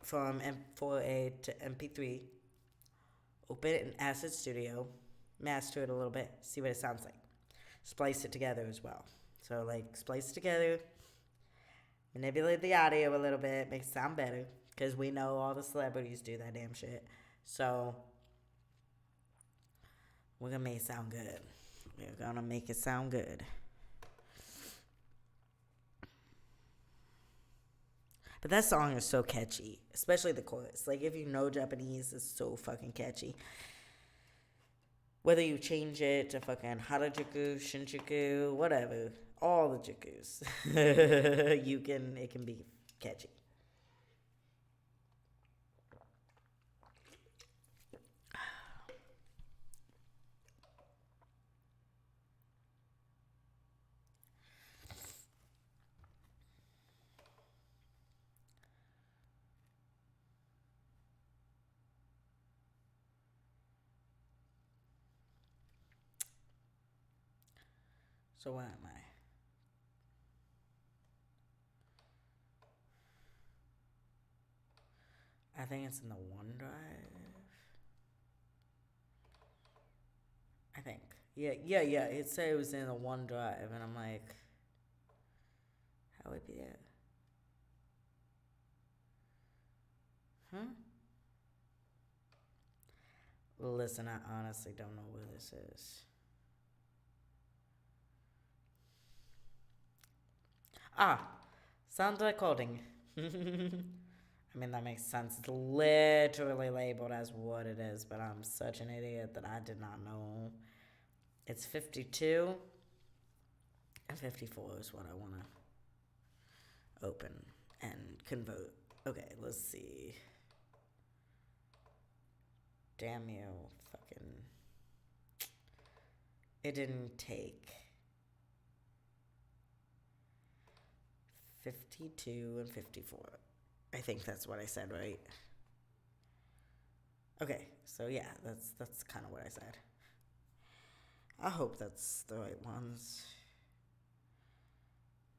from M4A to MP3, open it in Acid Studio, master it a little bit, see what it sounds like. Splice it together as well. So, like, splice it together, manipulate the audio a little bit, make it sound better, because we know all the celebrities do that damn shit. So, we're going to make it sound good. We're going to make it sound good. But that song is so catchy, especially the chorus. Like, if you know Japanese, it's so fucking catchy. Whether you change it to fucking Harajuku, Shinjuku, whatever, all the jukus, it can be catchy. So where am I? I think it's in the OneDrive. I think. Yeah. It said it was in the OneDrive, and I'm like, how would it be there? Huh? Listen, I honestly don't know where this is. Sound recording. I mean, that makes sense. It's literally labeled as what it is, but I'm such an idiot that I did not know. It's 52 and 54 is what I want to open and convert. Okay, let's see. Damn you, fucking. It didn't take 52 and 54. I think that's what I said, right? Okay, so yeah, that's kind of what I said. I hope that's the right ones.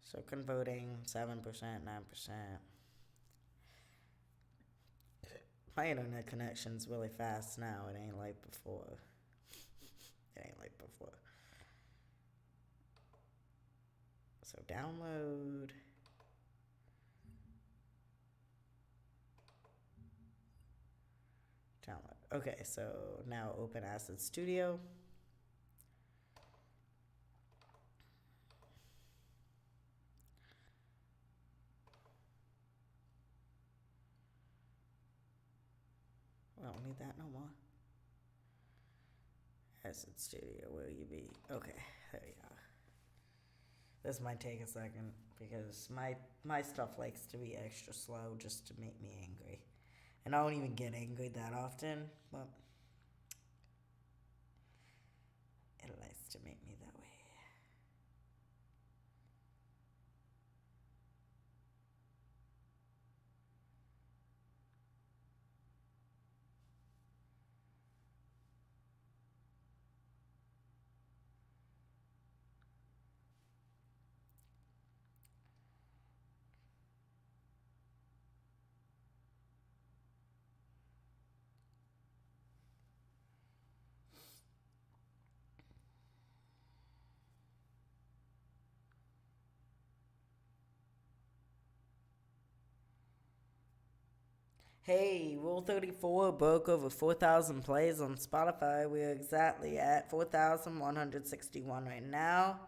So converting 7%, 9%. My internet connection's really fast now. It ain't like before. So download. Okay, so now open Acid Studio. We don't need that no more. Acid Studio, where you be? Okay, there you go. This might take a second because my stuff likes to be extra slow just to make me angry. And I don't even get angry that often, but it likes to make me that way. Hey, Rule 34 broke over 4,000 plays on Spotify. We're exactly at 4,161 right now.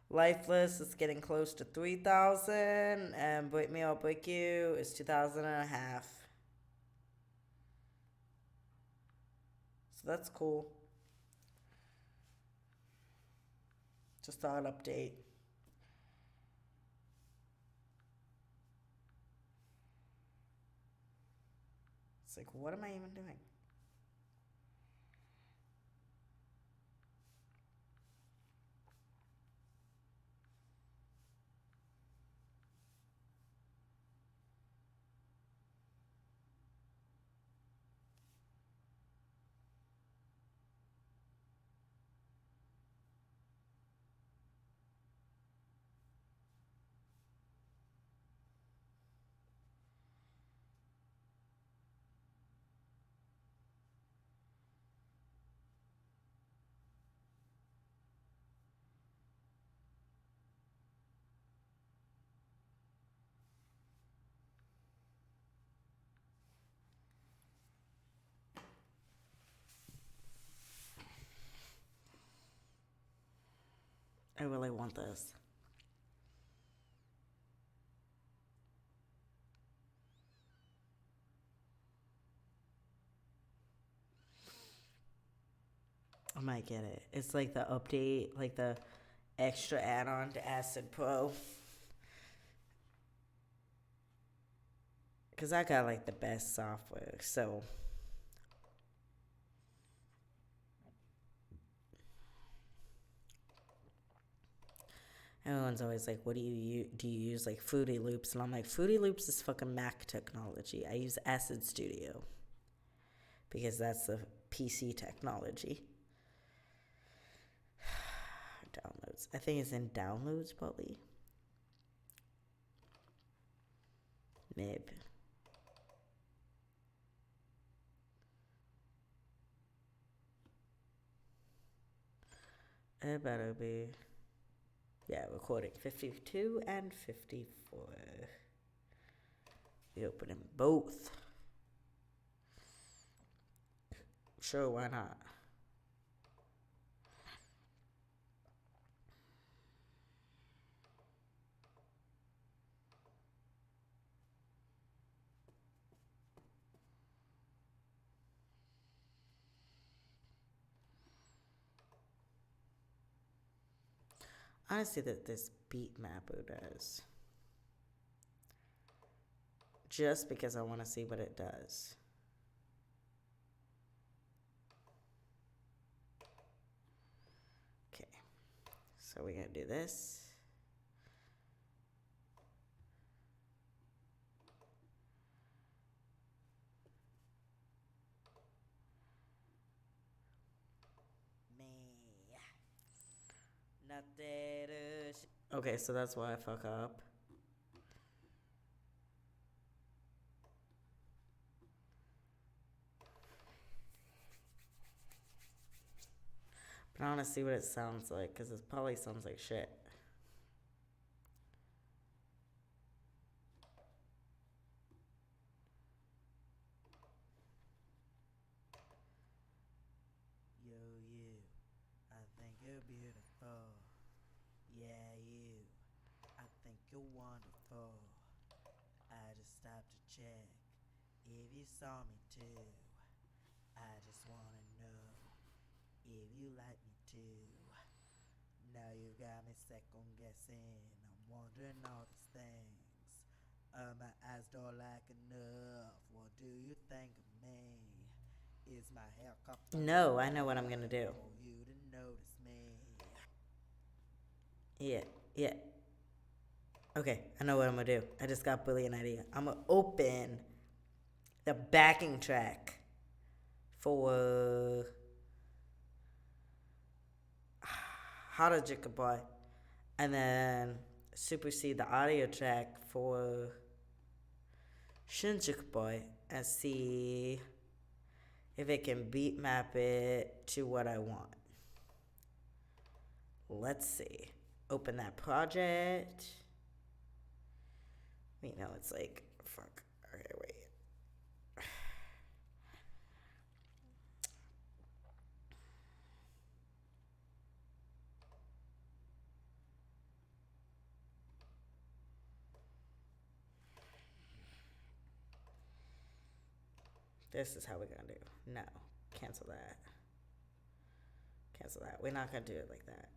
Lifeless is getting close to 3,000, and Break Me or Break You is 2,000 and a half. So that's cool. Just thought I'd update. It's like, what am I even doing? I really want this. I might get it. It's like the update, like the extra add-on to Acid Pro. Because I got like the best software, so everyone's always like, "What do you use? Do you use like Fruity Loops?" And I'm like, "Fruity Loops is fucking Mac technology. I use Acid Studio because that's the PC technology." Downloads. I think it's in downloads probably. Maybe. It better be. Yeah, recording 52 and 54. We open them both. Sure, why not? Honestly, that this beat mapper does. Just because I want to see what it does. Okay. So we're going to do this. Okay, so that's why I fuck up. But I want to see what it sounds like, because it probably sounds like shit. Yo, you. I think you're beautiful. Yeah, you. I think you're wonderful. I just stopped to check if you saw me too. I just wanna know if you like me too. Now you got me second guessing. I'm wondering all these things. My eyes don't like enough. What do you think of me? Is my hair cut? No, I know what I'm gonna do. For you to notice me. Yeah, yeah. Okay, I know what I'm gonna do. I just got a brilliant idea. I'm gonna open the backing track for Hara Jika Boy, and then supersede the audio track for Shinjuku Boy and see if it can beat map it to what I want. Let's see. Open that project. Wait, no, it's like, fuck. Okay, wait. This is how we're gonna do. No, cancel that. Cancel that. We're not gonna do it like that.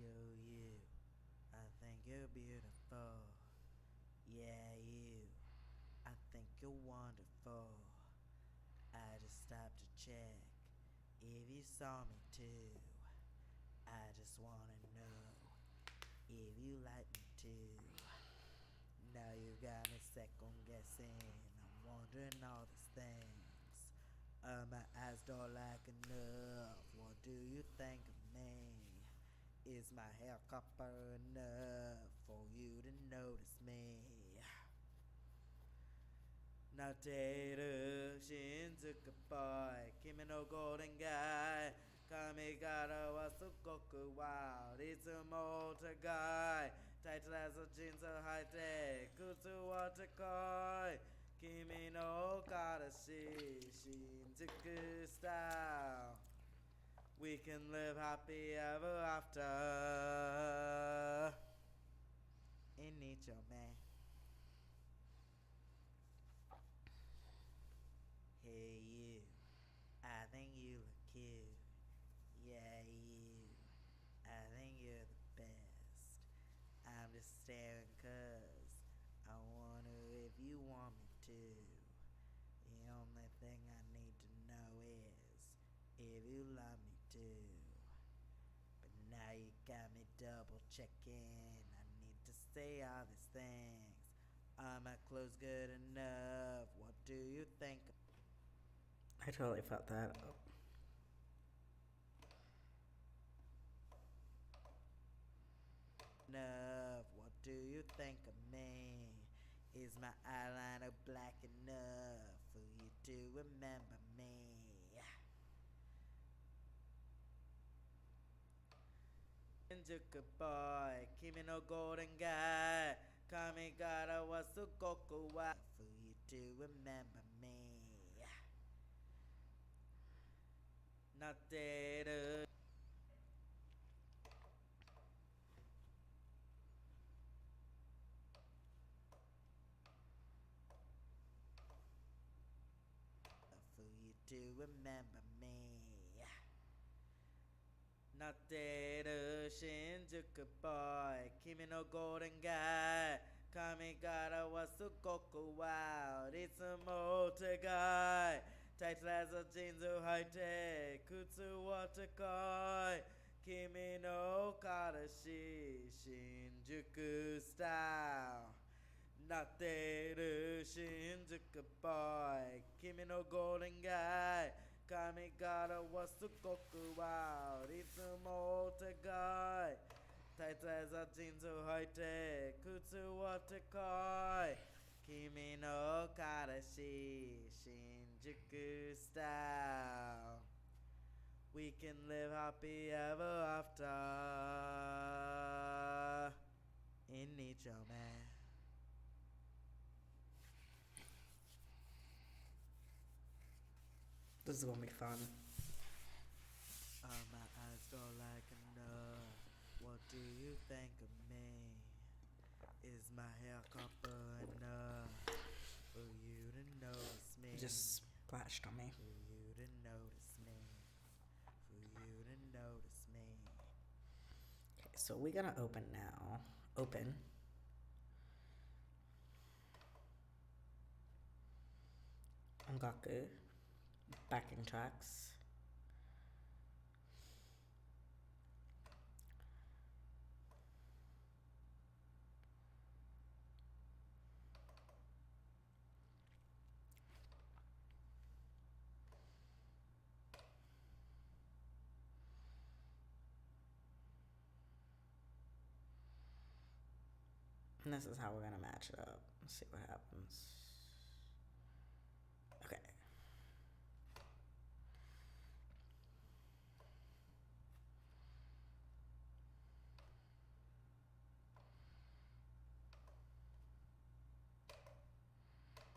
Yo, you. I think you're beautiful. Yeah, you. I think you're wonderful. I just stopped to check if you saw me too. I just wanna know if you like me too. Now you got me second guessing. I'm wondering all these things. My eyes don't like enough. What do you think of me? Is my hair copper enough for you to notice me? なっている新宿ボーイ君のゴールデンガイ髪型はすごくワイルいつもお互いタイトなジーンズを履いて靴は高い君の彼氏新宿スタイル We can live happy ever after in nature, man. Hey you, I think you look cute. Yeah you, I think you're the best. I'm just staring cause I wonder if you want me to. The only thing I need to know is if you love me too. But now you got me double checking. I need to say all these things. Are my clothes good enough? What do you think? I totally fucked that up. Enough. What do you think of me? Is my eyeliner black enough for you to remember me? Shinjuku boy, Kimi no golden guy. Kamigata was Sugoku wa for you to remember me. Not dead. For you to remember me. Not dead. Shinjuku boy, Kimi no golden guy. Kamigata was Sugoku wild. It's a motor guy. Tight as a jeansを履いて靴は高い君の彼氏新宿スタイルなってる新宿ボーイ君のゴールデンガイ髪型はすごくワイルいつもお互いタイトなジーンズを履いて靴は高い君の彼氏新宿スタイル We can live happy ever after in nature, man. This is gonna be fun. My eyes don't like enough. What do you think of me? Is my hair copper enough for you to notice me? It just splashed on me. For you to notice me. For you to notice me. Okay, so we're gonna open now. Open. Ongaku. Backing tracks. And this is how we're gonna match it up. Let's see what happens. Okay.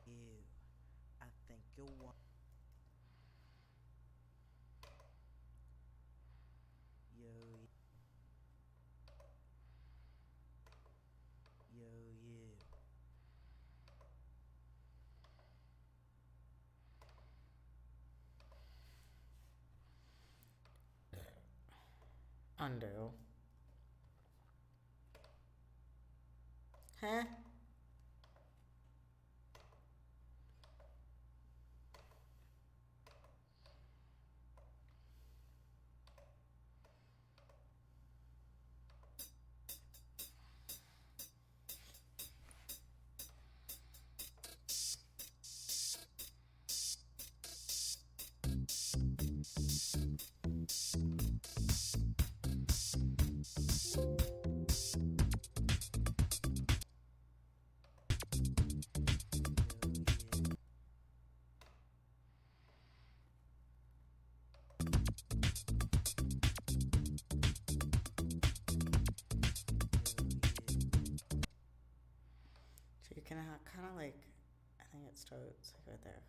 You, I think you'll want. Yo, yo, you. Undo. Huh? So you can kind of like, I think it starts like right there.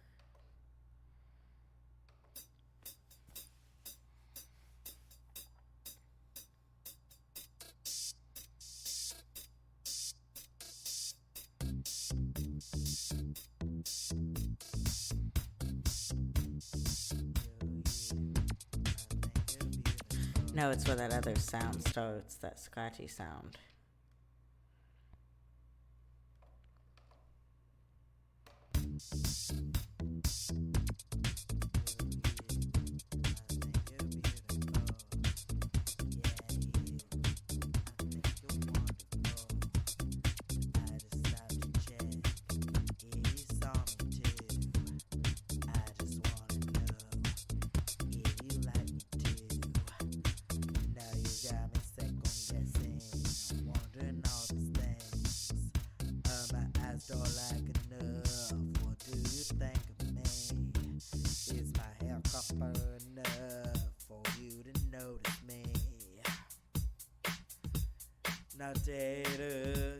No, it's where that other sound starts, that scratchy sound.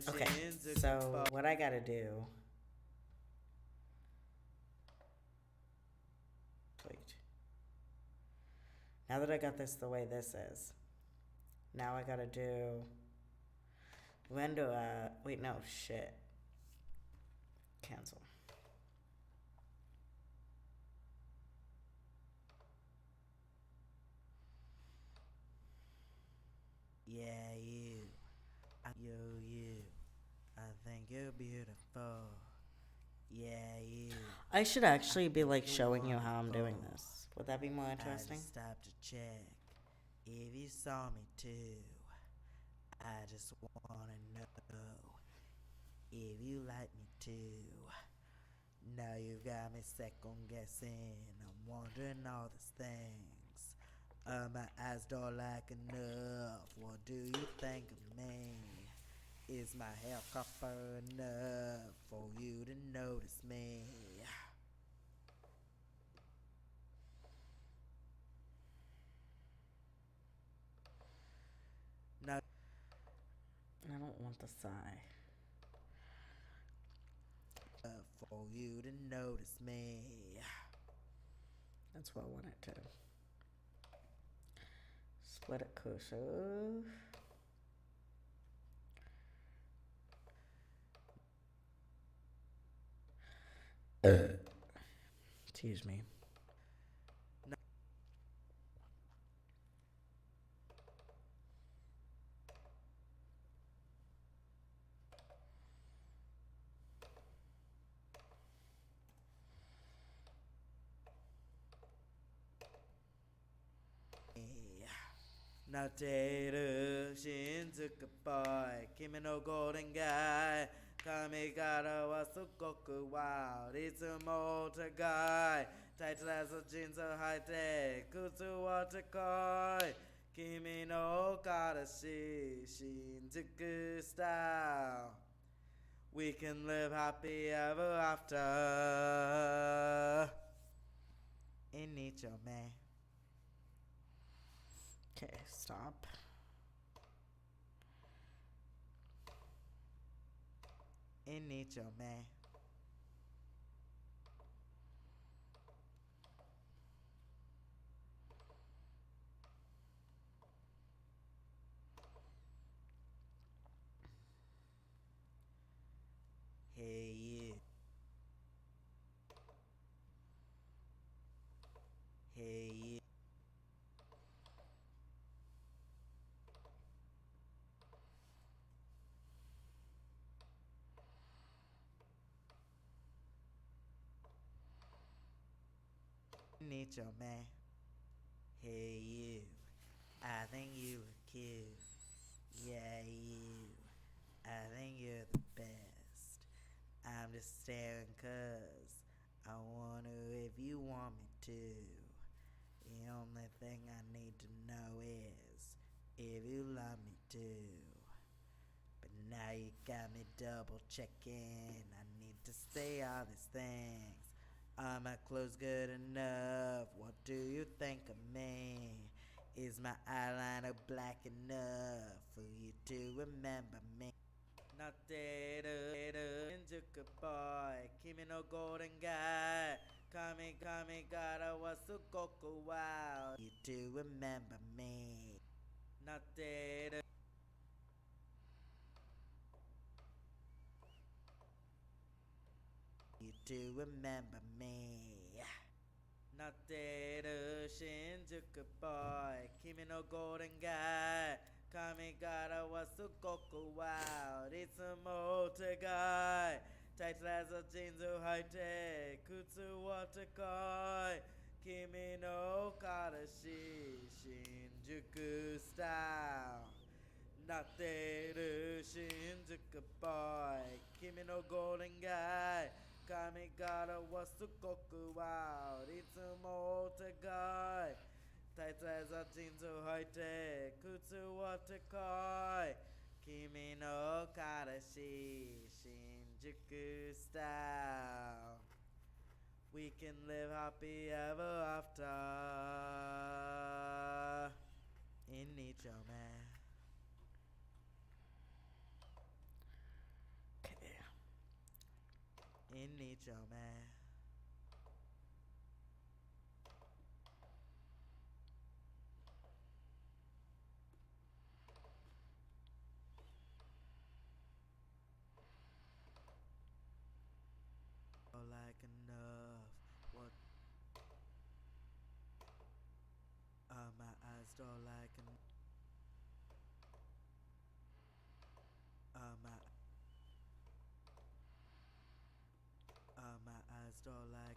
Okay, so what I gotta do. Wait. Now that I got this the way this is, now I gotta do. When do I. Wait, no, shit. Cancel. Yeah, you. Yo, you. I think you're beautiful. Yeah, you. I should actually be like showing you how I'm doing this. Would that be more interesting? I just stopped to check if you saw me too. I just wanna know if you like me too. Now you got me second guessing. I'm wondering all these things. My eyes don't like enough. What do you think of me? Is my hair copper enough for you to notice me? No, I don't want the sigh. For you to notice me. That's what I wanted to. Split it closer. Excuse me. Now Tater, Shinzuka boy, Kimi no golden guy, Kamigara was Goku wild, it's a motor guy, title as a jeans of high tech, Kutsu water koi, Kimi no Karashi, Shinzuku style. We can live happy ever after. In nature, man. Okay, stop. In nature, man. Hey you. Hey you. Nature, man. Hey you. I think you were cute. Yeah, you. I think you're the best. I'm just staring 'cause I wonder if you want me to. The only thing I need to know is if you love me too. But now you got me double checking. I need to say all these things. Are my clothes good enough? What do you think of me? Is my eyeliner black enough for you to remember me? Not dead, Injuka boy, Kimi no golden guy. Kami, gotta was to Goku wow. You do remember me. Not dead. You do remember me. Not dead, Shinjuku boy, Kimi no golden guy. Kami gotta was to Goku wow. It's a motor guy. Tight as a Jinzu Haite, Kutsu water koi. Kimi no Karashi, Shinjuku style. Not dead, Shinjuku boy, Kimi no golden guy. Kami gotta was to Goku wow. It's a motor guy. Tight as a Jinzu Haite, Kutsu water koi. Kimi no Karashi, Shinjuku style. We can live happy ever after. In nature, man. Okay. In nature, man. Like enough. What my eyes don't like my my eyes don't like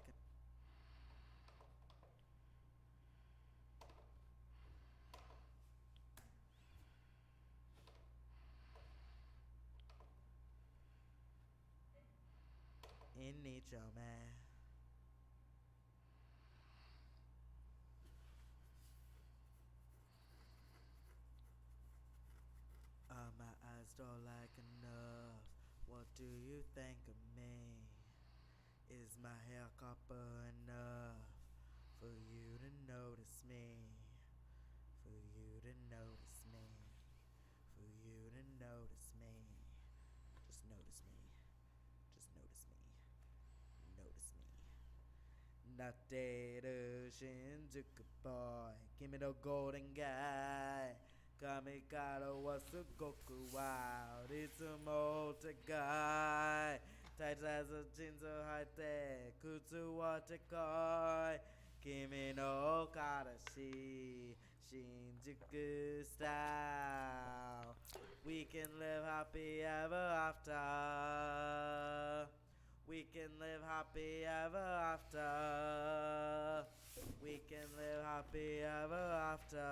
in nature, man. My eyes don't like enough. What do you think of me? Is my hair copper enough for you to notice me? For you to notice me? For you to notice me? Just notice me. Just notice me. Notice me. Not dead, Shinjuku boy. Give me the golden guy. Kamikado was a Goku wow. It's a motor guy. Tight as a Jinzo Haite. Kutsu water koi. Kimi no Karashi. Shinjuku style. We can live happy ever after. We can live happy ever after. We can live happy ever after.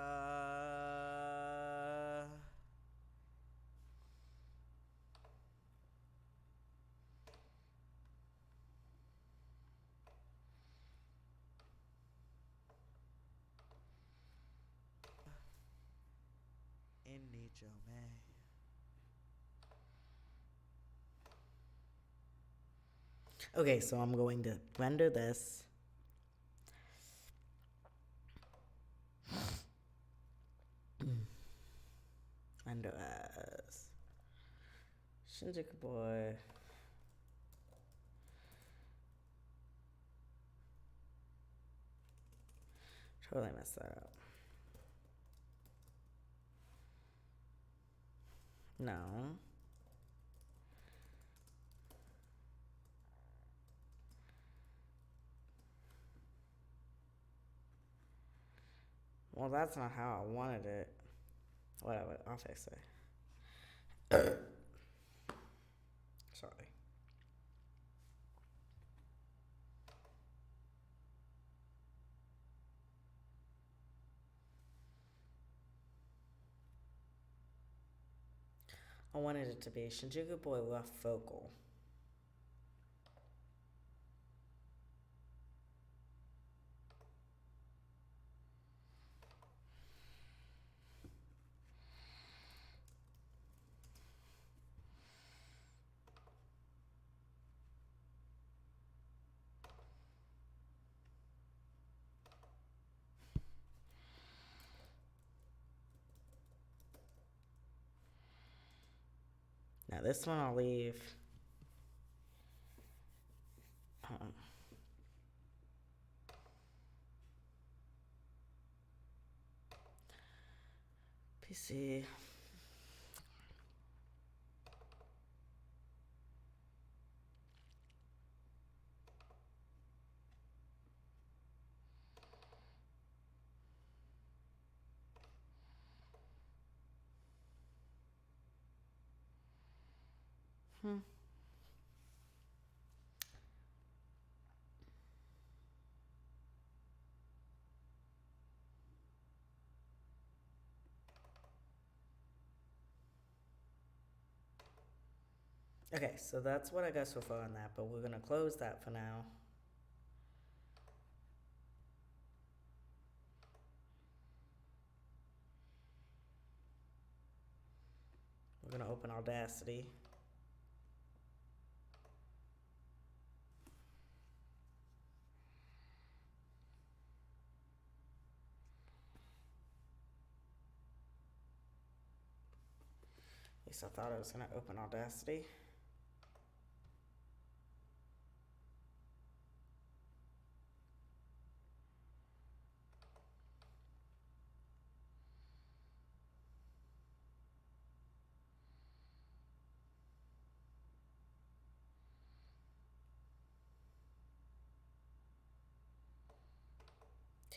In nature, man. Okay, so I'm going to render this. Render as Shinjuku Boy. Totally messed that up. No. Well, that's not how I wanted it. Whatever, I'll fix it. Sorry. I wanted it to be Shinjuku Boy rough vocal. Now this one I'll leave. PC. Okay, so that's what I got so far on that, but we're gonna close that for now. We're gonna open Audacity. At least I thought I was gonna open Audacity.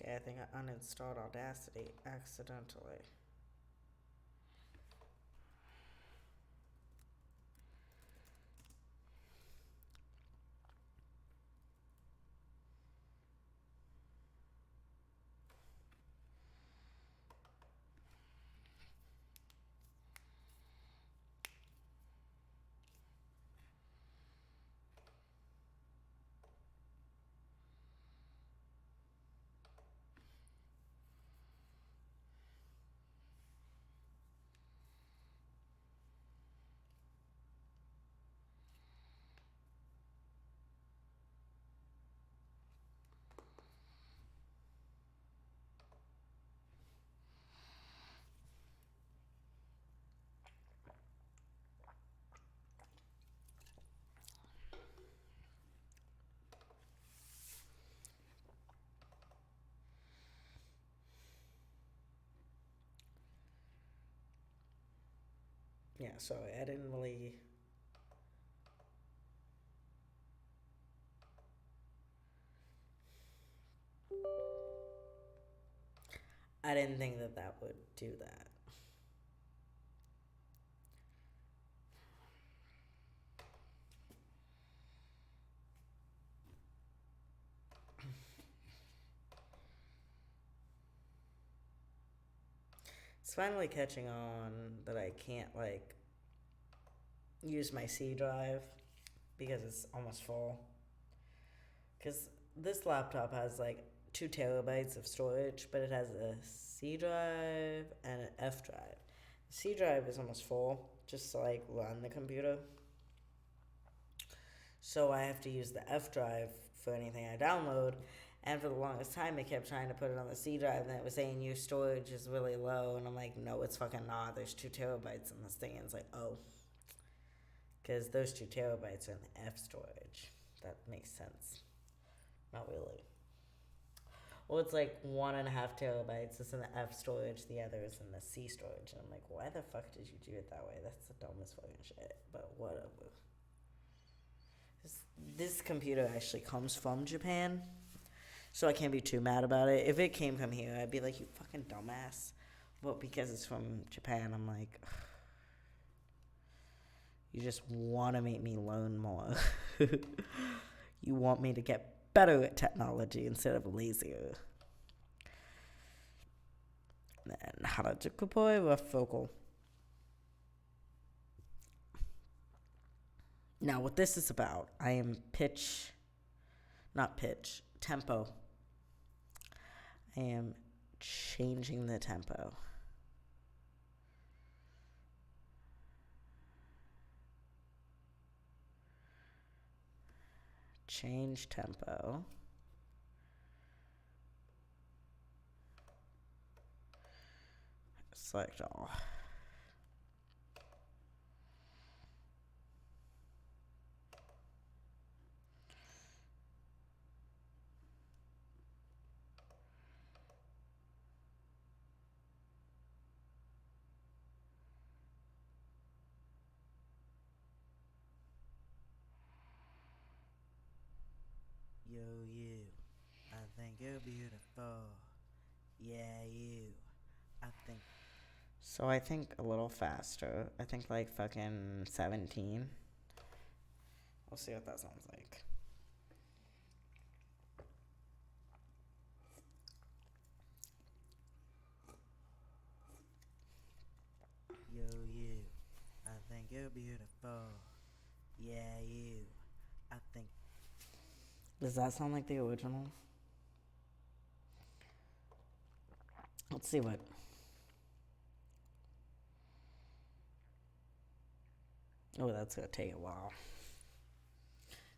Okay, I think I uninstalled Audacity accidentally. Yeah, sorry, I didn't really. I didn't think that that would do that. It's finally catching on that I can't, like, use my C drive because it's almost full. Because this laptop has, like, 2 terabytes of storage, but it has a C drive and an F drive. The C drive is almost full, just to, like, run the computer. So I have to use the F drive for anything I download. And for the longest time, it kept trying to put it on the C drive, and it was saying your storage is really low. And I'm like, no, it's fucking not. There's 2 terabytes in this thing. And it's like, oh, because those 2 terabytes are in the F storage. That makes sense. Not really. Well, it's like 1.5 terabytes is in the F storage, the other is in the C storage. And I'm like, why the fuck did you do it that way? That's the dumbest fucking shit. But whatever. This computer actually comes from Japan, so I can't be too mad about it. If it came from here, I'd be like, you fucking dumbass. But because it's from Japan, I'm like, you just want to make me learn more. You want me to get better at technology instead of lazier. And Harajuku boy, rough vocal. Now, what this is about, I am tempo. I am changing the tempo. Change tempo. Select all. Yo, you. I think you're beautiful. Yeah, you. I think. So I think a little faster. I think like fucking 17. We'll see what that sounds like. Yo, you. I think you're beautiful. Yeah, you. I think. Does that sound like the original? Let's see what. Oh, that's gonna take a while.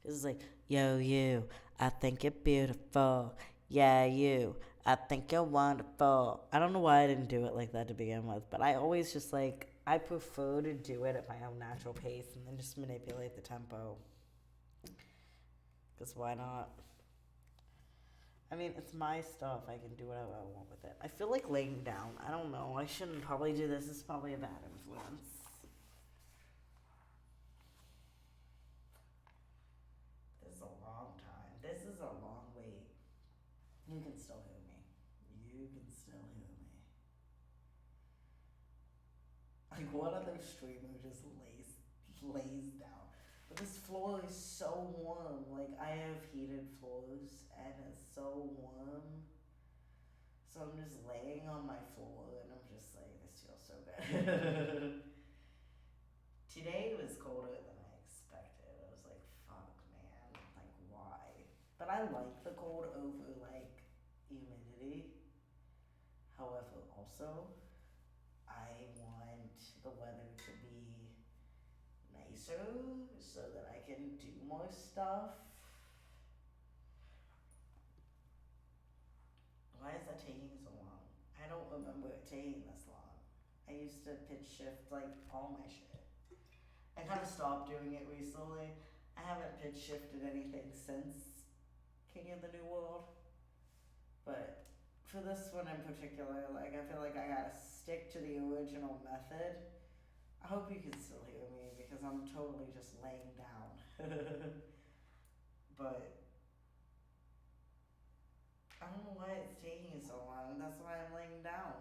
This is like, yo, you. I think you're beautiful. Yeah, you. I think you're wonderful. I don't know why I didn't do it like that to begin with, but I always just like, I prefer to do it at my own natural pace and then just manipulate the tempo. Because why not? I mean, it's my stuff. I can do whatever I want with it. I feel like laying down. I don't know. I shouldn't probably do this. It's probably a bad influence. This is a long time. This is a long wait. You can still hear me. You can still hear me. Like, what other streamer just lays down? But this floor is so warm. Like, I have heated floors, and it's so warm. So I'm just laying on my floor, and I'm just like, this feels so good. Today was colder than I expected. I was like, fuck, man. Like, why? But I like the cold over, like, humidity. However, also, I want the weather to be nicer so that I can do more stuff. Why is that taking so long? I don't remember it taking this long. I used to pitch shift like all my shit. I kind of stopped doing it recently. I haven't pitch shifted anything since King of the New World. But for this one in particular, like, I feel like I gotta stick to the original method. I hope you can still hear me because I'm totally just laying down. But I don't know why it's taking so long. That's why I'm laying down.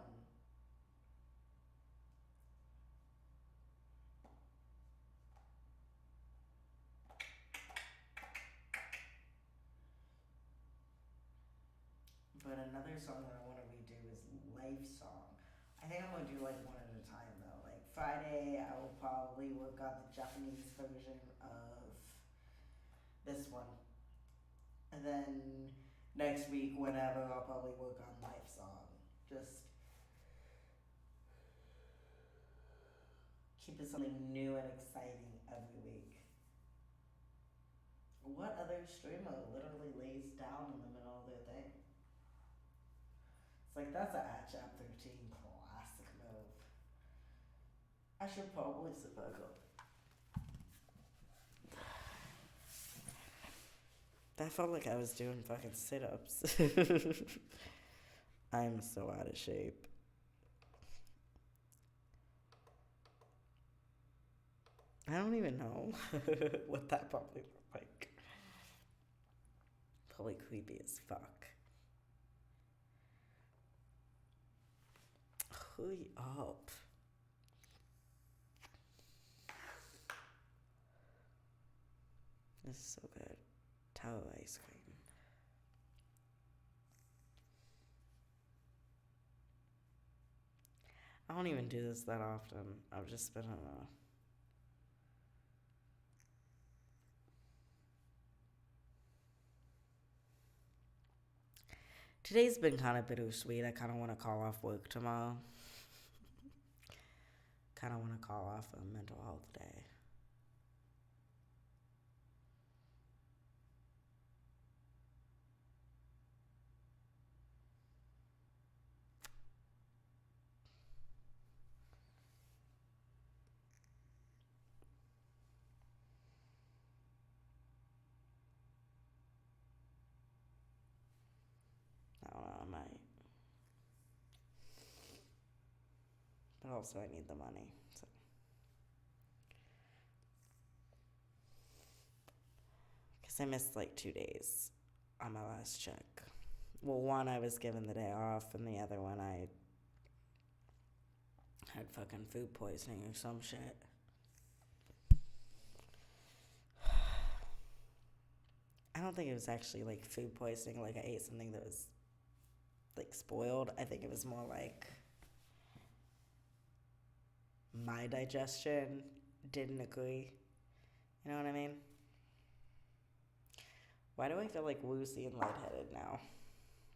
But another song that I want to redo is Life Song. I think I'm going to do like one at a time though. Like Friday, I will probably work on the Japanese version of this one. And then next week, whenever, I'll probably work on Life Song. Just keep it something new and exciting every week. What other streamer literally lays down in the middle of their thing? It's like that's a at chap 13 classic move. I should probably sit back up. That felt like I was doing fucking sit ups. I'm so out of shape. I don't even know what that probably looked like. Probably creepy as fuck. Hurry up. This is so good. Tower ice cream. I don't even do this that often. I've just been on a... Today's been kind of bittersweet. I kind of want to call off work tomorrow. Kind of want to call off a mental health day. I don't know, I might. But also I need the money, so. Because I missed like 2 days on my last check. Well, one I was given the day off, and the other one I had fucking food poisoning or some shit. I don't think it was actually like food poisoning, like I ate something that was like spoiled. I think it was more like my digestion didn't agree. You know what I mean? Why do I feel like woozy and lightheaded now?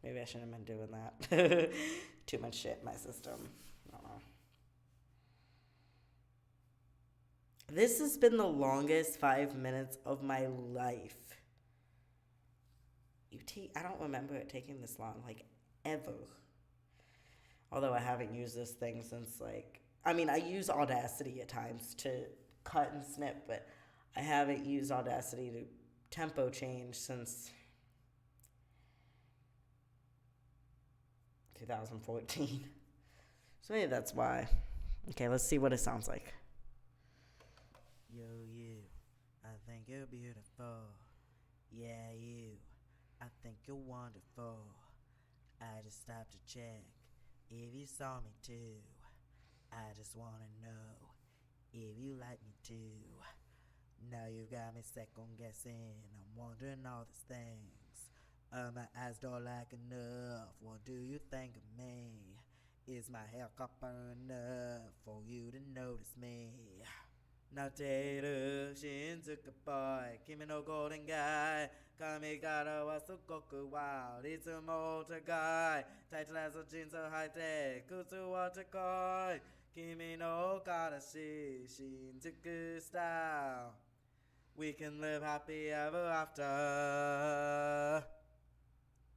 Maybe I shouldn't have been doing that. Too much shit in my system. I don't know. This has been the longest 5 minutes of my life. I don't remember it taking this long, like, ever. Although I haven't used this thing since, like... I mean, I use Audacity at times to cut and snip, but I haven't used Audacity to tempo change since 2014. So maybe that's why. Okay, let's see what it sounds like. Yo, you, I think you're beautiful. Yeah, you, I think you're wonderful. I just stopped to check if you saw me too. I just wanna know if you like me too. Now you got me second guessing. I'm wondering all these things. My eyes don't like enough. What do you think of me? Is my hair copper enough for you to notice me? Now take the Shinjuku boy, Kimi no golden guy. Kamigata was a Goku wild, it's a motor guy. Tight as a jeans of high tech, Kutsu water koi. Kimi no karashi, Shinjuku style. We can live happy ever after.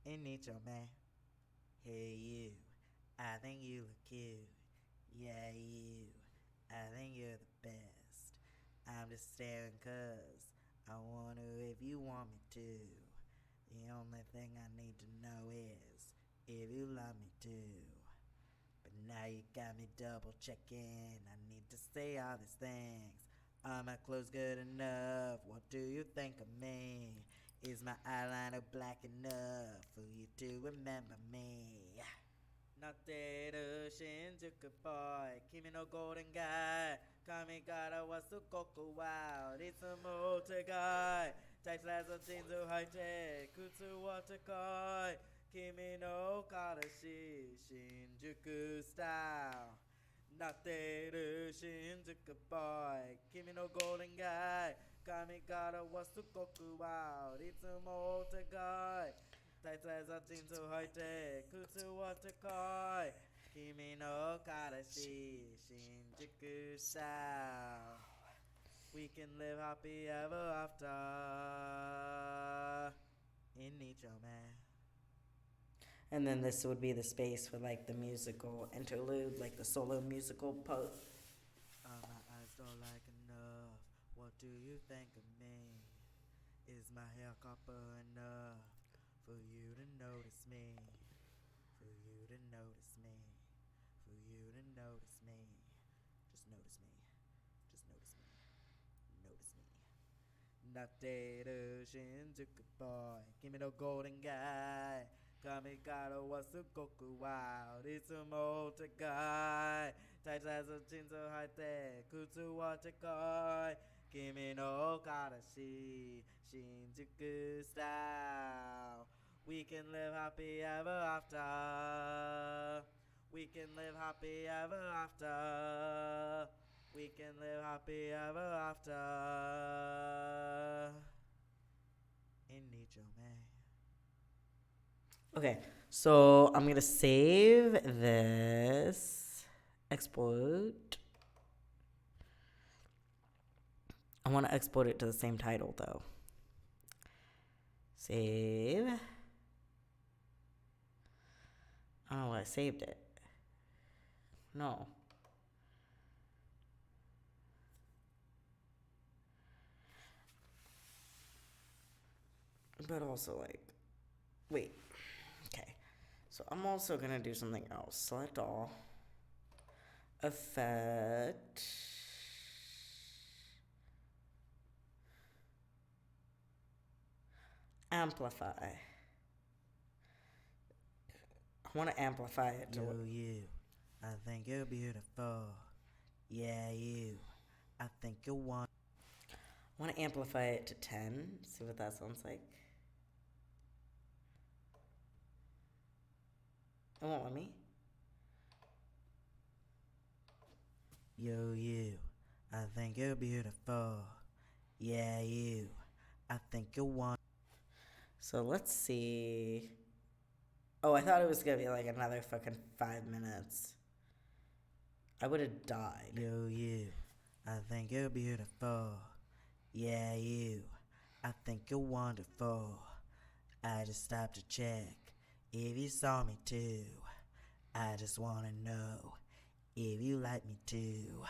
Inicho man. Hey you, I think you look cute. Yeah you, I think you're the best. I'm just staring cause I wonder if you want me to. The only thing I need to know is if you love me too. But now you got me double checking. I need to say all these things. Are my clothes good enough? What do you think of me? Is my eyeliner black enough for you to remember me? Nateru Shinjuku boy, Kimi no golden guy. Kamigata was a Goku wild, it's a motor guy. Tight as a jeans of high tech, Kutsu water koi. Kimi no karashi, Shinjuku style. Nateru Shinjuku boy, Kimi no golden guy. Kamigata was a Goku wild, it's a motor guy. Tight as a jeans of high tech, Kutsu water koi. Kimi no karashi, Shinjuku style. We can live happy ever after. In nature, man. And then this would be the space for like the musical interlude, like the solo musical part. My eyes don't like enough. What do you think of me? Is my hair copper enough for you to notice me? For you to notice me? For you to notice me? Just notice me. Just notice me. Notice me. Nateru Shinjuku boy, give me the golden guy. Kamikado was the Goku wild, it's a motor guy. Taichazo Jinzo Haite, Kutsu Watakoi. Kimi no Karashi, Shinjuku style. We can live happy ever after. We can live happy ever after. We can live happy ever after. In nature, man. Okay, so I'm gonna save this, export. I want to export it to the same title though. Save. I don't know why I saved it. No. But also like, wait. Okay. So I'm also gonna do something else. Select all. Effect. Amplify. I want to amplify it to. Yo, you. I think you're beautiful. Yeah, you. I think you're one. I want to amplify it to 10. See what that sounds like. It won't let me. Yo, you. I think you're beautiful. Yeah, you. I think you're one. So let's see. Oh, I thought it was gonna be like another fucking 5 minutes. I would have died. Yo, you. I think you're beautiful. Yeah, you. I think you're wonderful. I just stopped to check if you saw me too. I just wanna know if you like me too.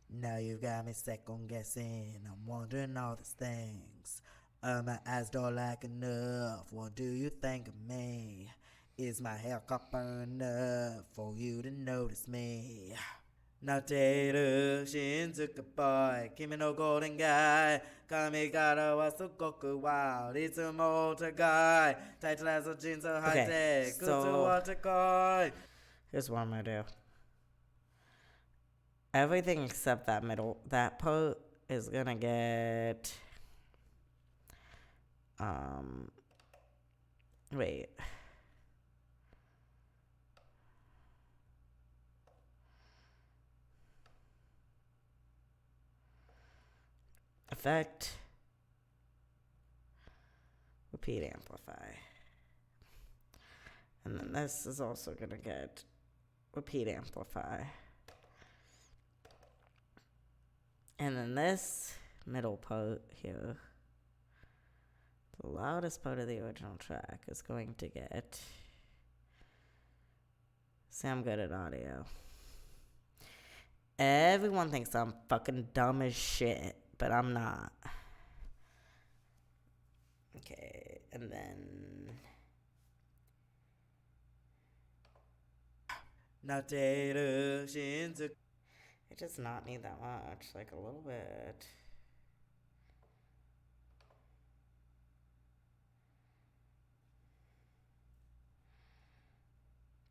Now you got me second guessing. I'm wondering all these things. My eyes don't like enough. What do you think of me? Is my hair copper enough for you to notice me? Nateru Shinjuku boy, Kimi no golden guy. Kamikado was the Goku wild, it's a motor guy. Taichazo Jinzo Haite, Kutsu Watakoi. Here's what I'm gonna do. Everything except that middle, that part is gonna get. Wait. Effect. Repeat amplify. And then this is also gonna get repeat amplify. And then this middle part here, the loudest part of the original track, is going to get. See, I'm good at audio. Everyone thinks I'm fucking dumb as shit, but I'm not. Okay, and then. Nateru Shinjuku. It does not need that much, like a little bit.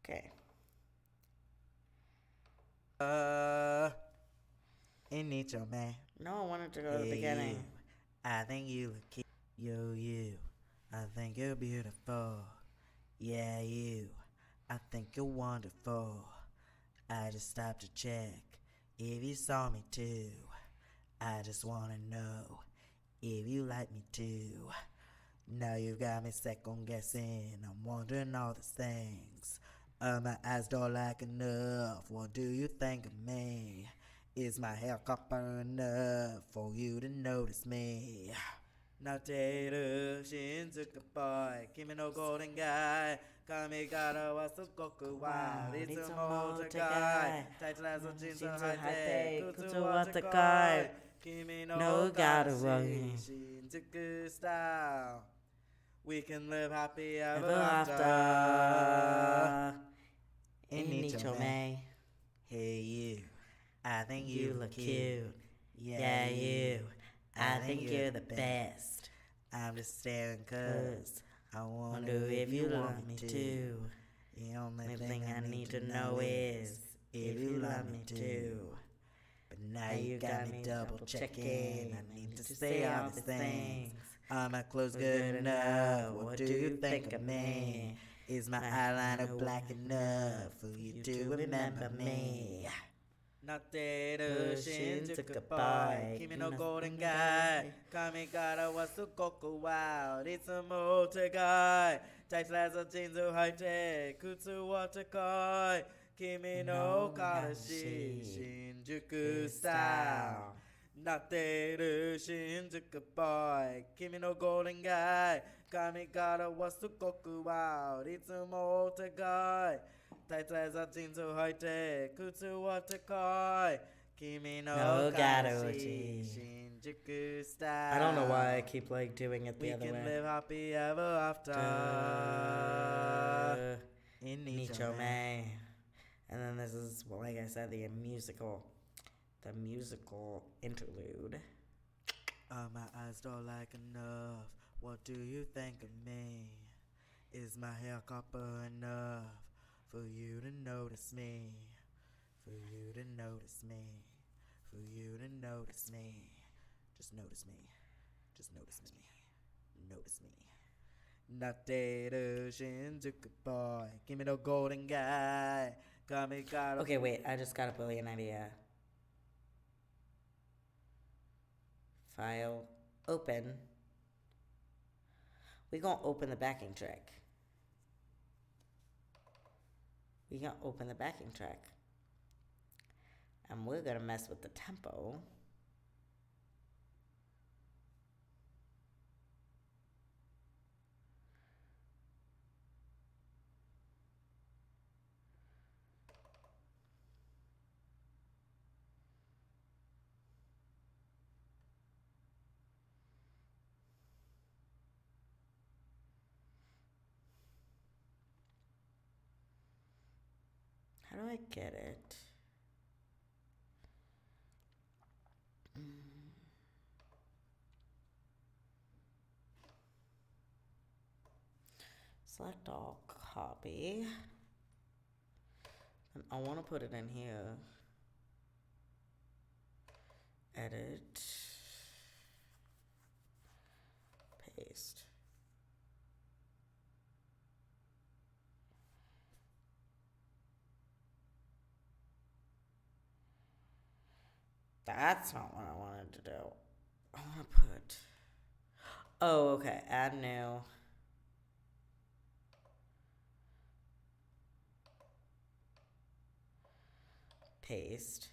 Okay. In nature, man. No, I wanted to go to the beginning. You. I think you look cute. Yo, you. I think you're beautiful. Yeah, you. I think you're wonderful. I just stopped to check if you saw me too. I just wanna know if you like me too. Now you got me second guessing. I'm wondering all these things. My eyes don't like enough. What do you think of me? Is my hair copper enough for you to notice me? Now take the Shinjuku boy, Kimi no golden guy. Kamigata was the Goku wild. It's a motor guy. Tight as a jeans on high day. Kutsu was the guy. Kimi no gotta worry. Shinjuku style. We can live happy ever after. Inichome. Hey you, I think You look cute. Yeah, you. I think you're the best. I'm just staring cause I Wonder if you love me too. The only The thing I need to know is if you love me too. But now you got me double checking. I need to say all these things. Are my clothes good enough? What do you think of me? Is my eyeliner black enough for you to remember me? Not the Shinjuku boy, Kimi no golden guy. Kamigata was the Goku wild. It's a motor guy. Tight as a jeans of high tech. Kutsu water koi. Kimi no karashi. Shinjuku style. Not the Shinjuku boy, Kimi no golden guy. Kamigata was the Goku wild. It's a motor guy. Tight as a jeans of high tech. Kutsu water koi. Kimi no karashi. Shinjuku style. I don't know why I keep like doing it the We other can way. live happy ever after. Nichome. And then this is, well, like I said, the musical interlude. My eyes don't like enough. What do you think of me? Is my hair copper enough for you to notice me? For you to notice me? For you to notice me? Just notice me. Just notice me. Notice me. Not the Shinjuku boy. Give me the golden guy. Kamigata. Okay, wait, I just got a brilliant idea. File, open. We gonna open the backing track. And we're gonna mess with the tempo. How do I get it? Select all, copy. And I want to put it in here. Edit. Paste. That's not what I wanted to do. I want to put... Oh, okay. Add new. Paste.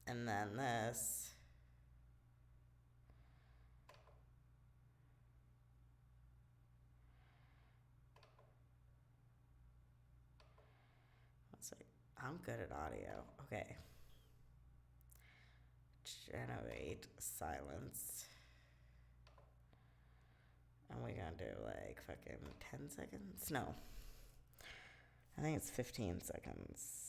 And then this. Let's see. I'm good at audio. Okay. Generate silence. And we're gonna do like fucking 10 seconds? No. I think it's 15 seconds.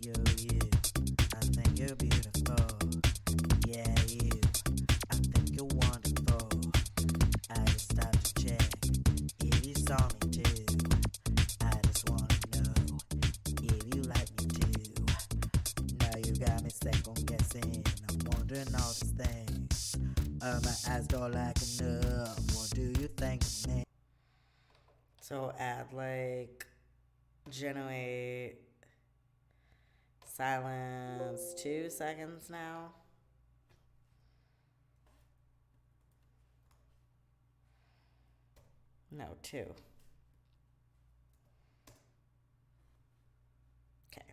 Yo, you, I think you're beautiful. Yeah, you, I think you're wonderful. I just stopped to check if you saw me too. I just wanna know if you like me too. Now you got me second guessing. I'm wondering all these things. My eyes don't like enough. What do you think of me? So add like generate silence 2 seconds now. No, 2. Okay.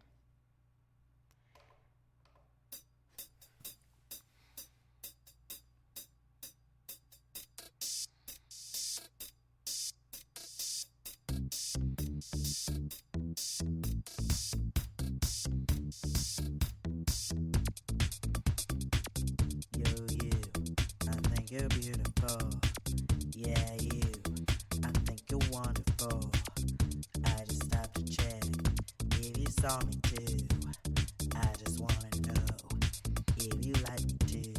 Yo, you, I think you're beautiful. Yeah, you, I think you're wonderful. I just stopped to check if you saw me too. I just wanna know if you like me too.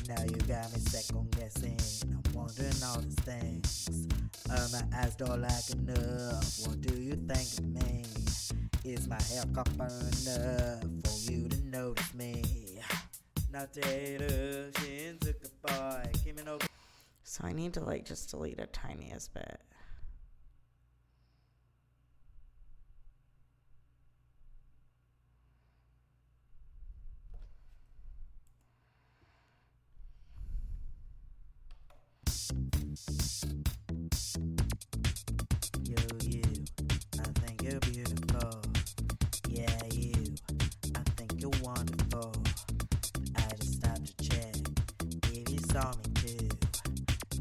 Now you got me second guessing. I'm wondering all these things. My eyes don't like enough. What do you think of me? Is my hair copper enough for you to notice me? Now Taylor, she took a boy, came in over. So I need to like just delete a tiniest bit. Yo, you, I think you're beautiful. Yeah, you, I think you're wonderful. I just stopped to check if you saw me too.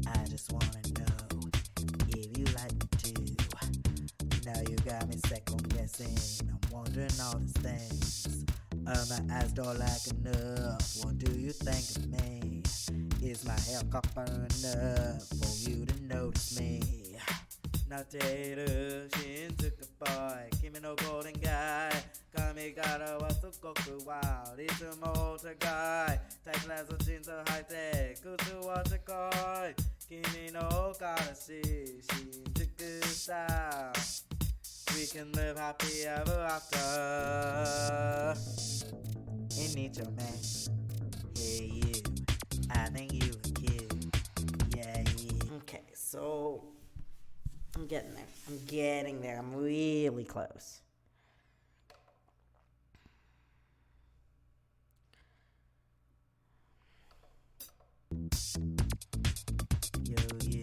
I just wanna know if you like me too. Now you got me second guessing. I'm wondering all these things. My eyes don't like enough. What do you think of me? Is my hair copper enough for you to notice me? Now Taylor, she took a boy, came in a golden guy. Kami gara wa sukoku wow, it's a motor guy. Type lazo chinto high tech, kutsu wa chakoi. Kimi no kara shi, she took a style. We can live happy ever after. In each of man. Hey you, I think you were cute. Yeah, yeah. Okay, so I'm getting there. I'm getting there. I'm really close. Yo, you,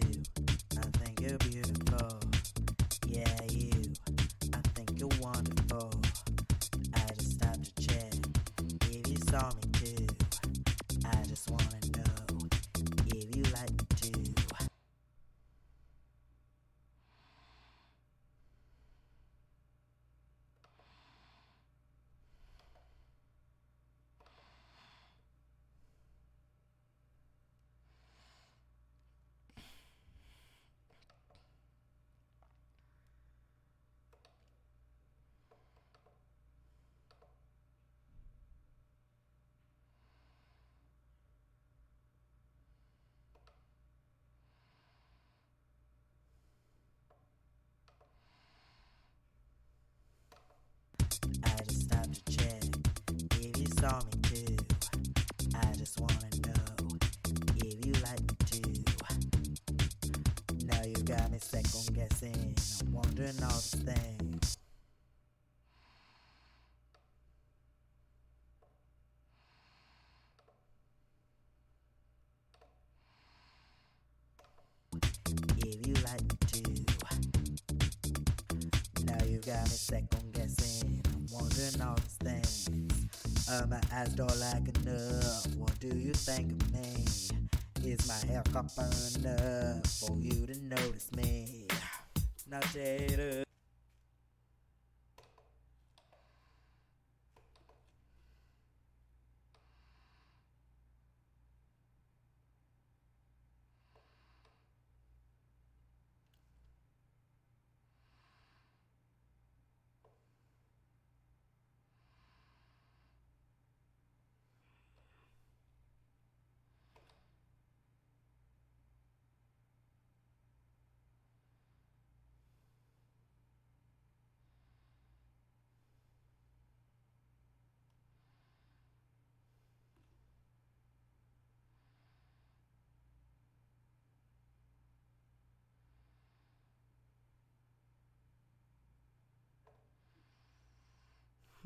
I think you're beautiful. Yeah, you, I think you're wonderful. I just stopped to check if you saw me too. I just wanna know if you like me too. I just stopped to check if you saw me too. I just wanna know if you like me too. Now you got me second guessing. I'm wondering all these things. If you like me too. Now you got me second guessing. I'm wondering all these things. My eyes don't like enough. What do you think of me? Is my hair copper enough for you to notice me? Now Taylor.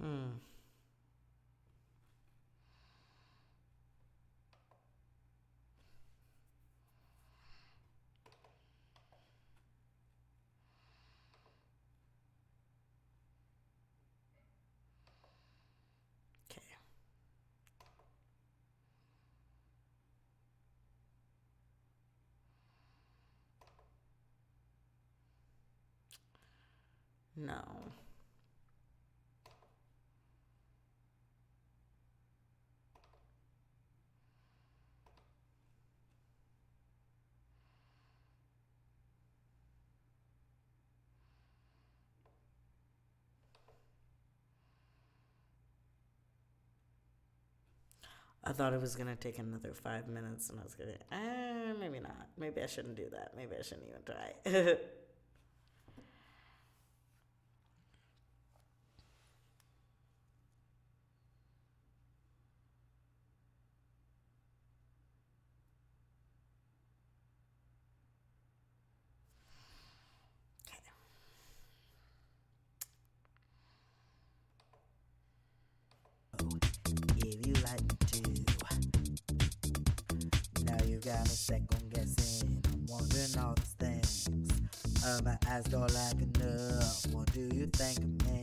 Hmm. Okay. No. I thought it was gonna take another 5 minutes, and I was gonna, maybe not. Maybe I shouldn't do that. Maybe I shouldn't even try. If you like to, now you got me second guessing. I'm wondering all these things. My eyes go like enough. What do you think of me?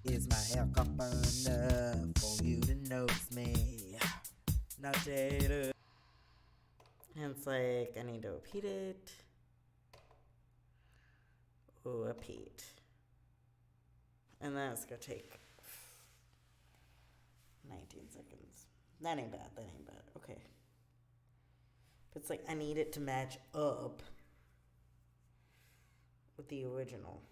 Is my hair copper enough for you to notice me? Now, Jada. And it's like, I need to repeat it. Repeat. And then it's gonna take 19 seconds. That ain't bad. Okay. But it's like, I need it to match up with the original.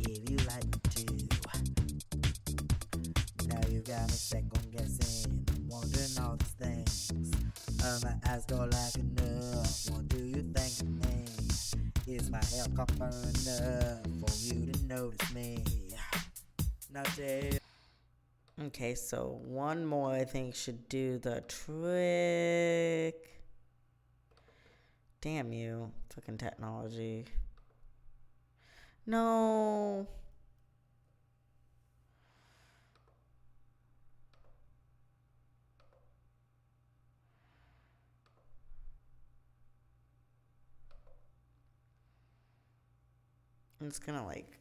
If you like to, now you got me second guessing. I'm wondering all these things. My eyes go like enough. What do you think of me? Is my hair copper enough for you to notice me? Now, Jay. Okay, so one more I think should do the trick. Damn you, fucking technology. No. It's gonna like,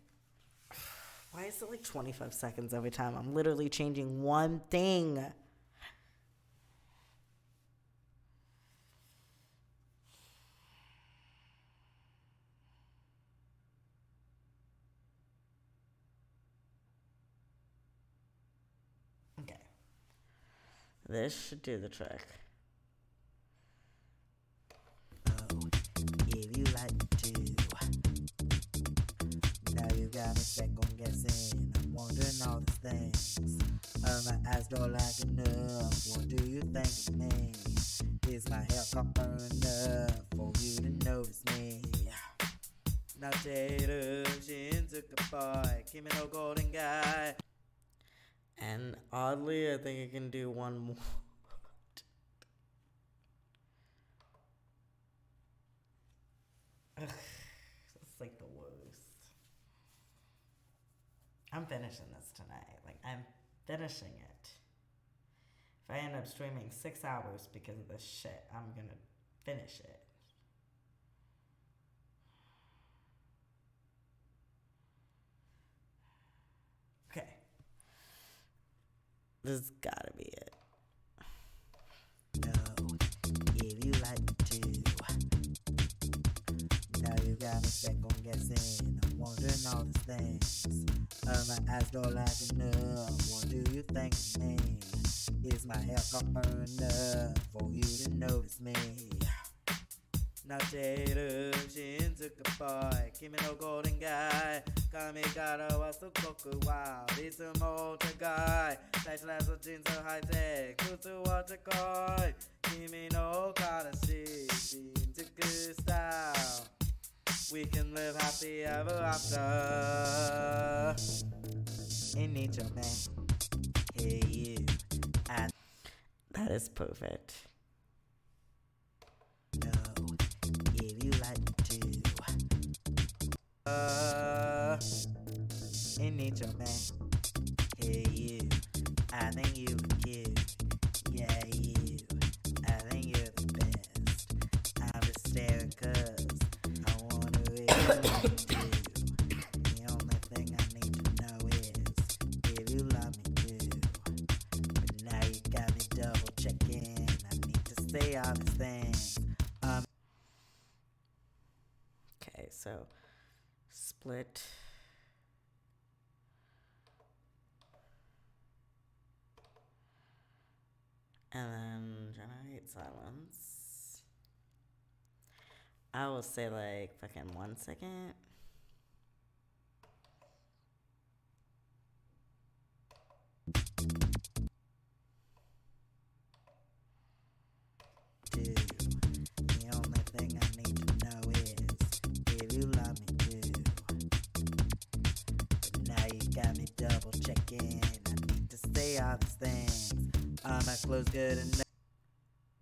why is it like 25 seconds every time? I'm literally changing one thing. Okay. This should do the trick. If you like to, now you got me second guessing. I'm wondering all these things. My eyes go like enough. What do you think of me? Is my hair copper enough for you to notice me? Now Jada, she took a boy, give me no golden guy. And oddly, I think I can do one more. It's like the worst. I'm finishing this tonight. Like, I'm finishing it. If I end up streaming 6 hours because of this shit, I'm gonna finish it. Okay. This has gotta be it. No, if you like to, now you got me second guessing. I'm wondering all these things. My eyes go like enough. What do you think of me? Is my hair copper enough for you to notice me? Now Jada, she took a boy, give me no golden guy. Kami kara wa sukoku wow, it's a motor guy. Nice lasso jeans so high tech, kutsu water koi. Kimi no karashi, jeans a good style. We can live happy ever after. In nature, man. Hey you, I That is perfect. know if you like me too. In nature, man. Hey you, I think you look cute. Yeah, you, I think you're the best. I'm just staring 'cause I wanna really like you. The only thing I need to know is if you love me too. But now you got me double checking. I need to say all these things. Okay, so split. And then generate silence. I will say like fucking 1 second. Too. The only thing I need to know is if you love me too. But now you got me double checking. I need to say all these things. Are my clothes good enough?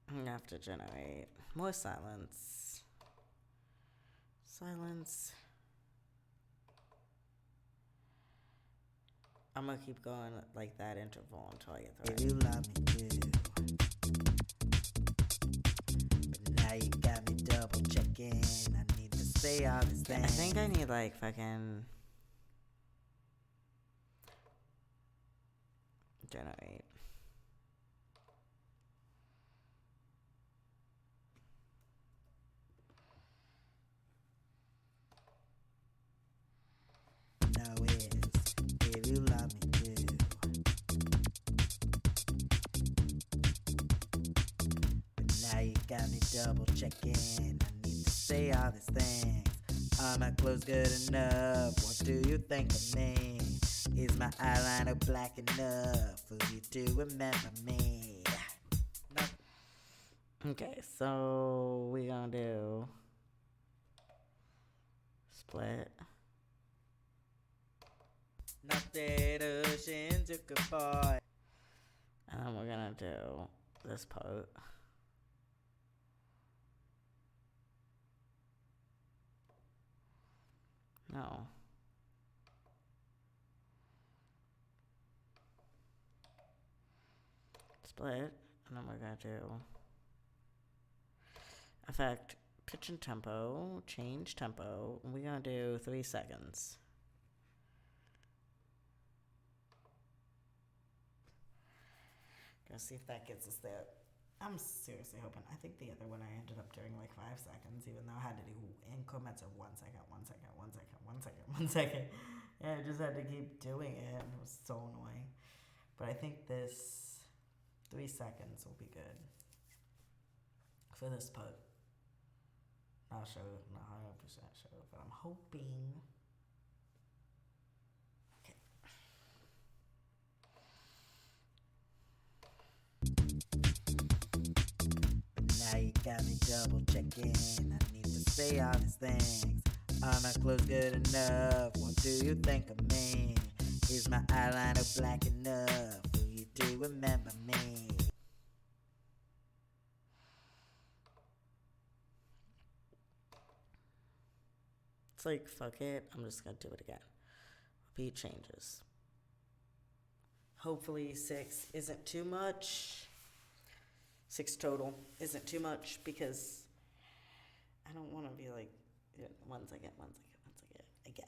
I have to generate more silence. Silence. I'm gonna keep going like that interval until I get the If you love me too. But now you got me double checking. I need to say all these things. I think I need like fucking generate. Know is if you love me too. But now you got me double checking. I need to say all these things. Are my clothes good enough? What do you think of me? Is my eyeliner black enough for you to remember me? Okay, so we gonna do split. Nothing ocean took a boy. And then we're gonna do this part. No. Split. And then we're gonna do effect, pitch and tempo, change tempo. And we're gonna do 3 seconds. Gonna see if that gets us there. I'm seriously hoping. I think the other one I ended up doing like 5 seconds, even though I had to do increments of 1 second, 1 second, 1 second, 1 second, 1 second. And I just had to keep doing it, and it was so annoying. But I think this 3 seconds will be good for this part. Not sure, not 100% sure, but I'm hoping. Okay. But now you got me double checking. I need to say all these things. Are my clothes good enough? What do you think of me? Is my eyeliner black enough for you to remember me? It's like, fuck it, I'm just gonna do it again. Repeat changes. Hopefully 6 isn't too much. 6 total isn't too much because I don't want to be like 1 second, 1 second, 1 second again.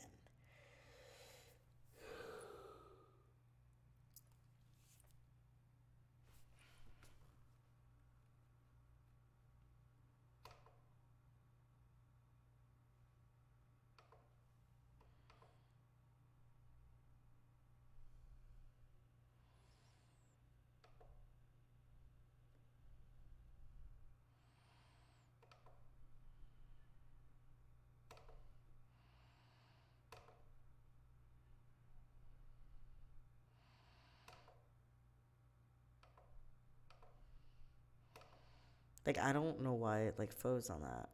Like, I don't know why it like froze on that.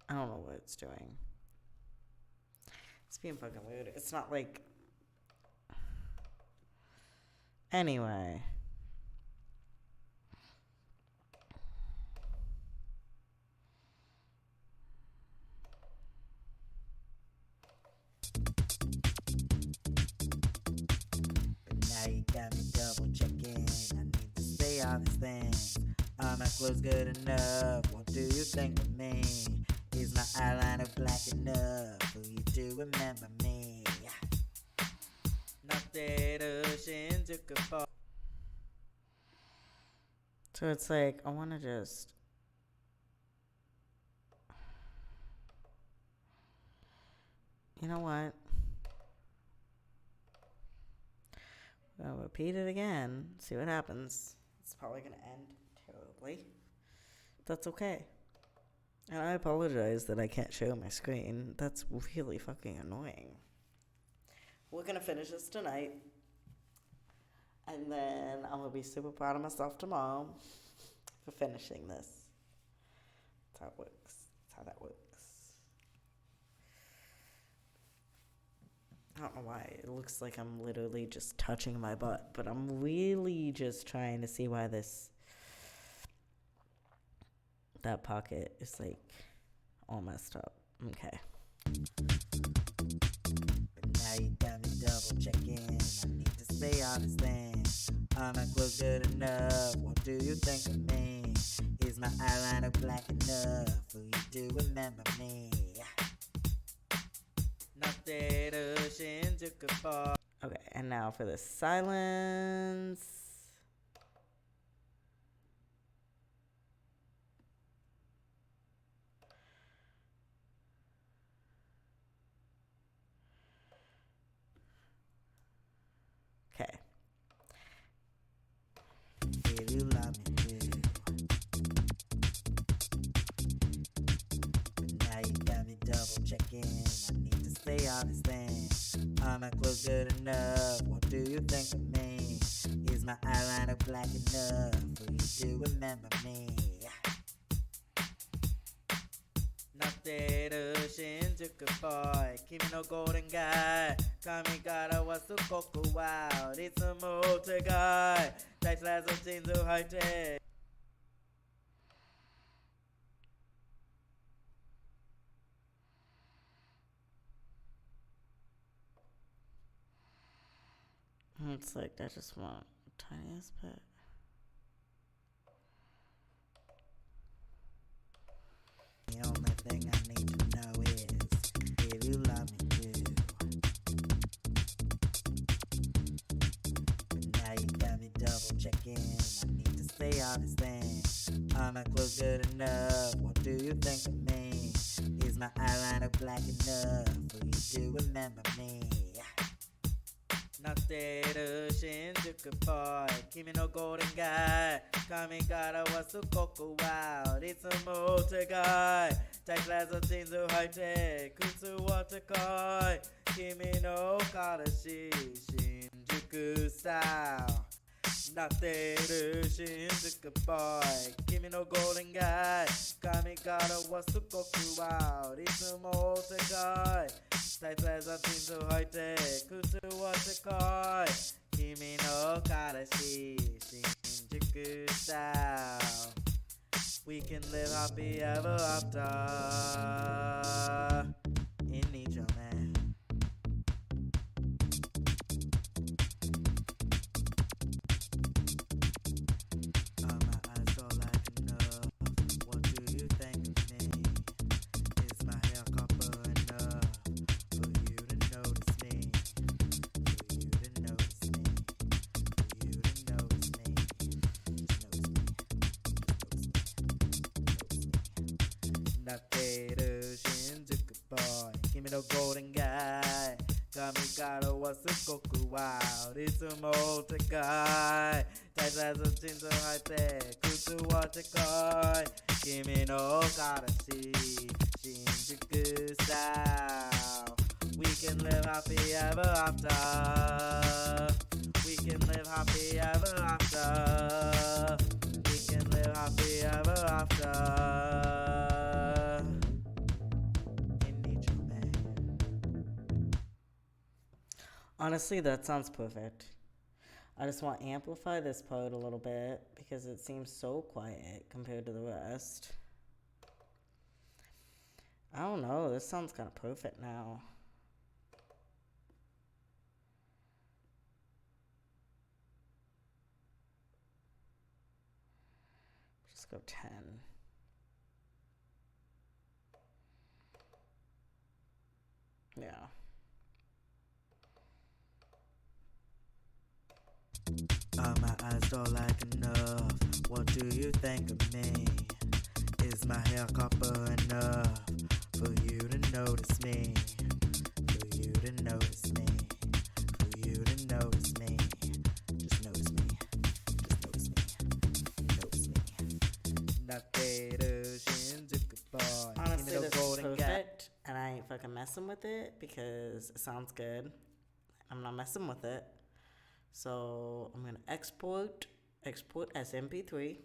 I don't know what it's doing. It's being fucking weird. It's not like... Anyway. Now you got me double checking. I need to say all these things. Are my clothes good enough? What do you think of me? Is my eyeliner black enough for you to remember me? Not that ocean took a fall. So it's like, I want to just... You know what? I'll repeat it again. See what happens. It's probably going to end terribly. That's okay. And I apologize that I can't show my screen. That's really fucking annoying. We're going to finish this tonight. And then I'm going to be super proud of myself tomorrow for finishing this. That's how it works. That's how that works. I don't know why. It looks like I'm literally just touching my butt. But I'm really just trying to see why that pocket is like all messed up. Okay. Now you got me double checking. I need to say all these things. Are my clothes good enough? What do you think of me? Is my eyeliner black enough for you to remember me? Not that ocean took a fall. Okay, and now for the silence. Okay. If you love me too. But now you got me double checking. I need to say all these things. Are my clothes good enough? What do you think of me? Is my eyeliner black enough for you to remember me? Not that ocean took a boy. Kimi no golden guy. Kamigara was the cocoa wild. It's a motor guy. That's last of things so high tech. It's like I just want the tiniest bit. The only thing I need to know is if you love me too. But now you got me double checking. I need to say all these things. Are my clothes good enough? What do you think of me? Is my eyeliner black enough for you to remember me? Not that ocean took a boy. Kimi no golden guy. Kamigara was the cocoa wild. It's a motor guy. Tight glass of things so high tech. Kutsu water koi. Kimi no karashi. Shinjuku style. Not that ocean took a boy. Kimi no golden guy. Kamigara was the cocoa wild. It's a motor guy. Tight glass of things so high tech. Kutsu water koi. Kimi no karashi. Shinjuku style. We can live happy ever after. In Nijo, man. Are my eyes all like enough? What do you think of me? Is my hair copper enough for you to notice me? For you to notice me? For you to notice me? Not that ocean took a boy. Kimi no golden guy. Kamigara was a cocoa wild. It's a motor guy. Tight as a tin so high tech. Kutsu water koi. Kimi no karashi. Shinjuku style. We can live happy ever after. We can live happy ever after. We can live happy ever after. Honestly, that sounds perfect. I just want to amplify this part a little bit because it seems so quiet compared to the rest. I don't know, this sounds kind of perfect now. Just go 10. Yeah. My eyes don't like enough. What do you think of me? Is my hair copper enough for you to notice me? For you to notice me? For you to notice me? Just notice me. Just notice me. Notice me. Nakeru Shinjuku boy. Honestly, this is perfect, and I ain't fucking messing with it because it sounds good. I'm not messing with it. So I'm gonna export as MP3.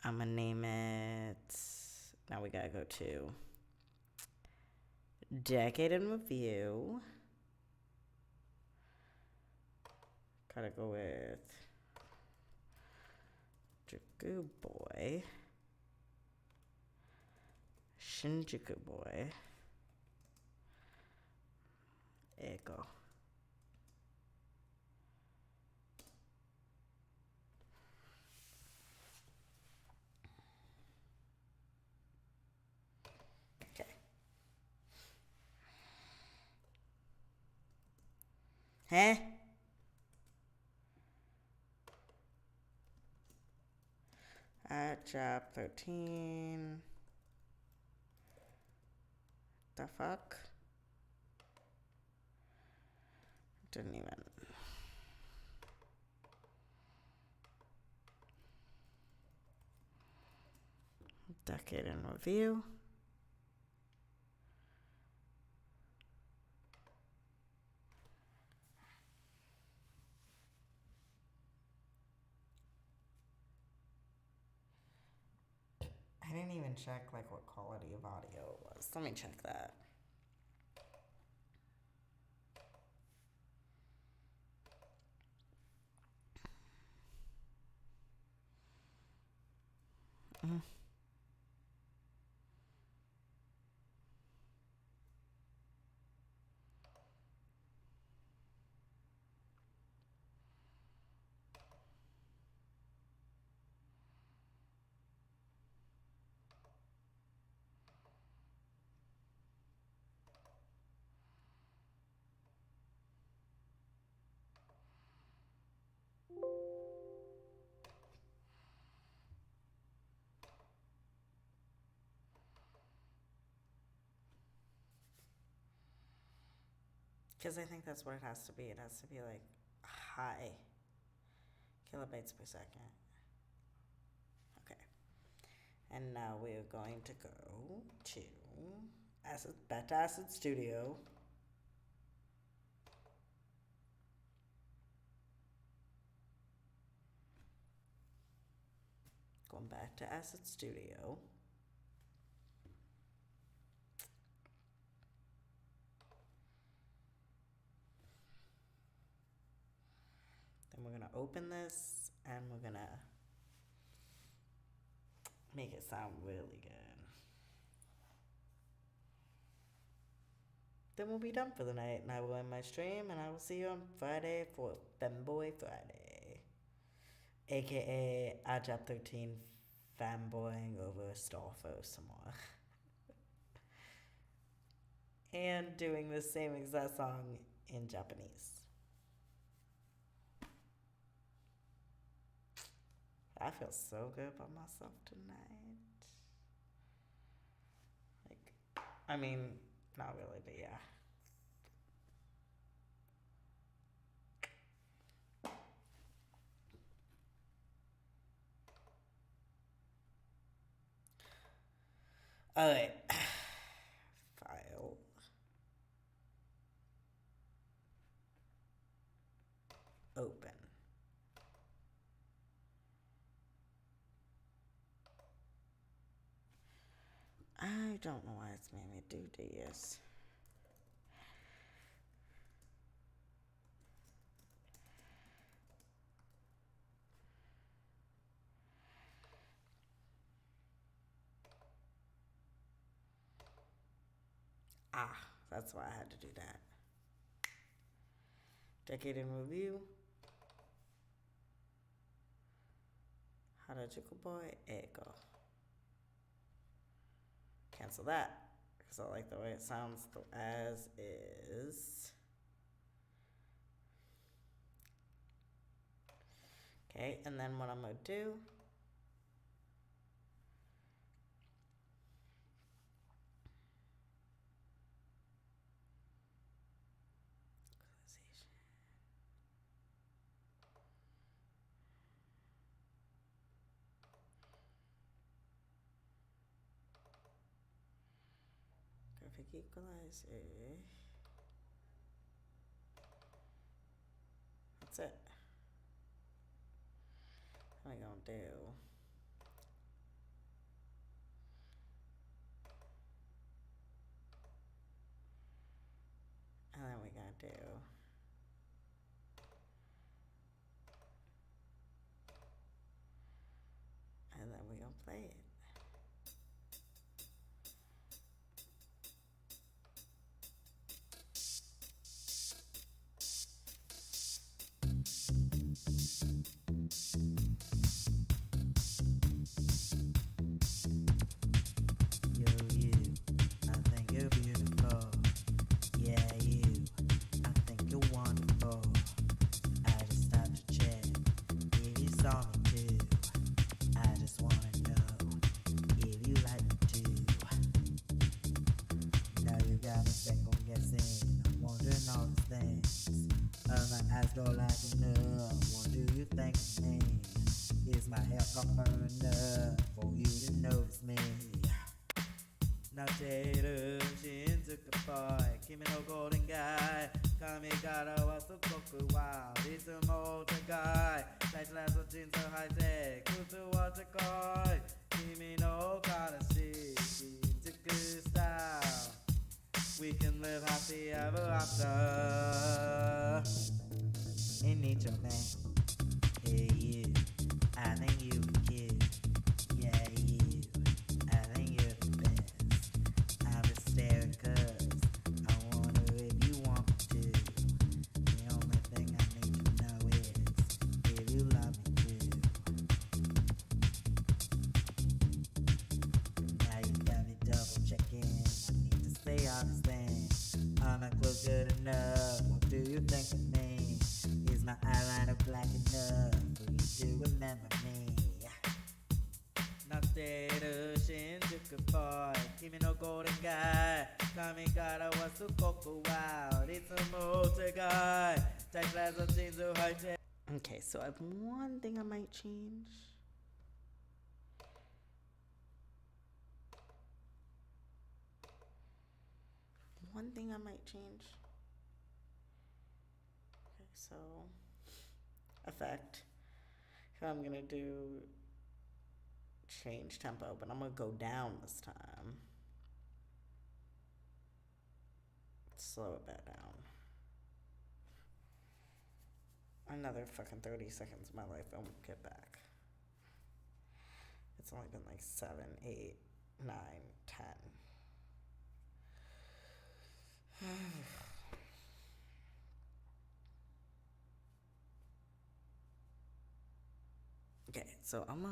I'm gonna name it. Now we gotta go to Decade in Review. Gotta go with Shinjuku Boy. Shinjuku Boy. There you go. Okay. Huh? At job 13. The fuck? Didn't even. Decade in Review. I didn't even check like what quality of audio it was. Let me check that. Because I think that's what it has to be. It has to be like high kilobytes per second. Okay. And now we're going to go to back to Acid Studio. Going back to Acid Studio. Then we're going to open this and we're going to make it sound really good. Then we'll be done for the night and I will end my stream and I will see you on Friday for Femboy Friday. AKA Ajab 13 fanboying over Astolfo some more. And doing the same exact song in Japanese. I feel so good about myself tonight. Like, I mean, not really, but yeah. Alright. File. Open. I don't know why it's made me do this. Ah, that's why I had to do that. Decade in review. Harajuku boy, ego. Cancel that, because I like the way it sounds as is. Okay, and then what I'm going to do, graphic equalizer. That's it. What am I going to do? And then we got to do. And then we going to play it. Go like enough. What do you think of me? Is my hair proper enough for you to notice me? Now Tater, Shinzuka boy, Kimi no golden guy, Kamigara was the Goku wild, it's a motor guy, Nice last of jeans so high tech, Kutu was a koi, Kimi no Karashi, Shinzuku style, we can live happy ever after. In nature, man. Hey, you. I think you a kid. Yeah, you. I think you're the best. I'm just staring 'cause I wonder if you want me to. The only thing I need to know is if you love me too. Now you got me double checking. I need to stay honest. I'm not close good enough. What do you think of me? Is my eyeliner black enough for you to remember me? Nateru Shinjuku boy, Kimi no golden guy, Kamigara was the Goku wild, it's a motor guy, tight glass of jeans so high tech. Okay, so I have one thing I might change. One thing I might change. So, effect. Here I'm gonna do change tempo, but I'm gonna go down this time. Slow it back down. Another fucking 30 seconds of my life I won't get back. It's only been like 7, 8, 9, 10. Okay, so I'm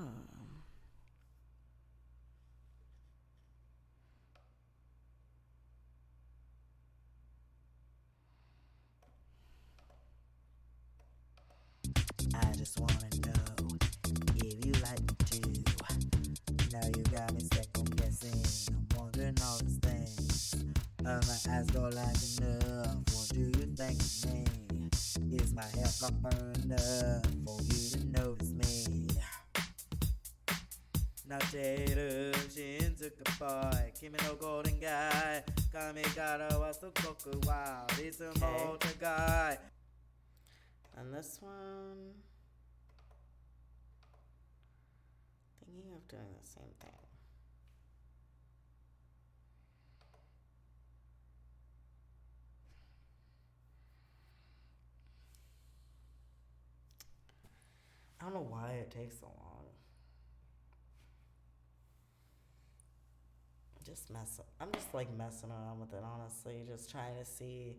I just wanna know if you like me too. Now you got me second guessing. I'm wondering all these things. My eyes go like enough. What do you think of me? Is my hair proper enough for you to notice me? Now Tater, Shinzuka boy, Kimi no golden guy, Kamigara was the Goku wild, it's a motor guy. And this one, thinking of doing the same thing. don't know why it takes so long. I'm just like messing around with it, honestly. Just trying to see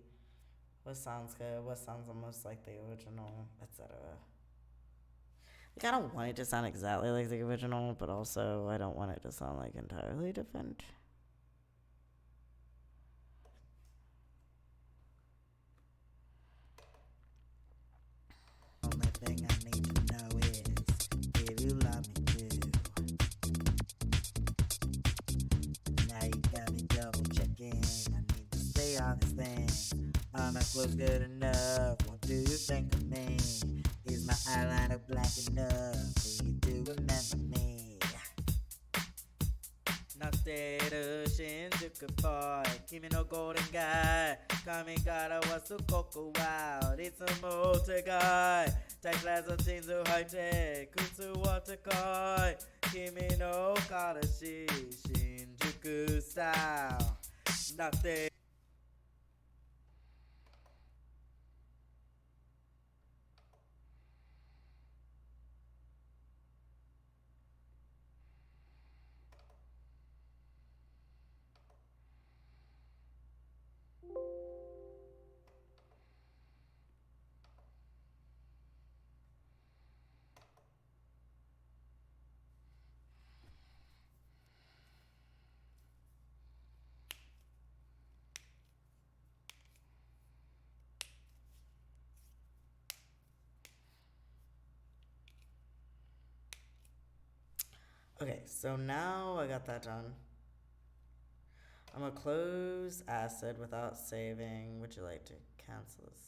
what sounds good, what sounds the most like the original, etc. Like, I don't want it to sound exactly like the original, but also I don't want it to sound like entirely different. Only thing I need to know is if you love me too. Now you got me double checking. I need to say all these things. Are my clothes good enough? What do you think of me? Is my eyeliner black enough for you to remember me? なってる新宿ボーイ君のゴールデン街髪型はすごくワウいつも手がいタイクラスのジーンズ履いて靴は高い君の彼氏新宿スタイルなってOkay, so now I got that done. I'm gonna close acid without saving. Would you like to cancel this?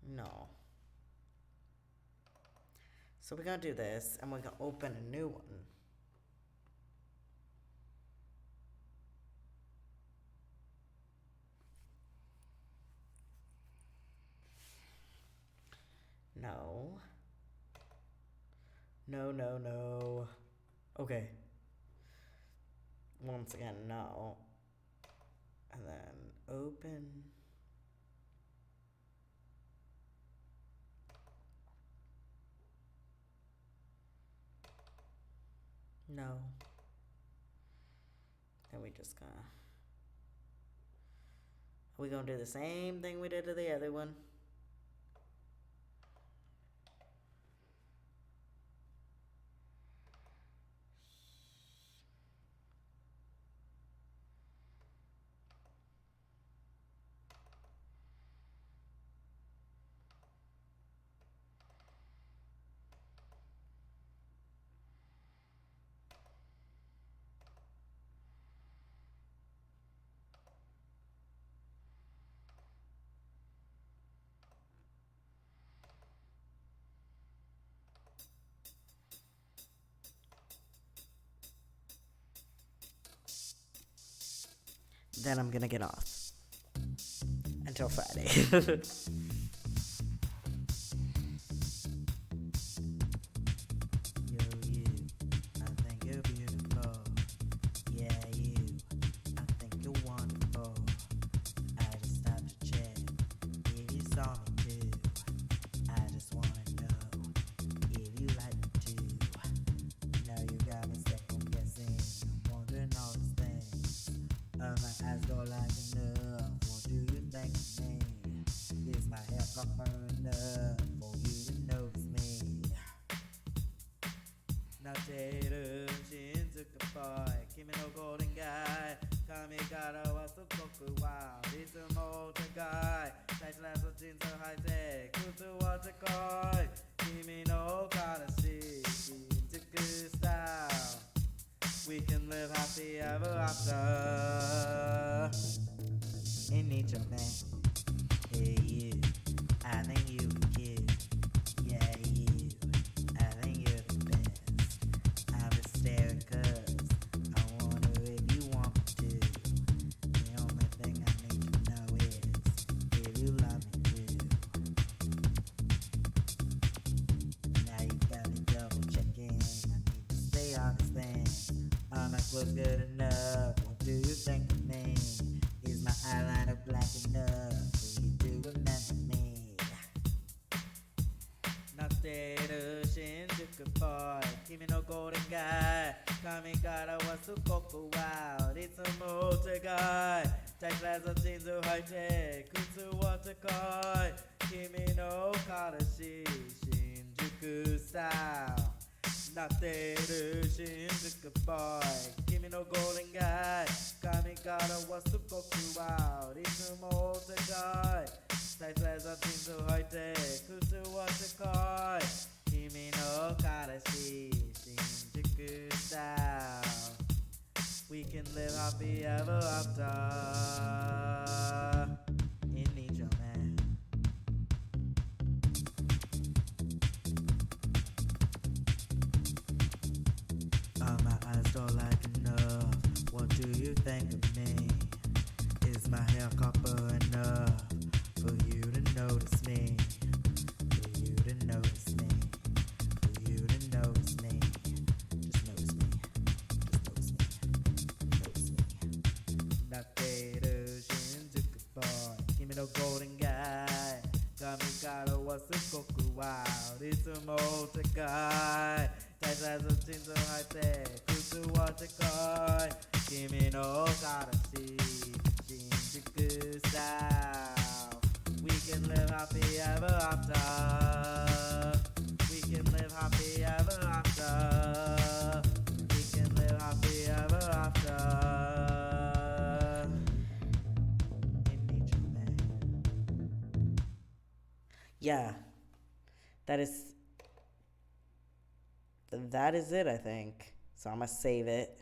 No. So we're gonna do this and we're gonna open a new one. No. No, no, no. Okay. Once again, no. And then open. No. And we just gonna. Are we gonna do the same thing we did to the other one? Then I'm gonna get off until Friday. Yo, you, I think you're beautiful. Yeah, you, I think you're wonderful. I just stopped to check if you saw me too. I just wanna know if you like me too. Now you got me second guessing. I'm wondering all these things. My eyes don't like enough. What do you think of me? Is my hair proper enough for you to notice me? なっている新宿ボーイ君のゴールデン街髪型はすごくワウいつも高いタイトなジーンズ履いて靴は高い君の彼氏新宿スタイル We can live happy ever after. In each of them. Hey you, I think you are cute. Yeah you, I think you're the best. I'm just staring 'cause I wonder if you want me to. The only thing I need to know is if you love me too. Now you got me double checking. I need to say all these things. Are my clothes good enough? What do you think of me? Is my Eyeliner black enough, you do remember me. なってる新宿ボーイ君のゴールデンガイ髪からはすごくワウいつもお手がいタイプラザジーンズ履いて靴は高い君の彼氏新宿スタイルなってる新宿ボーイ君のゴールデンガイ髪からはすごくワウいつもお手がいタイプラザジーンズ履いて靴は高い君の彼氏新宿スタイル We can live happy ever after in each man my eyes don't like enough what do you think of me is my hair copper enough for you to notice me for you to notice me for you to notice me just notice me just notice me notice me なってる新宿ボーイ君のゴールデンガイ髪からはすごくワウいつもお高い大切なジーンズを履いて靴は高い君の彼氏新宿スタイル We can live happy ever after We can live happy ever after We can live happy ever after in nature man Yeah, that is it, I think. So I'm gonna save it.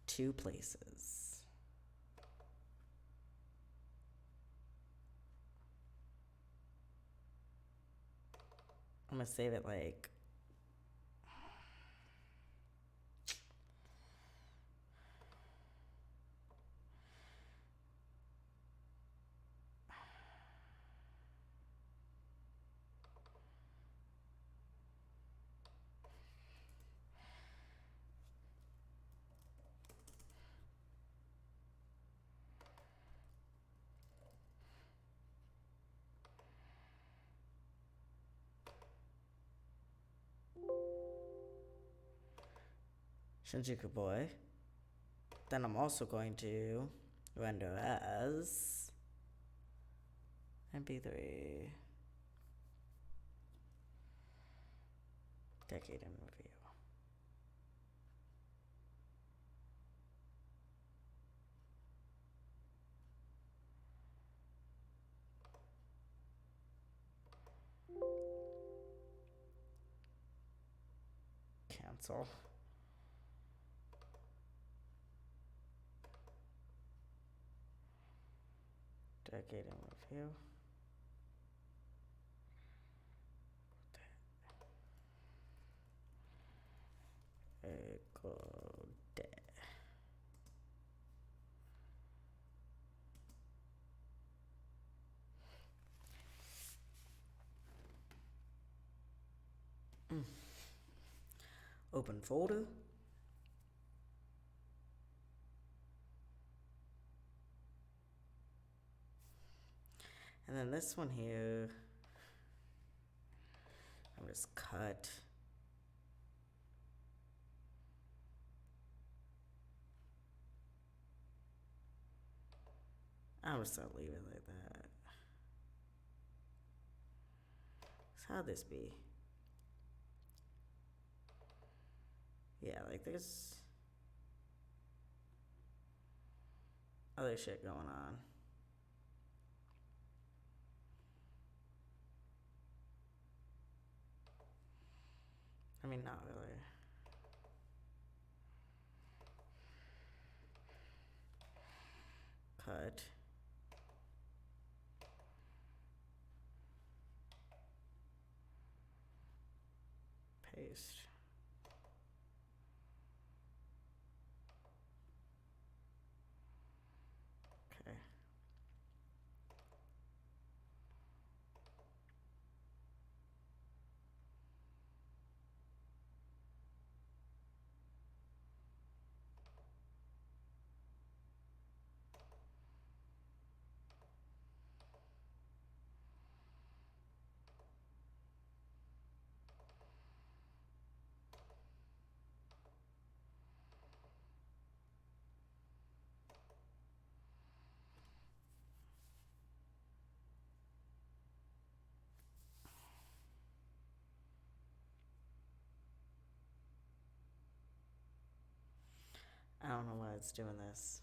Two places. I'm gonna save it like Shinjuku Boy. Then I'm also going to render as MP3 Decade in Review. Cancel. Decade in Review. Open folder. And then this one here, I'm just cut. I'm just gonna leave it like that. So how'd this be? Yeah, like there's other shit going on. I mean, not really. Cut. Paste. Okay. don't know why it's doing this.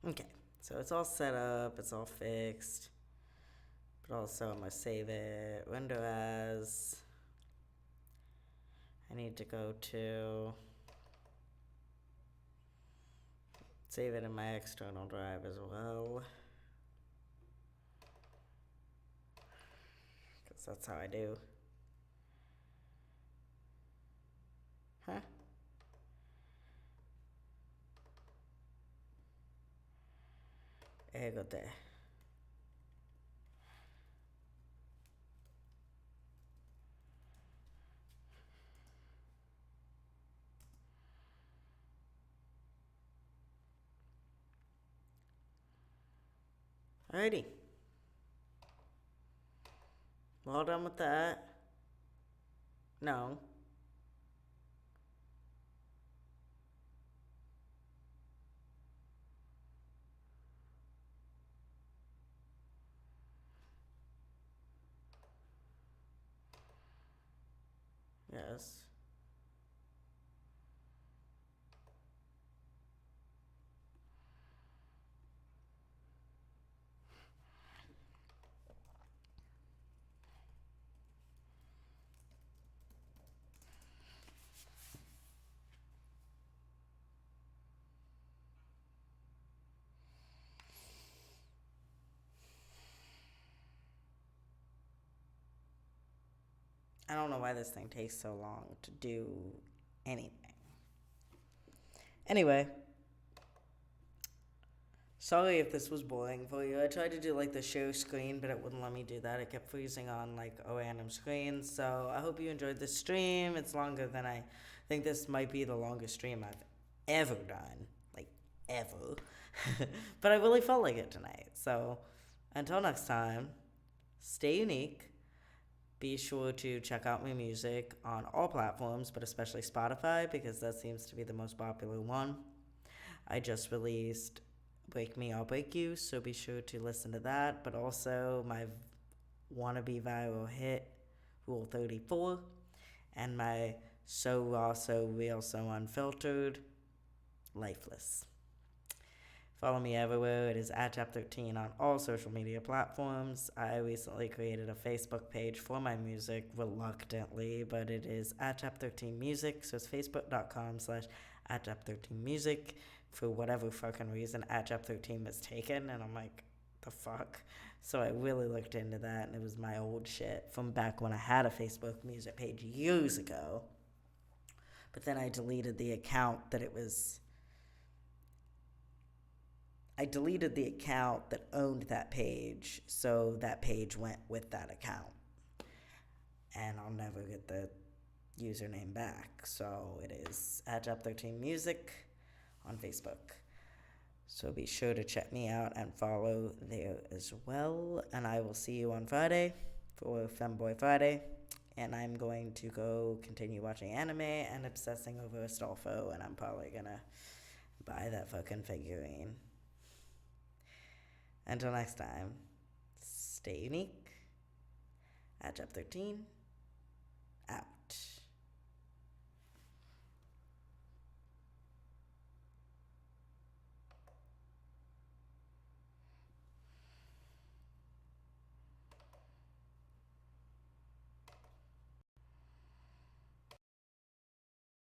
Okay, so it's all set up, it's all fixed. But also I'm gonna save it. Window as. I need to go to save it in my external drive as well. Because that's how I do. Huh? Egote. Alrighty. Well done with that. No. Yes. I don't know why this thing takes so long to do anything. Anyway. Sorry if this was boring for you. I tried to do like the share screen, but it wouldn't let me do that. It kept freezing on like a random screen. So I hope you enjoyed this stream. It's longer than I think this might be the longest stream I've ever done. Like, ever. But I really felt like it tonight. So until next time, stay unique. Be sure to check out my music on all platforms, but especially Spotify because that seems to be the most popular one. I just released Break Me, I'll Break You, so be sure to listen to that. But also my wannabe viral hit, Rule 34, and my So Raw, So Real, So Unfiltered, Lifeless. Follow me everywhere. It is at Chap13 on all social media platforms. I recently created a Facebook page for my music, reluctantly, but it is at Chap13 Music, so it's facebook.com/at Chap13 Music. For whatever fucking reason, at Chap13 was taken, and I'm like, the fuck? So I really looked into that, and it was my old shit from back when I had a Facebook music page years ago. But then I deleted the account that owned that page, so that page went with that account. And I'll never get the username back. So it is at Chap13 Music on Facebook. So be sure to check me out and follow there as well. And I will see you on Friday for Femboy Friday. And I'm going to go continue watching anime and obsessing over Astolfo. And I'm probably going to buy that fucking figurine. Until next time, stay unique at Chap13.